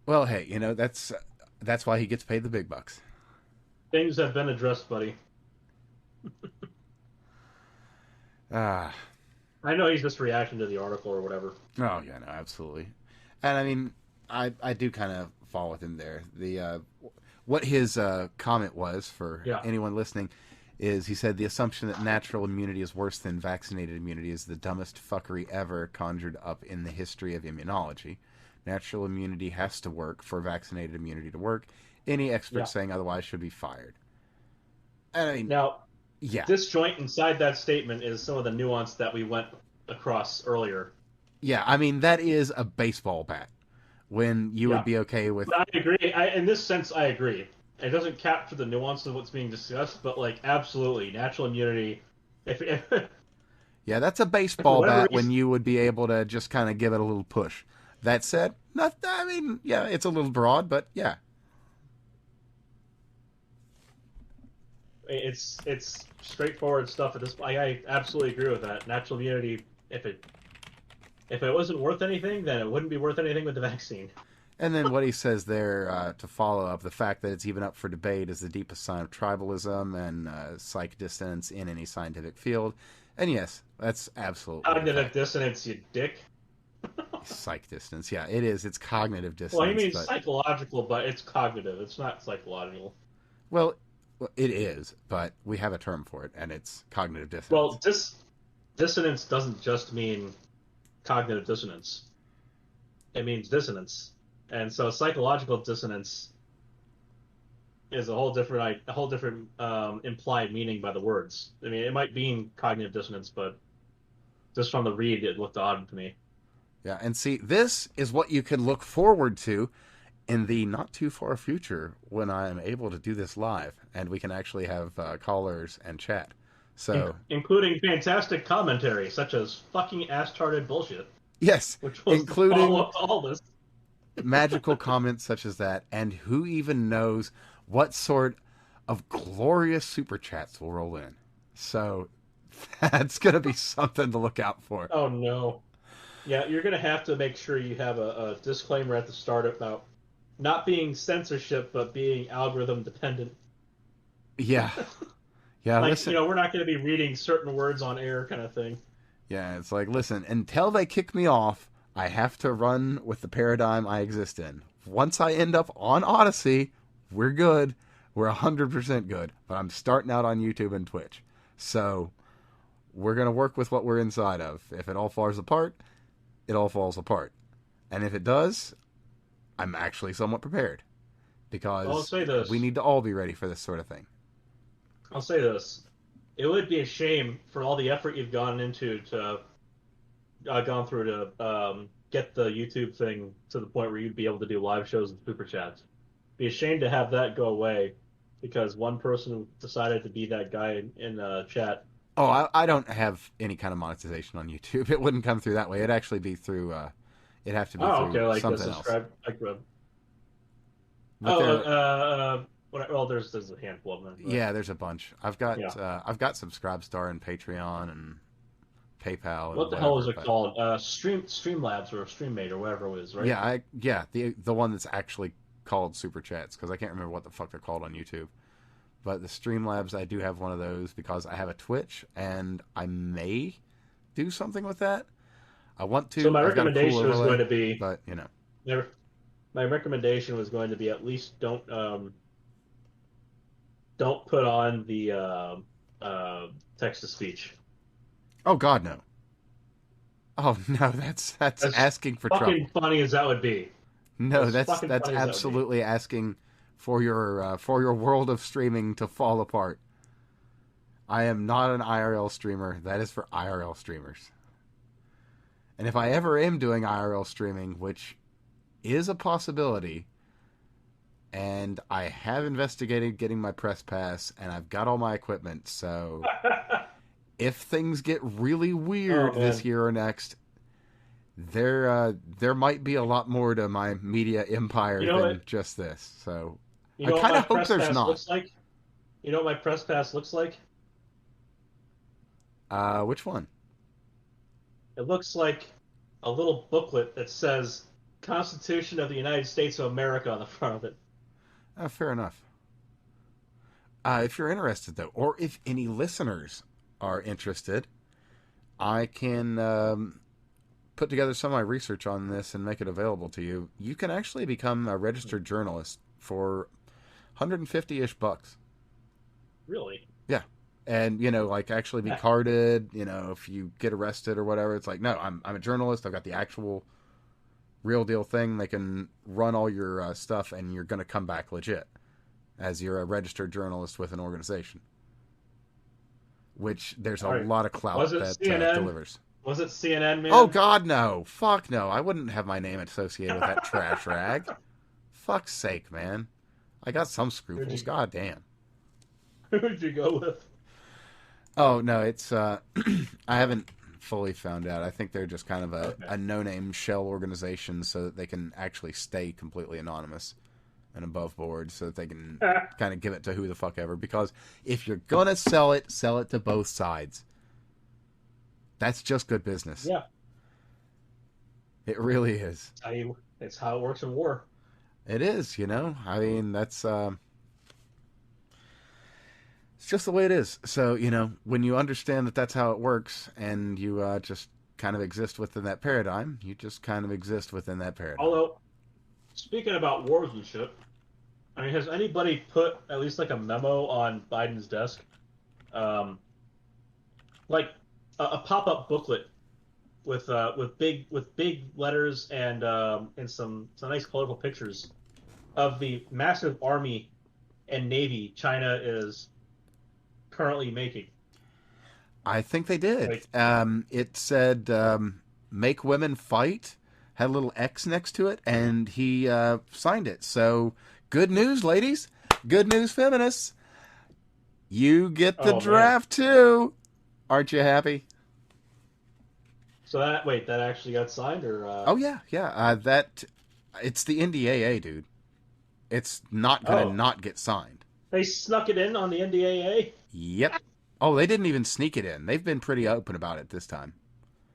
Well, hey, that's why he gets paid the big bucks. Things have been addressed, buddy. Ah, I know he's just reacting to the article or whatever. oh yeah, no, absolutely. And I mean, I do kind of fall with him there. The what his comment was for Yeah, anyone listening is he said the assumption that natural immunity is worse than vaccinated immunity is the dumbest fuckery ever conjured up in the history of immunology. Natural immunity has to work for vaccinated immunity to work. Any expert yeah. saying otherwise should be fired. And I mean, Now, yeah, disjoint inside that statement is some of the nuance that we went across earlier. yeah. I mean, that is a baseball bat. When you would Yeah, be okay with, but I agree. In this sense, I agree. It doesn't capture the nuance of what's being discussed, but like absolutely, natural immunity. If yeah, that's a for baseball whatever bat when reason, you would be able to just kind of give it a little push. That said, not. I mean, yeah, it's a little broad, but yeah, it's straightforward stuff. At this, I absolutely agree with that. Natural immunity. If it wasn't worth anything, then it wouldn't be worth anything with the vaccine. And then what he says there to follow up, the fact that it's even up for debate is the deepest sign of tribalism and psych dissonance in any scientific field. And yes, that's absolutely a Cognitive fact. dissonance, you dick. Psych distance, yeah, it is. It's cognitive Well, he dissonance, means but psychological, but it's cognitive. It's not psychological. well, it is. But we have a term for it, and it's cognitive Well, dissonance. dissonance doesn't just mean cognitive dissonance. It means dissonance, and so psychological dissonance is a whole different implied meaning by the words. I mean, it might mean cognitive dissonance, but just from the read, it looked odd to me. Yeah, and see, this is what you can look forward to in the not too far future when I am able to do this live and we can actually have callers and chat. So, Including fantastic commentary, such as fucking ass-charted bullshit, yes, which was the including follow-up to all this. magical comments such as that, and who even knows what sort of glorious super chats will roll in. So, that's going to be something to look out for. Oh no. Yeah, you're gonna have to make sure you have a disclaimer at the start about not being censorship, but being algorithm dependent. Yeah, yeah, Like, listen. we're not gonna be reading certain words on air kind of thing. Yeah, it's like, listen, until they kick me off, I have to run with the paradigm I exist in. Once I end up on Odyssey, we're good. We're 100% good. But I'm starting out on YouTube and Twitch. So, we're going to work with what we're inside of. If it all falls apart, it all falls apart. And if it does, I'm actually somewhat prepared. I'll Because say we this. need to all be ready for this sort of thing. I'll say this. It would be a shame for all the effort you've gone into to gone through to get the YouTube thing to the point where you'd be able to do live shows and super chats. Be a shame to have that go away because one person decided to be that guy in chat. Oh, I don't have any kind of monetization on YouTube. It wouldn't come through that way. It'd actually be through, it'd have to be Oh, okay, through like a something else. subscribe, like But there, well, there's a handful of them. But, yeah, there's a bunch. yeah. I've got Subscribestar and Patreon and PayPal and What the hell whatever. is it But called? Streamlabs or Streammate or whatever it was, right? yeah, the one that's actually called Super Chats, because I can't remember what the fuck they're called on YouTube. But the Streamlabs, I do have one of those because I have a Twitch and I may do something with that. I want to. So my I've got a cool recommendation was overlay, going to be but you know. my recommendation was going to be at least don't put on the text to speech. Oh God, no. Oh no, that's As asking for fucking trouble. funny as that would be. No, As that's fucking that's funny as that would be. absolutely asking for your world of streaming to fall apart. I am not an IRL streamer. That is for IRL streamers. And if I ever am doing IRL streaming, which is a possibility, and I have investigated getting my press pass, and I've got all my equipment, so if things get really weird Oh this man. year or next, there might be a lot more to my media empire You know than what? just this. So You I know what kind my of hope press there's pass not. looks like? You know what my press pass looks like? Which one? It looks like a little booklet that says Constitution of the United States of America on the front of it. Fair enough. If you're interested, though, or if any listeners are interested, I can put together some of my research on this and make it available to you. You can actually become a registered journalist for 150-ish bucks. Really? Yeah. And, like actually be carded, if you get arrested or whatever, it's like, no, I'm a journalist. I've got the actual real deal thing. They can run all your stuff and you're going to come back legit as you're a registered journalist with an organization. Which there's a All right. lot of clout Was it that CNN? delivers. Was it CNN, man? Oh, God, no. Fuck no. I wouldn't have my name associated with that trash rag. Fuck's sake, man. I got some scruples. God damn. Who'd you go with? Oh, no, it's, I haven't fully found out. I think they're just kind of a no-name shell organization so that they can actually stay completely anonymous and above board so that they can kind of give it to who the fuck ever. Because if you're going to sell it to both sides. That's just good business. Yeah. It really is. It's how it works in war. It is, I mean, that's it's just the way it is. So, when you understand that that's how it works and you just kind of exist within that paradigm, you just kind of exist within that paradigm. Although, speaking about wars and shit, I mean, has anybody put at least like a memo on Biden's desk? Like a pop-up booklet with big letters and some nice colorful pictures of the massive army and navy China is currently making. I think they did. Like, it said "Make Women Fight," had a little X next to it, and he signed it. So good news, ladies. Good news, feminists. You get the draft too. Aren't you happy? So that actually got signed, or? Oh yeah. That it's the NDAA, dude. It's not gonna not get signed. They snuck it in on the NDAA. Yep. Oh, they didn't even sneak it in. They've been pretty open about it this time.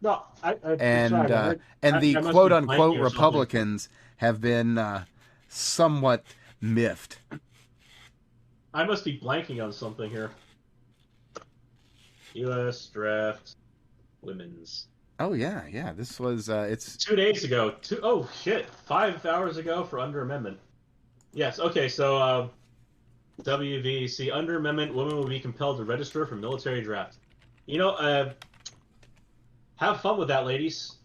No, and the quote unquote Republicans have been somewhat miffed. I must be blanking on something here. U.S. draft women's. Oh yeah. This was it's 2 days ago. 5 hours ago for under amendment. Yes. Okay. So WVC under amendment, women will be compelled to register for military draft. You know, have fun with that, ladies.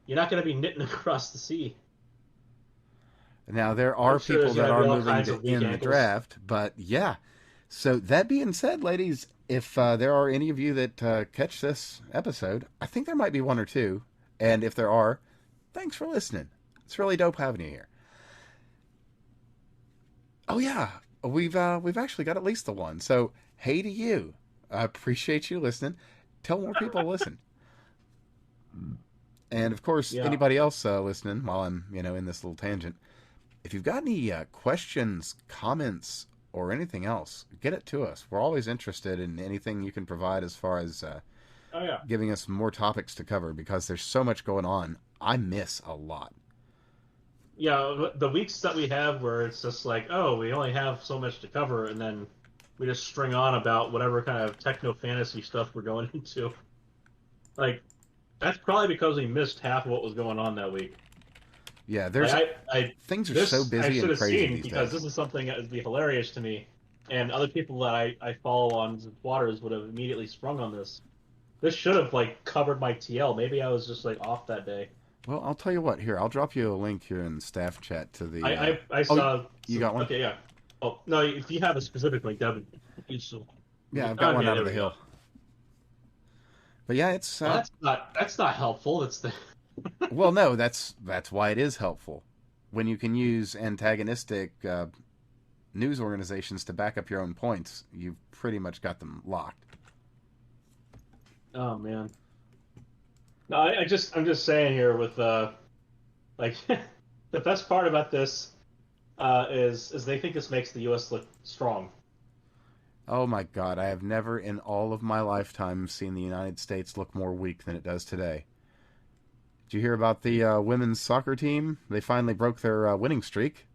You're not going to be knitting across the sea. Now, there I'm are sure people there's going that to be are all moving kinds to of weak in the ankles. draft, but yeah. So, that being said, ladies, if there are any of you that catch this episode, I think there might be one or two. And if there are, thanks for listening. It's really dope having you here. Oh, yeah. We've actually got at least the one. So, hey to you. I appreciate you listening. Tell more people to listen. And of course, Yeah. anybody else listening while I'm, in this little tangent, if you've got any questions, comments, or anything else, get it to us. We're always interested in anything you can provide as far as Oh yeah. giving us more topics to cover because there's so much going on. I miss a lot. Yeah, the weeks that we have where it's just like, oh, we only have so much to cover, and then we just string on about whatever kind of techno fantasy stuff we're going into. Like, that's probably because we missed half of what was going on that week. Yeah, Like, there's I things are so this I busy should and have crazy seen these because days. this is something that would be hilarious to me, and other people that I follow on Waters would have immediately sprung on this. This should have like covered my TL. Maybe I was just like off that day. Well, I'll tell you what. Here, I'll drop you a link here in the staff chat to the. I Oh, saw you some. got one? Okay, yeah. Oh no, if you have a specific link, that would be useful. Yeah, I've got one Okay, out there of the we go. hill. But yeah, it's Well, that's not helpful. That's the well, no, that's why it is helpful when you can use antagonistic news organizations to back up your own points. You've pretty much got them locked. oh man. No, I'm just saying here with like the best part about this is they think this makes the U.S. look strong. Oh my God, I have never in all of my lifetime seen the United States look more weak than it does today. Did you hear about the women's soccer team? They finally broke their winning streak.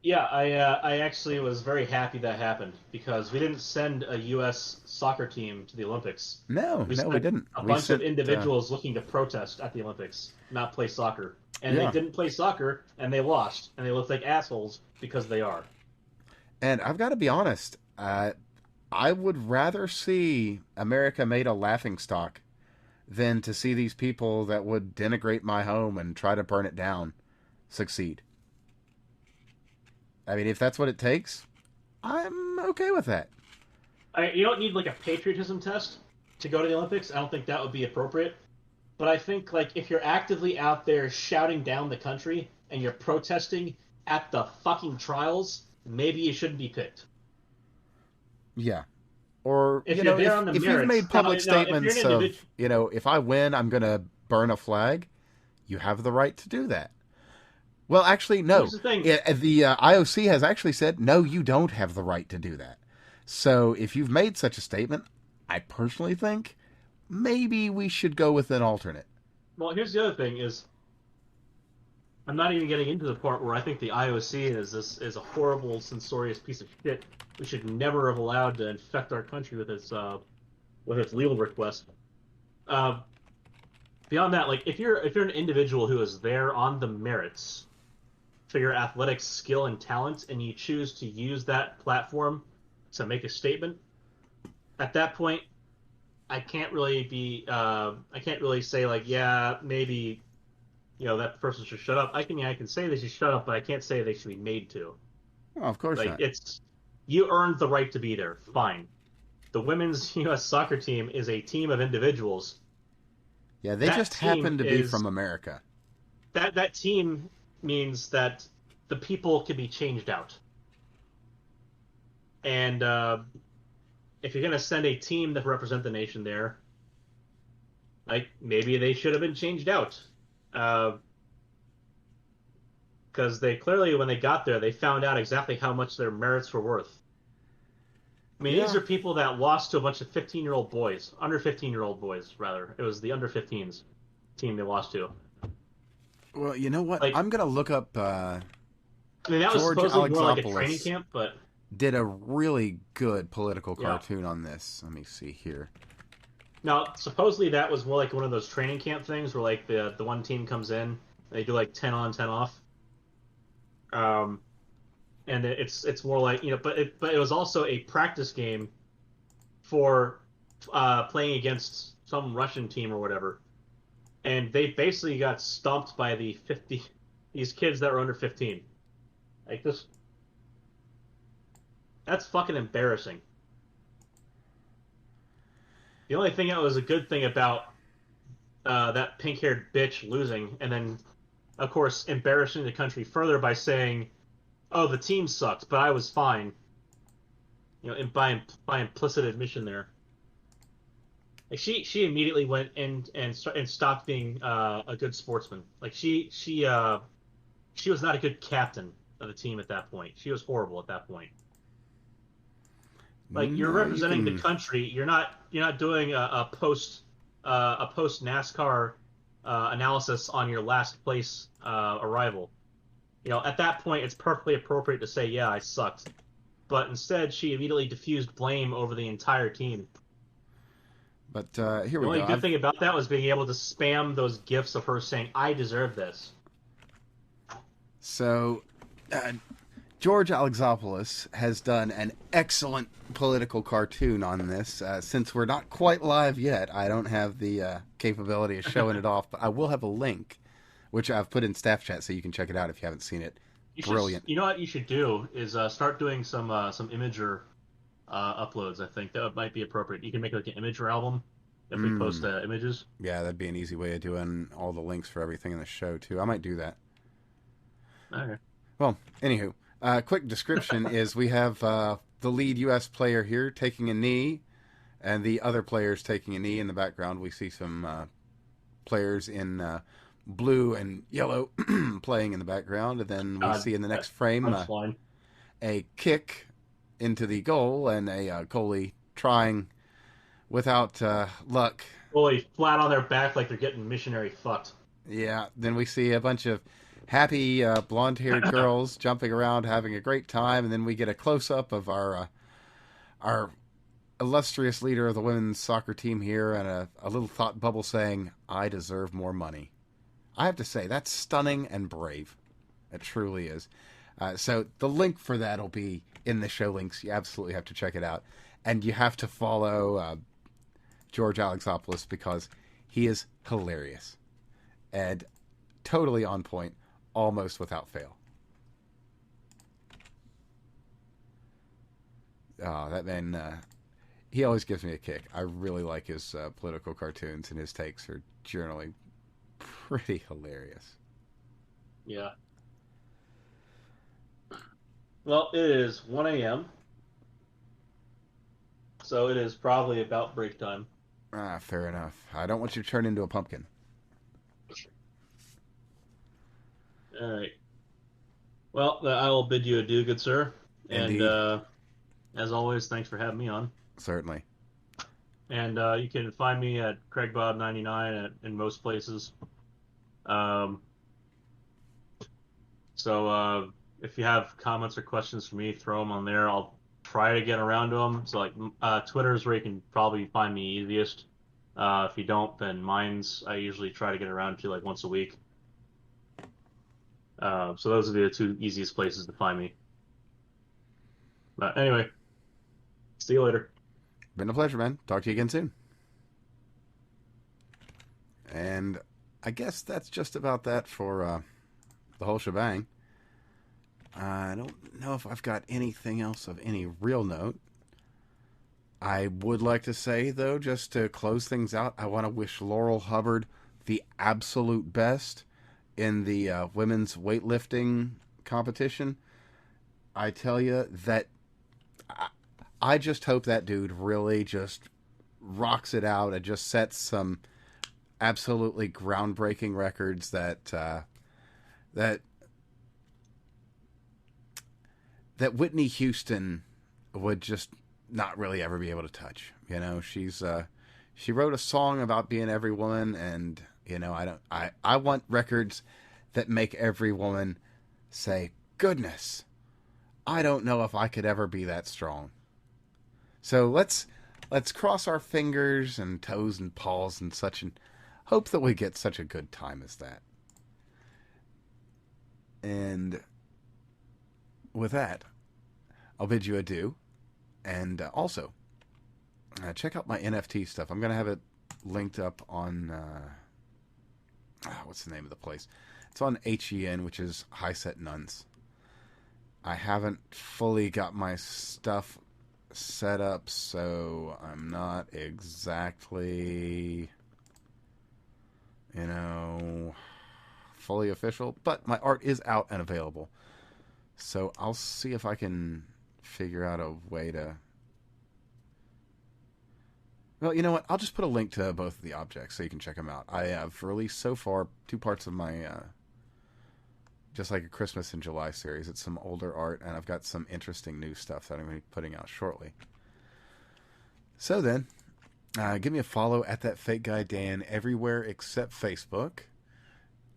Yeah, I actually was very happy that happened because we didn't send a U.S. soccer team to the Olympics. No, We no, we sent didn't. a We bunch of sent. individuals looking to protest at the Olympics, not play soccer. And they Yeah, didn't play soccer, and they lost, and they looked like assholes because they are. and I've got to be honest. I would rather see America made a laughing stock than to see these people that would denigrate my home and try to burn it down succeed. I mean, if that's what it takes, I'm okay with that. You don't need like a patriotism test to go to the Olympics. I don't think that would be appropriate. But I think like if you're actively out there shouting down the country and you're protesting at the fucking trials, maybe you shouldn't be picked. Yeah. Or, If you're there on the if you've merits, made public no, if you're an statements of, individual, if I win, I'm going to burn a flag, you have the right to do that. Well, actually, here's no. the thing. The IOC has actually said, no, you don't have the right to do that. So if you've made such a statement, I personally think maybe we should go with an alternate. Well, here's the other thing: is I'm not even getting into the part where I think the IOC is a horrible, censorious piece of shit. We should never have allowed to infect our country with its legal request. Uh, Beyond that, like if you're an individual who is there on the merits for your athletic skill and talent, and you choose to use that platform to make a statement, at that point, I can't really say like, yeah, maybe that person should shut up. I can say they should shut up, but I can't say they should be made to. Well, of course Like not. it's you earned the right to be there. Fine. The women's U.S. soccer team is a team of individuals. Yeah, they That just team happen to be is from America. that team means that the people can be changed out. And if you're gonna send a team that represent the nation there, like maybe they should have been changed out. Because they clearly, when they got there, they found out exactly how much their merits were worth. I mean, these Yeah. are people that lost to a bunch of 15-year-old boys, under 15-year-old boys, rather. It was the under 15s team they lost to. Well, you know what? Like, I'm going to look up I mean, that was George supposedly more like a training Alexopoulos. camp, but Did a really good political yeah. cartoon on this. Let me see here. Now, supposedly that was more like one of those training camp things where like the one team comes in, they do like 10 on, 10 off. And it's more like but it was also a practice game for playing against some Russian team or whatever, and they basically got stomped by these kids that were under 15. Like this, that's fucking embarrassing. The only thing that was a good thing about that pink-haired bitch losing, and then of course embarrassing the country further by saying, "Oh, the team sucked, but I was fine." By implicit admission there. Like she immediately went and stopped being a good sportsman. Like she was not a good captain of the team at that point. She was horrible at that point. Like you're No, you representing the can. country. You're not doing a post NASCAR analysis on your last place arrival. At that point, it's perfectly appropriate to say, "Yeah, I sucked." But instead, she immediately diffused blame over the entire team. But here The we only go. good thing about that was being able to spam those gifs of her saying, "I deserve this." So, uh, George Alexopoulos has done an excellent political cartoon on this. Since we're not quite live yet, I don't have the capability of showing it off, but I will have a link, which I've put in staff chat so you can check it out if you haven't seen it. You should, Brilliant. you know what you should do is start doing some Imager uploads. I think that might be appropriate. You can make like an Imager album if we post Mm, images. yeah, that'd be an easy way of doing all the links for everything in the show, too. I might do that. Okay. Well, anywho, quick description is we have the lead U.S. player here taking a knee, and the other players taking a knee. In the background, we see some players in blue and yellow playing in the background, and then we God, see in the that next frame punchline. a kick into the goal, and a goalie trying without luck. Fully flat on their back like they're getting missionary fucked. Yeah, then we see a bunch of happy blonde-haired girls jumping around, having a great time, and then we get a close-up of our illustrious leader of the women's soccer team here, and a little thought bubble saying, "I deserve more money." I have to say that's stunning and brave. It truly is. So the link for that will be in the show links. You absolutely have to check it out, and you have to follow George Alexopoulos because he is hilarious and totally on point, almost without fail. Oh, that man, he always gives me a kick. I really like his political cartoons, and his takes are generally pretty hilarious. Yeah. Well, it is 1 a.m., so it is probably about break time. Ah, fair enough. I don't want you to turn into a pumpkin. All right. Well, I will bid you adieu, good sir. And Indeed. as always, thanks for having me on. Certainly. And you can find me at CraigBob99 in most places. Um, so if you have comments or questions for me, throw them on there. I'll try to get around to them. So like Twitter is where you can probably find me easiest. If you don't, then mine's I usually try to get around to like once a week. So those would be the two easiest places to find me. But anyway, see you later. Been a pleasure, man. Talk to you again soon. And I guess that's just about that for the whole shebang. I don't know if I've got anything else of any real note. I would like to say, though, just to close things out, I want to wish Laurel Hubbard the absolute best in the women's weightlifting competition. I tell you that I just hope that dude really just rocks it out and just sets some absolutely groundbreaking records that that Whitney Houston would just not really ever be able to touch. You know, she wrote a song about being every woman, and I want records that make every woman say, "Goodness, I don't know if I could ever be that strong." So let's cross our fingers and toes and paws and such, and hope that we get such a good time as that. And with that, I'll bid you adieu. And also, check out my NFT stuff. I'm gonna have it linked up on what's the name of the place? It's on HEN, which is High Set Nuns. I haven't fully got my stuff set up, so I'm not exactly, fully official, but my art is out and available. So I'll see if I can figure out a way to... Well, you know what? I'll just put a link to both of the objects so you can check them out. I have released so far 2 parts of my Just Like a Christmas in July series. It's some older art, and I've got some interesting new stuff that I'm going to be putting out shortly. So then, give me a follow at That Fake Guy Dan everywhere except Facebook.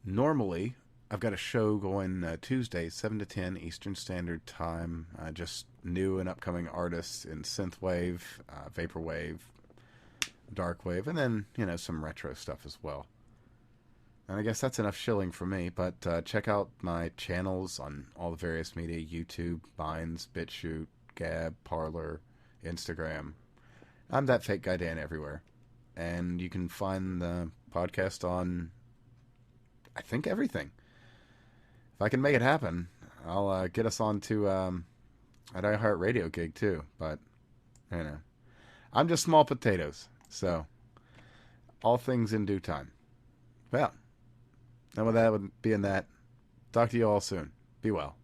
Normally, I've got a show going Tuesdays, 7 to 10 Eastern Standard Time. Just new and upcoming artists in synthwave, vaporwave, darkwave, and then, some retro stuff as well. And I guess that's enough shilling for me, but check out my channels on all the various media: YouTube, Vines, BitChute, Gab, Parler, Instagram. I'm That Fake Guy Dan everywhere. And you can find the podcast on, I think, everything. If I can make it happen, I'll get us on to an iHeartRadio gig too. But, I'm just small potatoes. So, all things in due time. Well, and with that being that, talk to you all soon. Be well.